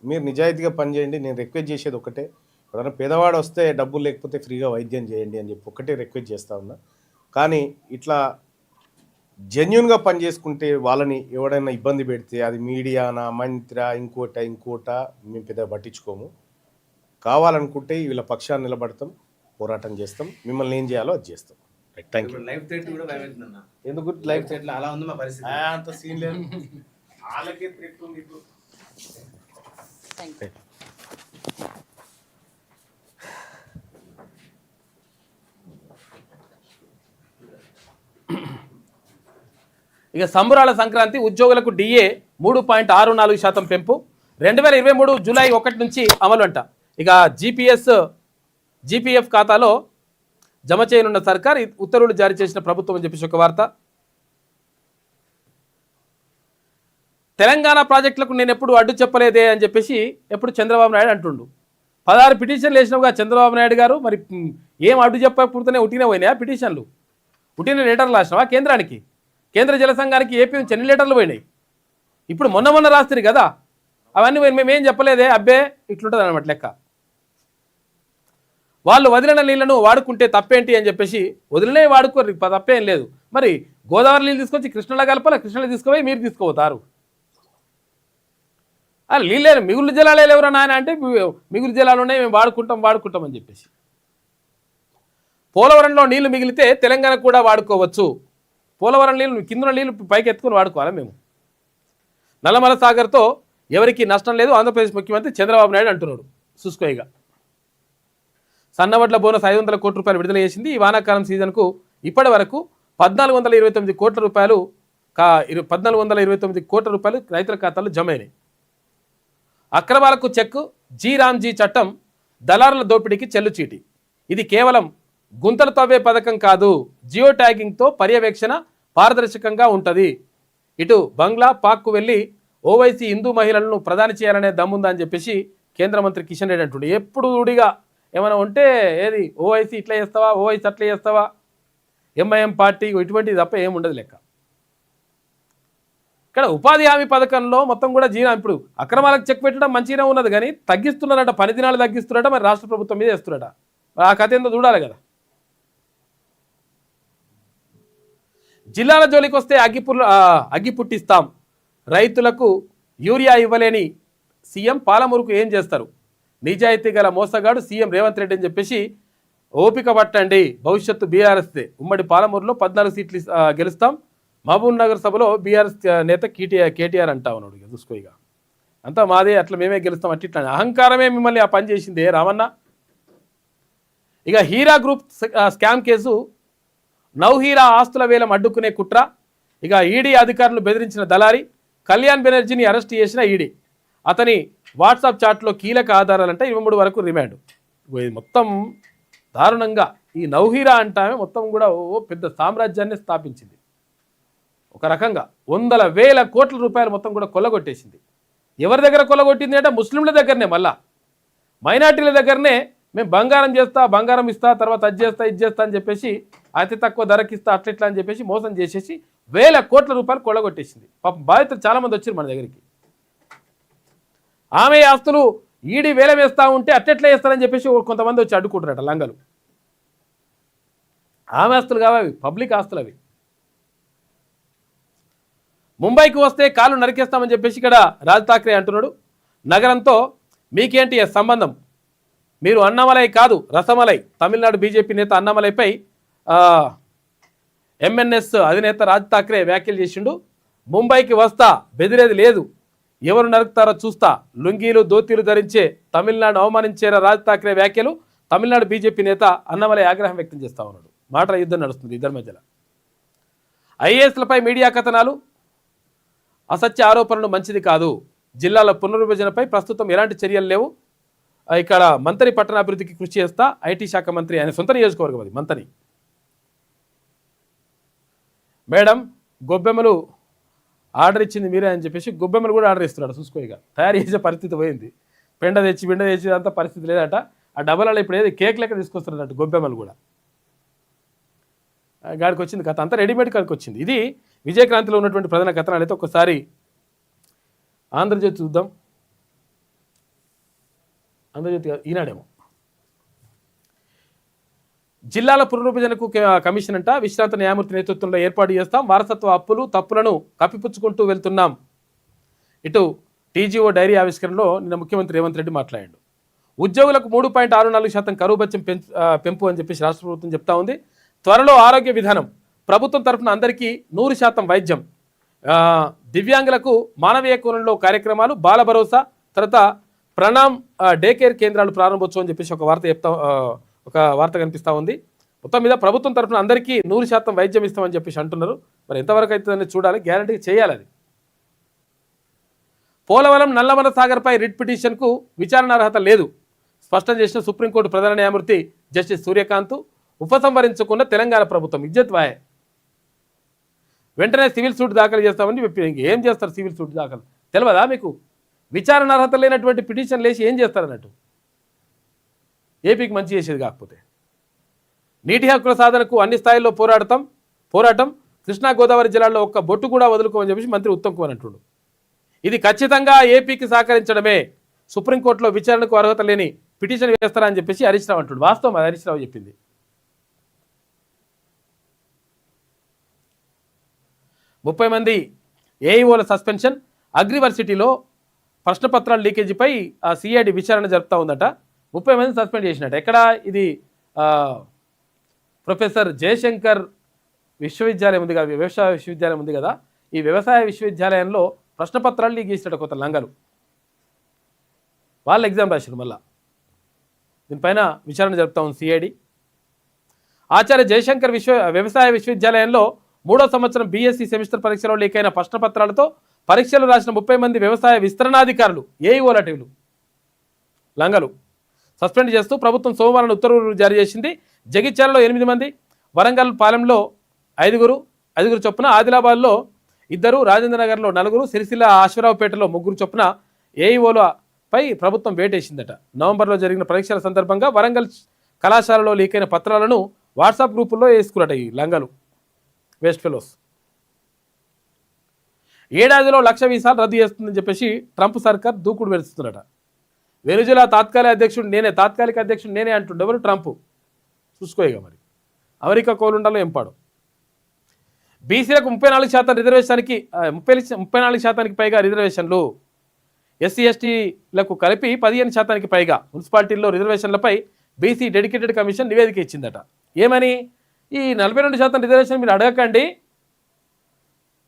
మీరు నిజాయితీగా పనిచేయండి. నేను రిక్వెస్ట్ చేసేది ఒకటే, ఎవరైనా పేదవాడు వస్తే డబ్బులు లేకపోతే ఫ్రీగా వైద్యం చేయండి అని చెప్పి ఒకటే రిక్వెస్ట్ చేస్తూ ఉన్నా. కానీ ఇట్లా జెన్యున్గా పనిచేసుకుంటే వాళ్ళని ఎవడైనా ఇబ్బంది పెడితే అది మీడియానా మంత్రా ఇంకోట మేము పెద్దగా పట్టించుకోము. కావాలనుకుంటే వీళ్ళ పక్షాన్ని నిలబడతాం, పోరాటం చేస్తాం, మిమ్మల్ని ఏం చేయాలో అది చేస్తాం. Thank you. లైఫ్ థ్రెట్ కూడా భయమవుతుందన్న. ఎందుకు లైఫ్ థ్రెట్ అలా ఉంది మా పరిస్థితి. అంత సీన్ లేదు, వాళ్ళకే థ్రెట్ ఉంది ఇప్పుడు. ఇక సంబరాల సంక్రాంతి ఉద్యోగులకు డిఏ 3.64% పెంపు 2023 జూలై 1 నుంచి అమలు అంట. ఇక జీపీఎఫ్ ఖాతాలో జమ చేయనున్న సర్కార్ ఉత్తర్వులు జారీ చేసిన ప్రభుత్వం అని చెప్పేసి ఒక వార్త. తెలంగాణ ప్రాజెక్టులకు నేను ఎప్పుడు అడ్డు చెప్పలేదే అని చెప్పేసి ఎప్పుడు చంద్రబాబు నాయుడు అంటుండు. 16 పిటిషన్లు వేసినవుగా చంద్రబాబు నాయుడు గారు, మరి ఏం అడ్డు చెప్పకపోతేనే ఉట్టినే పోయినాయా పిటిషన్లు? ఉట్టిన లెటర్లు రాసినావా కేంద్రానికి? కేంద్ర జల సంఘానికి ఏపీ నుంచి ఎన్ని లెటర్లు పోయినాయి? ఇప్పుడు మొన్న రాస్తుంది కదా, అవన్నీ మేమేం చెప్పలేదే, అబ్బే ఇట్లుంటుంది అనమాట లెక్క. వాళ్ళు వదిలిన నీళ్లను వాడుకుంటే తప్పేంటి అని చెప్పేసి వదిలినే వాడుకోరు, తప్పేం లేదు. మరి గోదావరి నీళ్ళు తీసుకొచ్చి కృష్ణలో కలపాలి, కృష్ణలో తీసుకుపోయి మీరు తీసుకుపోతారు. నీళ్ళే మిగులు జలాలే ఎవరా నాయన అంటే మిగులు జలాలు ఉన్నాయి, మేము వాడుకుంటాం అని చెప్పేసి. పోలవరంలో నీళ్లు మిగిలితే తెలంగాణ కూడా వాడుకోవచ్చు. పోలవరం నీళ్ళు కింద నీళ్ళు పైకి ఎత్తుకొని వాడుకోవాలి మేము. నల్లమల సాగర్తో ఎవరికి నష్టం లేదు ఆంధ్రప్రదేశ్ ముఖ్యమంత్రి చంద్రబాబు నాయుడు అంటున్నాడు. చూసుకోయిగా సన్నవడ్ల బోనస్ 500 కోట్ల రూపాయలు విడుదల చేసింది. ఈ వానాకాలం సీజన్కు ఇప్పటి వరకు 1429 కోట్ల రూపాయలు 1429 కోట్ల రూపాయలు రైతుల ఖాతాలో జమ అయినాయి. అక్రమాలకు చెక్కు, జీ చట్టం దళారుల దోపిడీకి చెల్లుచీటి. ఇది కేవలం గుంతలు తవ్వే పథకం కాదు, జియో ట్యాగింగ్తో పర్యవేక్షణ పారదర్శకంగా ఉంటుంది. ఇటు బంగ్లా పాక్కు వెళ్ళి ఓవైసీ హిందూ మహిళలను ప్రధాని చేయాలనే దమ్ముందా అని చెప్పేసి కేంద్ర మంత్రి కిషన్ రెడ్డి అంటుండే. ఎప్పుడు ఊడిగా ఏమైనా ఉంటే ఏది ఓవైసీ ఇట్లా చేస్తావా, ఓవైసీ అట్లా చేస్తావా, ఎంఐఎం పార్టీ ఇటువంటిది తప్ప ఏముండదు లెక్క. ఇక్కడ ఉపాధి హామీ పథకంలో మొత్తం కూడా ఇప్పుడు అక్రమాలకు చెక్ పెట్టడం మంచిగానే ఉన్నది, కానీ తగ్గిస్తున్నారట, 10 దినాలు తగ్గిస్తున్నారట. మరి రాష్ట్ర ప్రభుత్వం మీద వేస్తున్నారట. ఆ కథ ఏందో చూడాలి కదా. జిల్లాల జోలికి వస్తే అగ్గి పుట్టిస్తాం, రైతులకు యూరియా ఇవ్వలేని సీఎం పాలమూరుకు ఏం చేస్తారు? నిజాయితీ గల మోసగాడు సీఎం రేవంత్ రెడ్డి అని చెప్పేసి ఓపిక పట్టండి, భవిష్యత్తు బీఆర్ఎస్దే. ఉమ్మడి పాలమూరులో 14 సీట్లు గెలుస్తాం. మహబూబ్ నగర్ సభలో బీఆర్ఎస్ నేత కేటీఆర్ అంటా ఉన్నాడు. చూసుకో ఇక అంతా మాదే, అట్లా మేమే గెలుస్తాం అట్లా అహంకారమే మిమ్మల్ని ఆ పని చేసిందే రామన్న. ఇక Heera group scam case, Nowhera ఆస్తుల వేలం అడ్డుకునే కుట్ర. ఇక ఈడీ అధికారులు బెదిరించిన దళారి కళ్యాణ్ బెనర్జీని అరెస్ట్ చేసిన ఈడీ. అతని వాట్సాప్ చాట్లో కీలక ఆధారాలంటే 23 వరకు రిమాండ్. మొత్తం దారుణంగా ఈ నౌహీరా అంటామే మొత్తం కూడా పెద్ద సామ్రాజ్యాన్ని స్థాపించింది. ఒక రకంగా 100,000 కోట్ల రూపాయలు మొత్తం కూడా కొల్లగొట్టేసింది. ఎవరి దగ్గర కొల్లగొట్టింది అంటే ముస్లింల దగ్గరనే, మళ్ళా మైనార్టీల దగ్గరనే. మేము బంగారం ఇస్తా తర్వాత అది చేస్తా ఇది చేస్తా అని చెప్పేసి అతి తక్కువ ధరకి ఇస్తా అట్లా అని చెప్పేసి మోసం చేసేసి 1,000 కోట్ల రూపాయలు కొల్లగొట్టేసింది. పాపం బాధితులు చాలామంది వచ్చారు మన దగ్గరికి. ఆమె ఆస్తులు ఈడీ వేల వేస్తూ ఉంటే అట్టెట్లా వేస్తారని చెప్పేసి కొంతమంది వచ్చి అడ్డుకుంటారట లంగలు. ఆమె ఆస్తులు కావాలి, పబ్లిక్ ఆస్తులు అవి. ముంబైకి వస్తే కాళ్ళు నరికేస్తామని చెప్పేసి ఇక్కడ రాజ్ ఠాక్రే అంటున్నాడు. నగరంతో మీకేంటి సంబంధం, మీరు అన్నమలై కాదు రసమలై. తమిళనాడు బీజేపీ నేత అన్నమలైపై ఎంఎన్ఎస్ అధినేత రాజ్ ఠాక్రే వ్యాఖ్యలు చేసిండు. ముంబైకి వస్తా, బెదిరేది లేదు, ఎవరు నరుకుతారో చూస్తా, లుంగీలు దోతీలు ధరించే తమిళనాడు అవమానించేరా రాజ్ ఠాక్రే వ్యాఖ్యలు. తమిళనాడు బీజేపీ నేత అన్నమలై ఆగ్రహం వ్యక్తం చేస్తా ఉన్నాడు. మాటల యుద్ధం నడుస్తుంది ఇద్దరి మధ్యలో. ఐఏఎస్లపై మీడియా కథనాలు, అసత్య ఆరోపణలు మంచిది కాదు. జిల్లాల పునర్విభజనపై ప్రస్తుతం ఎలాంటి చర్యలు లేవు. ఇక్కడ మంతని పట్టణాభివృద్ధికి కృషి చేస్తా. ఐటీ శాఖ మంత్రి, ఆయన సొంత నియోజకవర్గం అది మంతని. మేడం గొబ్బెమ్మలు ఆర్డర్ ఇచ్చింది మీరే అని చెప్పేసి గొబ్బెమ్మలు కూడా ఆర్డర్ ఇస్తున్నాడు. చూసుకో, ఇక తయారు చేసే పరిస్థితి పోయింది. బిండ తెచ్చి అంత పరిస్థితి లేదట. ఆ డబ్బలలో ఇప్పుడు ఏది కేక్ లెక్క తీసుకొస్తున్నట్టు గొబ్బెమ్మలు కూడా గాడికి వచ్చింది కథ అంతా రెడీమేడ్ కాడికి వచ్చింది. ఇది విజయక్రాంతిలో ఉన్నటువంటి ప్రధాన కథనాలు. అయితే ఒకసారి ఆంధ్రజ్యోతి చూద్దాం. ఆంధ్రజ్యోతి ఈనాడేమో. జిల్లాల పునర్విభజనకు కమిషన్ అంట, విశ్రాంత న్యాయమూర్తి నేతృత్వంలో ఏర్పాటు చేస్తాం, వారసత్వ అప్పులు తప్పులను కప్పిపుచ్చుకుంటూ వెళ్తున్నాం. ఇటు టీజీఓ డైరీ ఆవిష్కరణలో నిన్న ముఖ్యమంత్రి రేవంత్ రెడ్డి మాట్లాడాడు. ఉద్యోగులకు 3.64% కరువు భత్యం పెంపు అని చెప్పేసి రాష్ట్ర ప్రభుత్వం చెప్తా ఉంది. త్వరలో ఆరోగ్య విధానం, ప్రభుత్వం తరఫున అందరికీ 100% వైద్యం, దివ్యాంగులకు మానవీయ కోణంలో కార్యక్రమాలు, బాల భరోసా, తర్వాత ప్రణామ్ డే కేర్ కేంద్రాలు ప్రారంభోత్సవం అని చెప్పేసి ఒక వార్త కనిపిస్తూ ఉంది. మొత్తం మీద ప్రభుత్వం తరఫున అందరికీ 100% వైద్యం ఇస్తామని చెప్పేసి అంటున్నారు. మరి ఎంతవరకు అవుతుందని చూడాలి, గ్యారంటీ చేయాలి అది. పోలవరం నల్లమల సాగర్పై రిట్ పిటిషన్కు విచారణ అర్హత లేదు స్పష్టం చేసిన సుప్రీంకోర్టు ప్రధాన న్యాయమూర్తి జస్టిస్ సూర్యకాంత్. ఉపసంహరించుకున్న తెలంగాణ ప్రభుత్వం ఇజ్జత్ వాయే, వెంటనే సివిల్ సూట్ దాఖలు చేస్తామని ఏం చేస్తారు? సివిల్ సూట్ దాఖలు తెలియదా మీకు? విచారణ అర్హత లేనటువంటి పిటిషన్ లేచి ఏం చేస్తారన్నట్టు. ఏపీకి మంచి చేసేది కాకపోతే. నీటి హక్కుల సాధనకు అన్ని స్థాయిల్లో పోరాటం కృష్ణా గోదావరి జిల్లాల్లో ఒక్క బొట్టు కూడా వదులుకోమని చెప్పేసి మంత్రి ఉత్తమ్ కుమార్ అంటుడు. ఇది ఖచ్చితంగా ఏపీకి సహకరించడమే. సుప్రీంకోర్టులో విచారణకు అర్హత లేని పిటిషన్ వేస్తారా అని చెప్పేసి హరీష్ రావు అంటుడు. వాస్తవం అది హరీష్ రావు చెప్పింది. 30 మంది ఏఈఓల సస్పెన్షన్, అగ్రివర్సిటీలో ప్రశ్నపత్రాల లీకేజీపై సిఐడి విచారణ జరుపుతూ ఉందట. 30 మంది సస్పెండ్ చేసినట్టు. ఎక్కడ ఇది? ప్రొఫెసర్ జయశంకర్ విశ్వవిద్యాలయం ఉంది కదా, వ్యవసాయ విశ్వవిద్యాలయం ఉంది కదా, ఈ వ్యవసాయ విశ్వవిద్యాలయంలో ప్రశ్నపత్రాలు లీక్ చేసినట్టు కొత్త లంగలు. వాళ్ళు ఎగ్జామ్ రాశారు. మళ్ళా దీనిపైన విచారణ జరుపుతా ఉంది సిఐడి. ఆచార్య జయశంకర్ వ్యవసాయ విశ్వవిద్యాలయంలో 3వ సంవత్సరం బీఎస్సీ సెమిస్టర్ పరీక్షలో లీక్ అయిన ప్రశ్నపత్రాలతో పరీక్షలు రాసిన 30 మంది వ్యవసాయ విస్తరణాధికారులు, ఏఈఓలటివ్లు లంగలు సస్పెండ్ చేస్తూ ప్రభుత్వం సోమవారం ఉత్తర్వులు జారీ చేసింది. జగిత్యాలలో 8 మంది, వరంగల్ పాలెంలో 5 చొప్పున, ఆదిలాబాద్లో 2, రాజేంద్రనగర్లో 4, సిరిసిల్ల ఆశ్వరావుపేటలో 3 చొప్పున ఏఈఓలపై ప్రభుత్వం వేటేసిందట. నవంబర్లో జరిగిన పరీక్షల సందర్భంగా వరంగల్ కళాశాలలో లీక్ అయిన పత్రాలను వాట్సాప్ గ్రూపుల్లో వేసుకున్నట ఈ లంగలు, వేస్ట్ ఫెలోస్. ఏడాదిలో 1,00,000 వీసాలు రద్దు చేస్తుందని చెప్పేసి ట్రంప్ సర్కార్ దూకుడు పెడుతుందట. వెనుజులా తాత్కాలిక అధ్యక్షుడు నేనే అంటుండెవరు? ట్రంప్. చూసుకోయిగా మరి అమెరికా కోలుండాలో ఎంపాడు. బీసీలకు 34% రిజర్వేషన్కి 34% పైగా రిజర్వేషన్లు, ఎస్సీ ఎస్టీలకు కలిపి 15% పైగా మున్సిపాలిటీల్లో రిజర్వేషన్లపై బీసీ డెడికేటెడ్ కమిషన్ నివేదిక ఇచ్చిందట. ఏమని? ఈ 42% రిజర్వేషన్ మీరు అడగకండి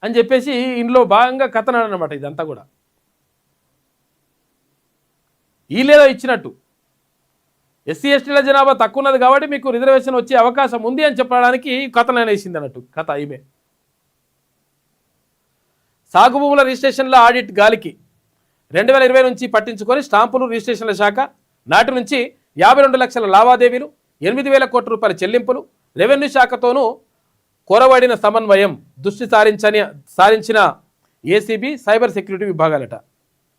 అని చెప్పేసి ఇందులో భాగంగా కథనాడనమాట. ఇదంతా కూడా వీళ్ళేదో ఇచ్చినట్టు. ఎస్సీ ఎస్టీల జనాభా తక్కువ ఉన్నది కాబట్టి మీకు రిజర్వేషన్ వచ్చే అవకాశం ఉంది అని చెప్పడానికి కథనం వేసింది అన్నట్టు కథ. ఈమె సాగు భూముల రిజిస్ట్రేషన్ల ఆడిట్ గాలికి 2020 నుంచి పట్టించుకొని స్టాంపులు రిజిస్ట్రేషన్ల శాఖ నాటి నుంచి 52 లక్షల లావాదేవీలు, 8,000 కోట్ల రూపాయల చెల్లింపులు, రెవెన్యూ శాఖతోనూ కొరవడిన సమన్వయం దృష్టి సారించిన ఏసీబీ సైబర్ సెక్యూరిటీ విభాగాలట.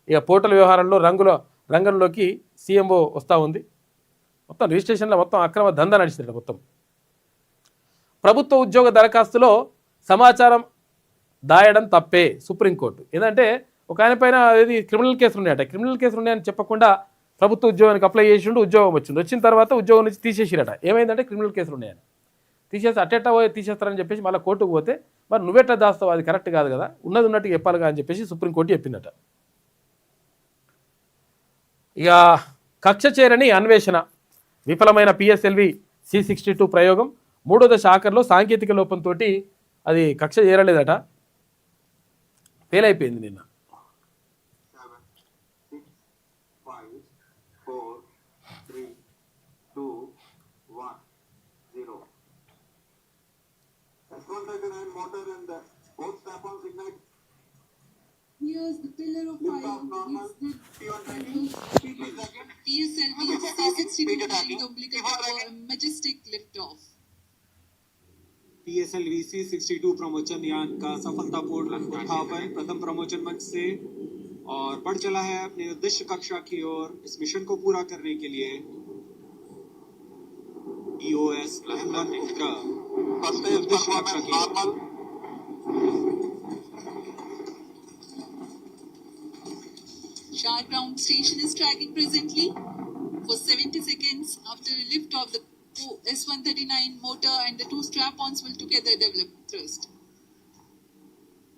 ఇక పోర్టల్ వ్యవహారంలో రంగంలోకి సీఎంఓ వస్తూ ఉంది. మొత్తం రిజిస్ట్రేషన్లో మొత్తం అక్రమ దందా నడిచిందట. మొత్తం ప్రభుత్వ ఉద్యోగ దరఖాస్తులో సమాచారం దాయడం తప్పే సుప్రీంకోర్టు. ఏంటంటే ఒక ఆయన పైన అది క్రిమినల్ కేసులు ఉన్నాయట. క్రిమినల్ కేసులు ఉన్నాయని చెప్పకుండా ప్రభుత్వ ఉద్యోగానికి అప్లై చేసిండు, ఉద్యోగం వచ్చింది. వచ్చిన తర్వాత ఉద్యోగం నుంచి తీసేసిరట. ఏమైందంటే క్రిమినల్ కేసులు ఉన్నాయని తీసేసి అట్టెట్టా తీసేస్తారని చెప్పేసి మళ్ళీ కోర్టుకు పోతే మరి నువ్వెట్లా దాస్తావు, అది కరెక్ట్ కాదు కదా, ఉన్నది ఉన్నట్టుగా చెప్పాలిగా అని చెప్పేసి సుప్రీంకోర్టు చెప్పిందట. ఇక కక్ష చేరని అన్వేషణ, విఫలమైన పిఎస్ఎల్వి C62 ప్రయోగం 3వ దశ ఆఖరిలో సాంకేతిక లోపంతో అది కక్ష చేరలేదట, ఫెయిల్ అయిపోయింది నిన్న. 7, 6, 5, 4, 3, 2, 1, 0. S139 motor and the both strap-ons ignite. Here's the pillar of fire. Lift off normal. P120. PSLV C62 completed a majestic liftoff. PSLV C62 प्रमोचन यान का सफलतापूर्ण उत्थापन प्रथम प्रमोचन मंच से और बढ़ चला है अपने उद्देश्य कक्षा की ओर। इस मिशन को पूरा करने के लिए EOS का उद्देश्य कक्षा की Sharp ground station is tracking presently for 70 seconds after lift of the S139 motor and the two strap-ons will together develop thrust.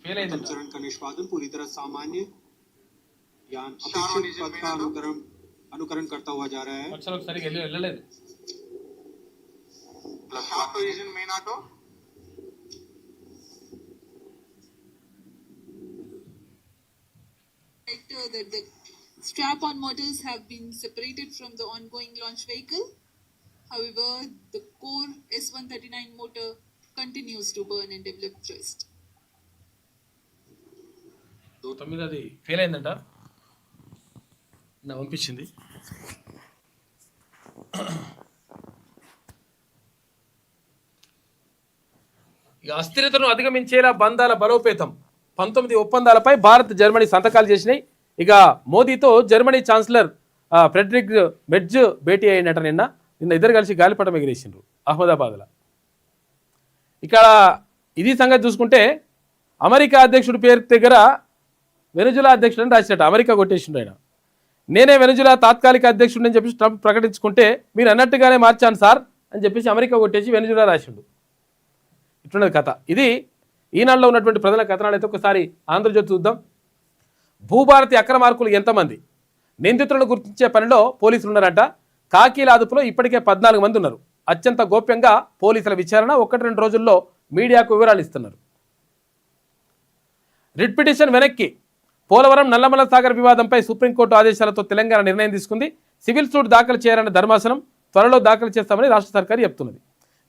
Fail प्रथम चरण का निष्पादन पूरी तरह सामान्य यान अपेक्षित पथ का अनुकरण करता हुआ जा रहा है। పక్షులకు సరిగ్గా వెళ్ళలేదు. Sharp position main auto. That the strap-on motors have been separated from the ongoing launch vehicle. However, the core S139 motor continues to burn and develop thrust. 9 అది ఫెయిల్ అయిందంట, నా పంపించింది. ఇక అస్థిరతను అధిగమించేలా బంధాల బలోపేతం, 19 ఒప్పందాలపై భారత్ జర్మనీ సంతకాలు చేసినాయి. ఇక మోదీతో జర్మనీ ఛాన్సలర్ ఫ్రెడరిక్ మెర్జ్ భేటీ అయినట. నిన్న ఇద్దరు కలిసి గాలిపటం ఎగిరేసిండ్రు అహ్మదాబాద్లో. ఇక్కడ ఇది సంగతి చూసుకుంటే అమెరికా అధ్యక్షుడి పేరు దగ్గర వెనుజులా అధ్యక్షుడు అని రాసినట్టు అమెరికా కొట్టేసిండు ఆయన. నేనే వెనుజులా తాత్కాలిక అధ్యక్షుడిని అని చెప్పేసి ట్రంప్ ప్రకటించుకుంటే మీరు అన్నట్టుగానే మార్చాను సార్ అని చెప్పేసి అమెరికా కొట్టేసి వెనుజులా రాసిండు. ఇట్లున్నది కథ. ఇది ఈనాడులో ఉన్నటువంటి ప్రజల కథనాలు అయితే ఒకసారి ఆంధ్రజ్యోతి చూద్దాం. భూభారతి అక్రమార్కులు ఎంతమంది, నిందితులను గుర్తించే పనిలో పోలీసులు ఉన్నారంట. కాకీల అదుపులో ఇప్పటికే 14 మంది ఉన్నారు. అత్యంత గోప్యంగా పోలీసుల విచారణ, 1-2 రోజుల్లో మీడియాకు వివరాలు ఇస్తున్నారు. రిట్ పిటిషన్ వెనక్కి, పోలవరం నల్లమల సాగర్ వివాదంపై సుప్రీంకోర్టు ఆదేశాలతో తెలంగాణ నిర్ణయం తీసుకుంది. సివిల్ సూట్ దాఖలు చేయాలన్న ధర్మాసనం త్వరలో దాఖలు చేస్తామని రాష్ట్ర సర్కారు చెప్తున్నది.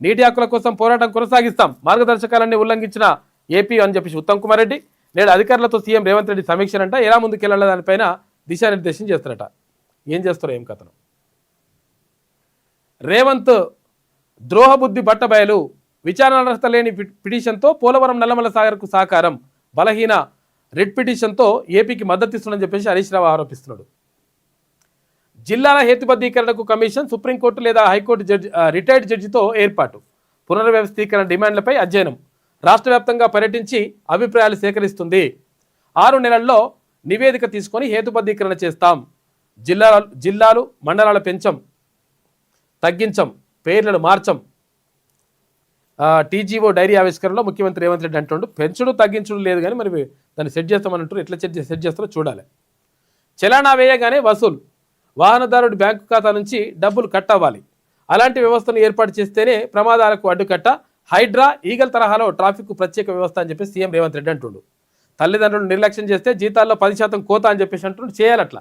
నీటి హక్కుల కోసం పోరాటం కొనసాగిస్తాం, మార్గదర్శకాలన్నీ ఉల్లంఘించిన ఏపీ అని చెప్పేసి ఉత్తమ్ కుమార్ రెడ్డి. నేడు అధికారులతో సీఎం రేవంత్ రెడ్డి సమీక్షనంట. ఎలా ముందుకెళ్లాలి దానిపైన దిశానిర్దేశం చేస్తారట. ఏం చేస్తారో ఏం కథను. రేవంత్ ద్రోహబుద్ధి బట్టబయలు, విచారణార్హత లేని పిటిషన్తో పోలవరం నల్లమల సాగర్కు సహకారం, బలహీన రిట్ పిటిషన్తో ఏపీకి మద్దతిస్తుందని చెప్పేసి హరీష్ రావు ఆరోపిస్తున్నాడు. జిల్లాల హేతుబద్ధీకరణకు కమిషన్, సుప్రీంకోర్టు లేదా హైకోర్టు జడ్జి రిటైర్డ్ జడ్జితో ఏర్పాటు, పునర్వ్యవస్థీకరణ డిమాండ్లపై అధ్యయనం, రాష్ట్ర వ్యాప్తంగా పర్యటించి అభిప్రాయాలు సేకరిస్తుంది. 6 నెలల్లో నివేదిక తీసుకొని హేతుబద్ధీకరణ చేస్తాం. జిల్లాలు మండలాల పెంచం, తగ్గించం, పేర్లను మార్చం. టీజీఓ డైరీ ఆవిష్కరణలో ముఖ్యమంత్రి రేవంత్ రెడ్డి అంటుండు పెంచుడు తగ్గించడం లేదు కానీ మరి దాన్ని సెట్ చేస్తామని ఎట్లా సెట్ చేస్తారో చూడాలి. చలానా వేయగానే వసూలు, వాహనదారుడి బ్యాంకు ఖాతా నుంచి డబ్బులు కట్ అవ్వాలి. అలాంటి వ్యవస్థను ఏర్పాటు చేస్తేనే ప్రమాదాలకు అడ్డుకట్ట. హైడ్రా, ఈగల్ తరహాలో ట్రాఫిక్ ప్రత్యేక వ్యవస్థ అని చెప్పి సీఎం రేవంత్ రెడ్డి అంటుండు. తల్లిదండ్రులు నిర్లక్ష్యం చేస్తే జీతాల్లో 10% కోత అని చెప్పేసి అంటుండు. చేయాలట్లా.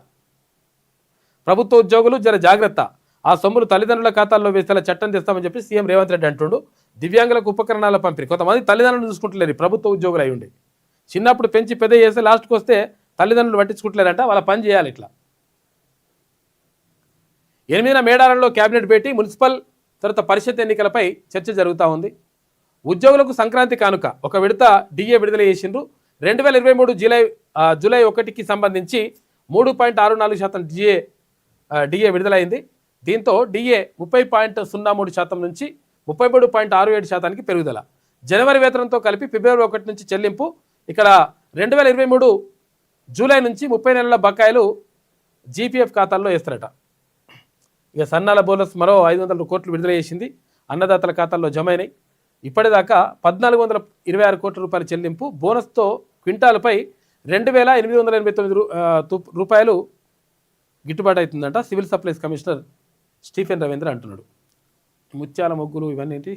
ప్రభుత్వ ఉద్యోగులు జర జాగ్రత్త, ఆ సొమ్ములు తల్లిదండ్రుల ఖాతాల్లో వేసేలా చట్టం తెస్తామని చెప్పి సీఎం రేవంత్ రెడ్డి అంటుండు. దివ్యాంగులకు ఉపకరణాల పంపిణీ, కొంతమంది తల్లిదండ్రులు చూసుకుంటలేరు, ప్రభుత్వ ఉద్యోగులు అయి ఉండి చిన్నప్పుడు పెంచి పెద్ద చేస్తే లాస్ట్కి వస్తే తల్లిదండ్రులు పట్టించుకుంటలేరంట. వాళ్ళ పని చేయాలి. ఇట్లా 8న మేడారంలో కేబినెట్ భేటీ, మున్సిపల్ తర్వాత పరిషత్ ఎన్నికలపై చర్చ జరుగుతూ ఉంది. ఉద్యోగులకు సంక్రాంతి కానుక ఒక విడత డిఏ విడుదల చేసిండ్రు. 2023 జూలై 1కి సంబంధించి 3.64% డిఏ విడుదలైంది. దీంతో డిఏ 30.03% నుంచి 33.67%కి పెరుగుదల. జనవరి వేతనంతో కలిపి ఫిబ్రవరి 1 నుంచి చెల్లింపు. ఇక్కడ 2023 జూలై నుంచి 30 నెలల బకాయిలు జీపీఎఫ్ ఖాతాల్లో వేస్తారట. ఇక సన్నాల బోనస్ మరో 500 కోట్లు విడుదల చేసింది, అన్నదాతల ఖాతాల్లో జమ అయినాయి. ఇప్పటిదాకా 1426 కోట్ల రూపాయల చెల్లింపు, బోనస్తో క్వింటాలపై 2889 రూపాయలు గిట్టుబాటు అవుతుందంట civil supplies commissioner Stephen Ravindra అంటున్నాడు. ముత్యాల మొగ్గులు ఇవన్నీ ఏంటి,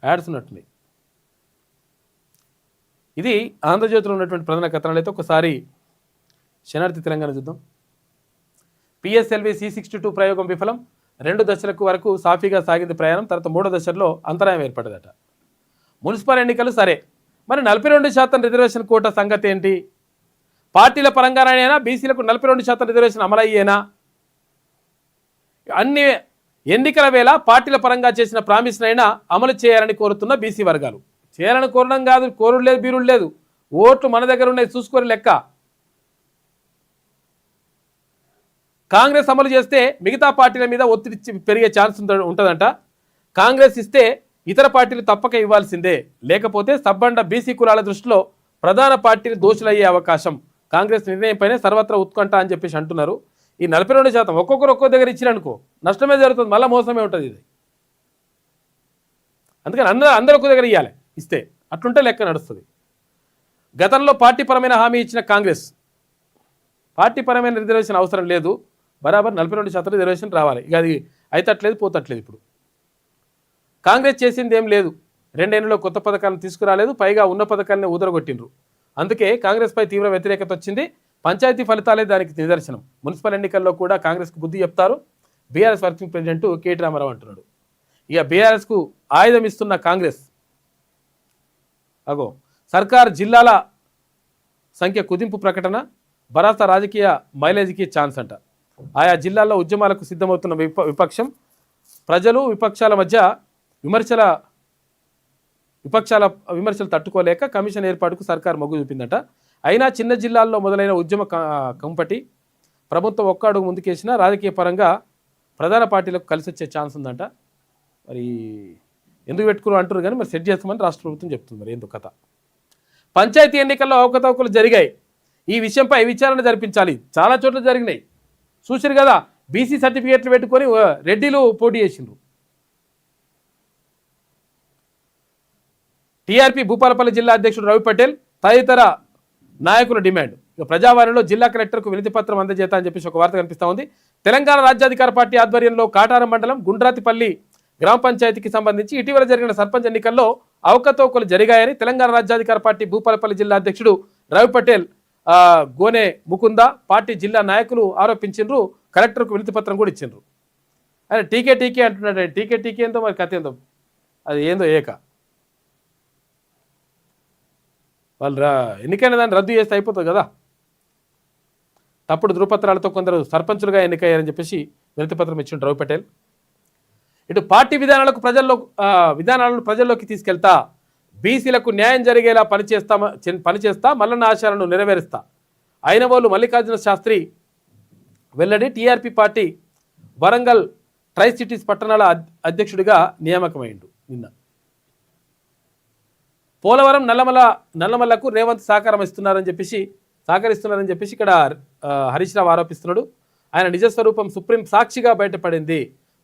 యాడ్స్ ఉన్నట్టున్నాయి. ఇది ఆంధ్రజ్యోతిలో ఉన్నటువంటి ప్రధాన కథనాలు. అయితే ఒకసారి శనార్థి తెలంగాణ చూద్దాం. పిఎస్ఎల్వి C62 ప్రయోగం విఫలం, 2 దశలకు వరకు సాఫీగా సాగింది ప్రయాణం, తర్వాత 3వ దశలో అంతరాయం ఏర్పడదట. మున్సిపల్ ఎన్నికలు సరే, మరి 42% రిజర్వేషన్ కోటా సంగతి ఏంటి? పార్టీల పరంగానైనా బీసీలకు 42% రిజర్వేషన్ అమలయ్యేనా? అన్ని ఎన్నికల వేళ పార్టీల పరంగా చేసిన ప్రామిస్నైనా అమలు చేయాలని కోరుతున్న బీసీ వర్గాలు. చేయాలని కోరడం కాదు, కోరుడు లేదు, బీరుడు లేదు, ఓట్లు మన దగ్గర ఉన్నాయి చూసుకొని లెక్క. కాంగ్రెస్ అమలు చేస్తే మిగతా పార్టీల మీద ఒత్తిడి పెరిగే ఛాన్స్ ఉంటుందంట. కాంగ్రెస్ ఇస్తే ఇతర పార్టీలు తప్పక ఇవ్వాల్సిందే, లేకపోతే సబ్బండ బీసీ కులాల దృష్టిలో ప్రధాన పార్టీలు దోషులయ్యే అవకాశం. కాంగ్రెస్ నిర్ణయంపైనే సర్వత్రా ఉత్కంఠ అని చెప్పేసి అంటున్నారు. ఈ 42% ఒక్కొక్కరు ఒక్కో దగ్గర ఇచ్చిరనుకో నష్టమే జరుగుతుంది, మళ్ళీ మోసమే ఉంటుంది ఇది. అందుకని అందరూ ఒక్కో దగ్గర ఇవ్వాలి, ఇస్తే అట్లుంటే లెక్క నడుస్తుంది. గతంలో పార్టీపరమైన హామీ ఇచ్చిన కాంగ్రెస్ పార్టీపరమైన రిజర్వేషన్ అవసరం లేదు, బరాబర్ 42% రిజర్వేషన్ రావాలి. ఇక అది అయితట్లేదు పోతట్లేదు. ఇప్పుడు కాంగ్రెస్ చేసింది ఏం లేదు, 2 ఏళ్లలో కొత్త పథకాలను తీసుకురాలేదు, పైగా ఉన్న పథకాలని ఊదరగొట్టిండ్రు. అందుకే కాంగ్రెస్పై తీవ్ర వ్యతిరేకత వచ్చింది. పంచాయతీ ఫలితాలే దానికి నిదర్శనం. మున్సిపల్ ఎన్నికల్లో కూడా కాంగ్రెస్కు బుద్ధి చెప్తారు BRS working president KT Rama Rao అంటున్నాడు. ఇక బీఆర్ఎస్కు ఆయుధం ఇస్తున్న కాంగ్రెస్ సర్కార్ జిల్లాల సంఖ్య కుదింపు ప్రకటన, భరాసా రాజకీయ మైలేజ్కి ఛాన్స్ అంట. ఆయా జిల్లాల్లో ఉద్యమాలకు సిద్ధమవుతున్న విపక్షం, ప్రజలు విపక్షాల మధ్య విమర్శలు తట్టుకోలేక కమిషన్ ఏర్పాటుకు సర్కార్ మొగ్గు చూపిందట. అయినా చిన్న జిల్లాల్లో మొదలైన ఉద్యమ కంపటి ప్రభుత్వం ఒక్క అడుగు ముందుకేసినా రాజకీయ పరంగా ప్రధాన పార్టీలకు కలిసి వచ్చే ఛాన్స్ ఉందంట. మరి ఎందుకు పెట్టుకుని అంటారు కానీ మరి సెట్ చేస్తామని రాష్ట్ర ప్రభుత్వం చెప్తుంది. మరి ఎందుకు కథ? పంచాయతీ ఎన్నికల్లో అవకతవకలు జరిగాయి, ఈ విషయంపై విచారణ జరిపించాలి. చాలా చోట్ల జరిగినాయి, చూసారు కదా. బీసీ సర్టిఫికేట్లు పెట్టుకొని రెడ్డిలు పోటీ చేసిండ్రు. టీఆర్పీ భూపాలపల్లి జిల్లా అధ్యక్షుడు రవి పటేల్ తదితర నాయకుల డిమాండ్. ఇక ప్రజావాణిలో జిల్లా కలెక్టర్కు వినతి పత్రం అందజేత అని చెప్పేసి ఒక వార్త కనిపిస్తూ ఉంది. తెలంగాణ రాజ్యాధికార పార్టీ ఆధ్వర్యంలో కాటారం మండలం గుండ్రాతిపల్లి గ్రామ పంచాయతీకి సంబంధించి ఇటీవల జరిగిన సర్పంచ్ ఎన్నికల్లో అవకతవకలు జరిగాయని తెలంగాణ రాజ్యాధికార పార్టీ భూపాలపల్లి జిల్లా అధ్యక్షుడు రవి పటేల్, గోనె ముకుంద, పార్టీ జిల్లా నాయకులు ఆరోపించిండ్రు. కలెక్టర్కు వినతి పత్రం కూడా ఇచ్చిండ్రు. ఆయన టీకే అంటున్నాడు. టీకే ఏందో మరి కథ ఏందో, అది ఏందో ఏక వాళ్ళు ఎన్నికైన దాన్ని రద్దు చేస్తే అయిపోతుంది కదా. తప్పుడు ధృవపత్రాలతో కొందరు సర్పంచులుగా ఎన్నికయ్యారని చెప్పేసి వినతిపత్రం ఇచ్చిన రవి పటేల్. ఇటు పార్టీ విధానాలను ప్రజల్లోకి తీసుకెళ్తా, బీసీలకు న్యాయం జరిగేలా పనిచేస్తా, మల్లన్న ఆశయాలను నెరవేరుస్తా. అయినవోలు మల్లికార్జున శాస్త్రి వెల్లడి. TRP party Warangal tri cities పట్టణాల అధ్యక్షుడిగా నియామకమైండు. నిన్న పోలవరం నల్లమల్లకు రేవంత్ సహకరిస్తున్నారని చెప్పేసి ఇక్కడ హరీష్ రావు ఆరోపిస్తున్నాడు. ఆయన నిజస్వరూపం సుప్రీం సాక్షిగా బయటపడింది.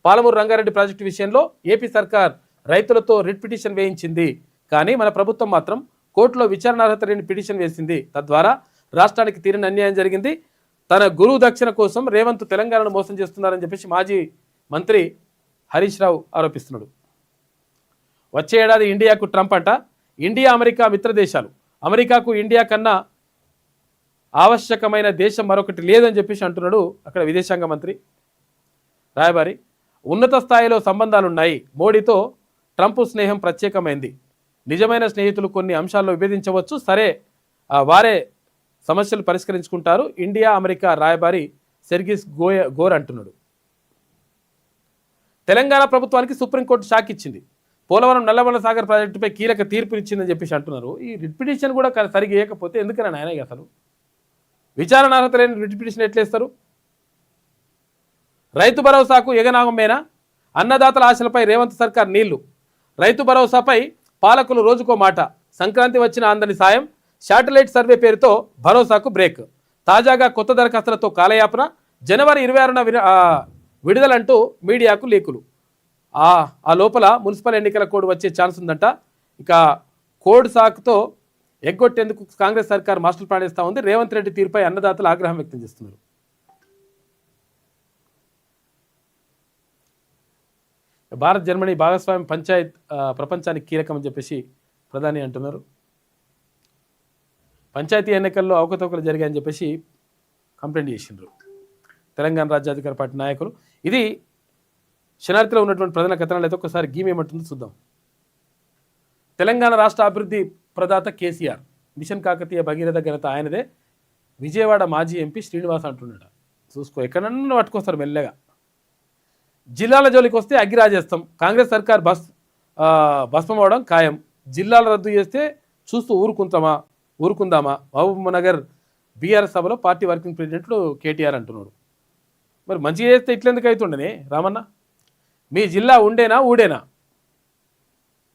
పాలమూరు రంగారెడ్డి ప్రాజెక్టు విషయంలో ఏపీ సర్కార్ రైతులతో రిట్ పిటిషన్ వేయించింది, కానీ మన ప్రభుత్వం మాత్రం కోర్టులో విచారణార్హత లేని పిటిషన్ వేసింది. తద్వారా రాష్ట్రానికి తీరని అన్యాయం జరిగింది. తన గురువు దక్షిణ కోసం రేవంత్ తెలంగాణను మోసం చేస్తున్నారని చెప్పేసి మాజీ మంత్రి హరీష్ రావు ఆరోపిస్తున్నాడు. వచ్చే ఏడాది ఇండియాకు ట్రంప్ అంట. ఇండియా అమెరికా మిత్ర దేశాలు. అమెరికాకు ఇండియా కన్నా ఆవశ్యకమైన దేశం మరొకటి లేదని చెప్పేసి అంటున్నాడు అక్కడ విదేశాంగ మంత్రి రాయబారి. ఉన్నత స్థాయిలో సంబంధాలున్నాయి. మోడీతో ట్రంప్ స్నేహం ప్రత్యేకమైంది. నిజమైన స్నేహితులు కొన్ని అంశాల్లో విభేదించవచ్చు, సరే వారే సమస్యలు పరిష్కరించుకుంటారు. ఇండియా అమెరికా రాయబారి సెర్గిస్ గోర్ అంటున్నాడు. తెలంగాణ ప్రభుత్వానికి సుప్రీంకోర్టు షాక్ ఇచ్చింది. పోలవరం నల్లమల్ల సాగర్ ప్రాజెక్టుపై కీలక తీర్పునిచ్చిందని చెప్పేసి అంటున్నారు. ఈ రిట్ పిటిషన్ కూడా సరిగ్గా వేయకపోతే ఎందుకని ఆయన అసలు విచారణార్హత లేని రిట్ పిటిషన్ ఎట్లేస్తారు? రైతు భరోసాకు ఎగనాగమేనా? అన్నదాతల ఆశలపై రేవంత్ సర్కార్ నీళ్లు. రైతు భరోసాపై పాలకులు రోజుకో మాట. సంక్రాంతి వచ్చిన అందని సాయం, శాటిలైట్ సర్వే పేరుతో భరోసాకు బ్రేక్. తాజాగా కొత్త దరఖాస్తులతో కాలయాపన. జనవరి 26న విడుదలంటూ మీడియాకు లీకులు. ఆ లోపల మున్సిపల్ ఎన్నికల కోడ్ వచ్చే ఛాన్స్ ఉందంట. ఇక కోడ్ సాకుతో ఎగ్గొట్టేందుకు కాంగ్రెస్ సర్కార్ మాస్టర్ ప్లాన్ ఇస్తా ఉంది. రేవంత్ రెడ్డి తీరుపై అన్నదాతలు ఆగ్రహం వ్యక్తం చేస్తున్నారు. భారత్ జర్మనీ భాగస్వామ్య పంచాయత్ ప్రపంచానికి కీలకం అని చెప్పేసి ప్రధాని అంటున్నారు. పంచాయతీ ఎన్నికల్లో అవకతవకలు జరిగాయని చెప్పేసి కంప్లైంట్ చేసిండ్రు తెలంగాణ రాజ్యాధికార పార్టీ నాయకులు. ఇది శనార్థిలో ఉన్నటువంటి ప్రధాన కథనాలు అయితే ఒకసారి గీమేమంటుందో చూద్దాం. తెలంగాణ రాష్ట్ర అభివృద్ధి ప్రదాత కేసీఆర్, మిషన్ కాకతీయ భగీరథ ఘనత ఆయనదే. విజయవాడ మాజీ ఎంపీ శ్రీనివాస్ అంటున్నాడు. చూసుకో, ఎక్కడన్నా పట్టుకొస్తారు మెల్లగా. జిల్లాల జోలికి వస్తే అగ్గిరాజేస్తాం. కాంగ్రెస్ సర్కార్ భస్మం అవడం ఖాయం. జిల్లాలు రద్దు చేస్తే చూస్తూ ఊరుకుందామా? మహబూబ్ నగర్ బీఆర్ఎస్ సభలో పార్టీ వర్కింగ్ ప్రెసిడెంట్లు కేటీఆర్ అంటున్నాడు. మరి మంచిగా చేస్తే ఇట్లెందుకు అవుతుండనే రామన్న? మీ జిల్లా ఊడేనా?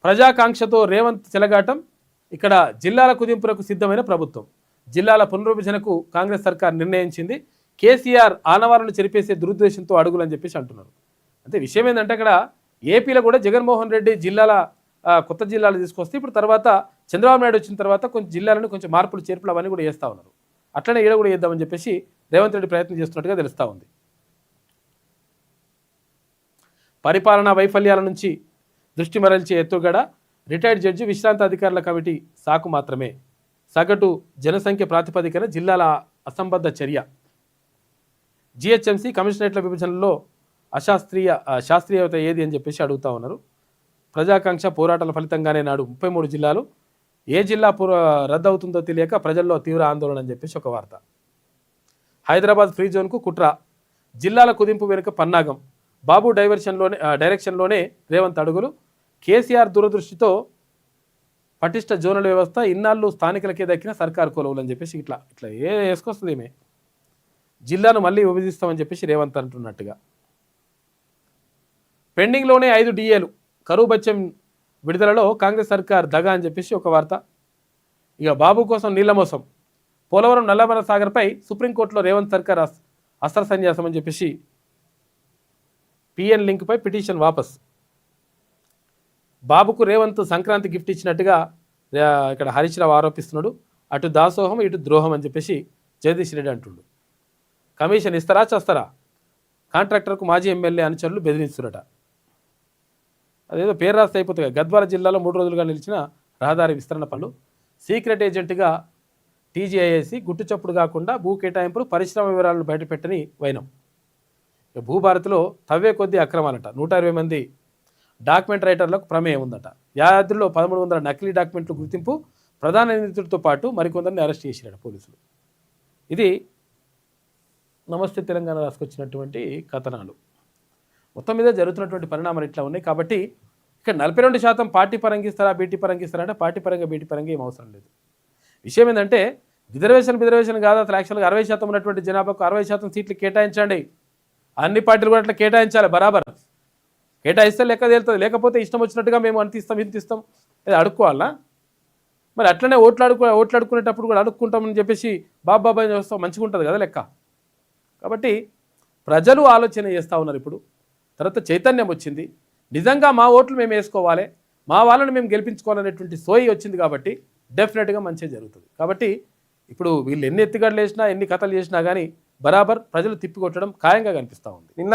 ప్రజాకాంక్షతో రేవంత్ చెలగాటం. ఇక్కడ జిల్లాల కుదింపులకు సిద్ధమైన ప్రభుత్వం. జిల్లాల పునర్విభజనకు కాంగ్రెస్ సర్కార్ నిర్ణయించింది. కేసీఆర్ ఆనవాలను చెరిపేసే దురుద్దేశంతో అడుగులని చెప్పేసి అంటున్నారు. అంటే విషయం ఏంటంటే అక్కడ ఏపీలో కూడా జగన్మోహన్ రెడ్డి కొత్త జిల్లాలు తీసుకొస్తే ఇప్పుడు తర్వాత చంద్రబాబు నాయుడు వచ్చిన తర్వాత కొంచెం జిల్లాలను కొంచెం మార్పులు చేర్పులు అవన్నీ కూడా చేస్తూ ఉన్నారు. అట్లనే ఈడ కూడా చేద్దామని చెప్పేసి రేవంత్ రెడ్డి ప్రయత్నం చేస్తున్నట్టుగా తెలుస్తూ ఉంది. పరిపాలనా వైఫల్యాల నుంచి దృష్టి మరల్చే ఎత్తుగడ. రిటైర్డ్ జడ్జి విశ్రాంత అధికారుల కమిటీ సాకు మాత్రమే. సగటు జనసంఖ్య ప్రాతిపదికన జిల్లాల అసంబద్ధ చర్య. జిహెచ్ఎంసీ కమిషనరేట్ల విభజనలో శాస్త్రీయత ఏది అని చెప్పేసి అడుగుతూ ఉన్నారు. ప్రజాకాంక్ష పోరాటాల ఫలితంగానే నాడు 33 జిల్లాలు. ఏ జిల్లా రద్దు అవుతుందో తెలియక ప్రజల్లో తీవ్ర ఆందోళన అని చెప్పేసి ఒక వార్త. హైదరాబాద్ ఫ్రీ జోన్కు కుట్ర. జిల్లాల కుదింపు వెనుక పన్నాగం. బాబు డైరెక్షన్లోనే రేవంత్ అడుగులు. కేసీఆర్ దూరదృష్టితో పటిష్ట జోనల్ వ్యవస్థ. ఇన్నాళ్ళు స్థానికులకే దక్కిన సర్కారు కొలువులు అని చెప్పేసి ఇట్లా వేసుకొస్తుంది. ఏమే జిల్లాను మళ్ళీ విభజిస్తామని చెప్పేసి రేవంత్ అంటున్నట్టుగా. పెండింగ్లోనే 5 డిఏలు. కరువు బత్యం విడుదలలో కాంగ్రెస్ సర్కార్ దగా అని చెప్పేసి ఒక వార్త. ఇక బాబు కోసం నీళ్ల మోసం. పోలవరం నల్లమల సాగర్పై సుప్రీంకోర్టులో రేవంత్ సర్కార్ అస్త్ర సన్యాసం అని చెప్పేసి పిఎన్ లింక్పై పిటిషన్ వాపస్. బాబుకు రేవంత్ సంక్రాంతి గిఫ్ట్ ఇచ్చినట్టుగా ఇక్కడ హరీష్ రావు ఆరోపిస్తున్నాడు. అటు దాసోహం ఇటు ద్రోహం అని చెప్పేసి జగదీష్ రెడ్డి అంటుండు. కమిషన్ ఇస్తారా చేస్తారా? కాంట్రాక్టర్కు మాజీ ఎమ్మెల్యే అనుచరులు బెదిరిస్తున్నారట. అదేదో పేరు రాస్తే అయిపోతుంది. గద్వాల జిల్లాలో 3 రోజులుగా నిలిచిన రహదారి విస్తరణ పనులు. సీక్రెట్ ఏజెంట్గా టీజీఐఏసీ గుట్టుచప్పుడు కాకుండా భూ కేటాయింపులు పరిశ్రమ వివరాలను బయటపెట్టని వైనం. భూభారతిలో తవ్వే కొద్దీ అక్రమాలట. 120 మంది డాక్యుమెంట్ రైటర్లకు ప్రమేయం ఉందట. యాదాద్రిలో 1300 నకిలీ డాక్యుమెంట్లు గుర్తింపు. ప్రధాన నిందితుడితో పాటు మరికొందరిని అరెస్ట్ చేసినాడు పోలీసులు. ఇది నమస్తే తెలంగాణ రాసుకొచ్చినటువంటి కథనాలు. మొత్తం మీద జరుగుతున్నటువంటి పరిణామాలు ఇట్లా ఉన్నాయి. కాబట్టి ఇక్కడ 42% పార్టీ పరంగా ఇస్తారా బీటీ పరంగా ఇస్తారా అంటే పార్టీ పరంగా బీటీ పరంగా ఏం అవసరం లేదు. విషయం ఏంటంటే రిజర్వేషన్ కాదు. అసలు యాక్చువల్గా 60% ఉన్నటువంటి జనాభాకు 60% సీట్లు కేటాయించండి. అన్ని పార్టీలు కూడా అట్లా కేటాయించాలి. బరాబర్ కేటాయిస్తే లెక్క తేలుతుంది. లేకపోతే ఇష్టం వచ్చినట్టుగా మేము అంత ఇస్తాం ఇంత ఇస్తాం అది అడుక్కోవాలా? మరి అట్లనే ఓట్లాడుకునేటప్పుడు కూడా అడుక్కుంటామని చెప్పేసి బాబాయ్ చూస్తాం మంచిగా ఉంటుంది కదా లెక్క. కాబట్టి ప్రజలు ఆలోచన చేస్తూ ఉన్నారు. ఇప్పుడు తర్వాత చైతన్యం వచ్చింది. నిజంగా మా ఓట్లు మేము వేసుకోవాలి, మా వాళ్ళని మేము గెలిపించుకోవాలనేటువంటి సోయి వచ్చింది. కాబట్టి డెఫినెట్గా మంచిగా జరుగుతుంది. కాబట్టి ఇప్పుడు వీళ్ళు ఎన్ని ఎత్తుగడలు వేసినా ఎన్ని కథలు చేసినా కానీ బరాబర్ ప్రజలు తిప్పికొట్టడం ఖాయంగా కనిపిస్తూ ఉంది. నిన్న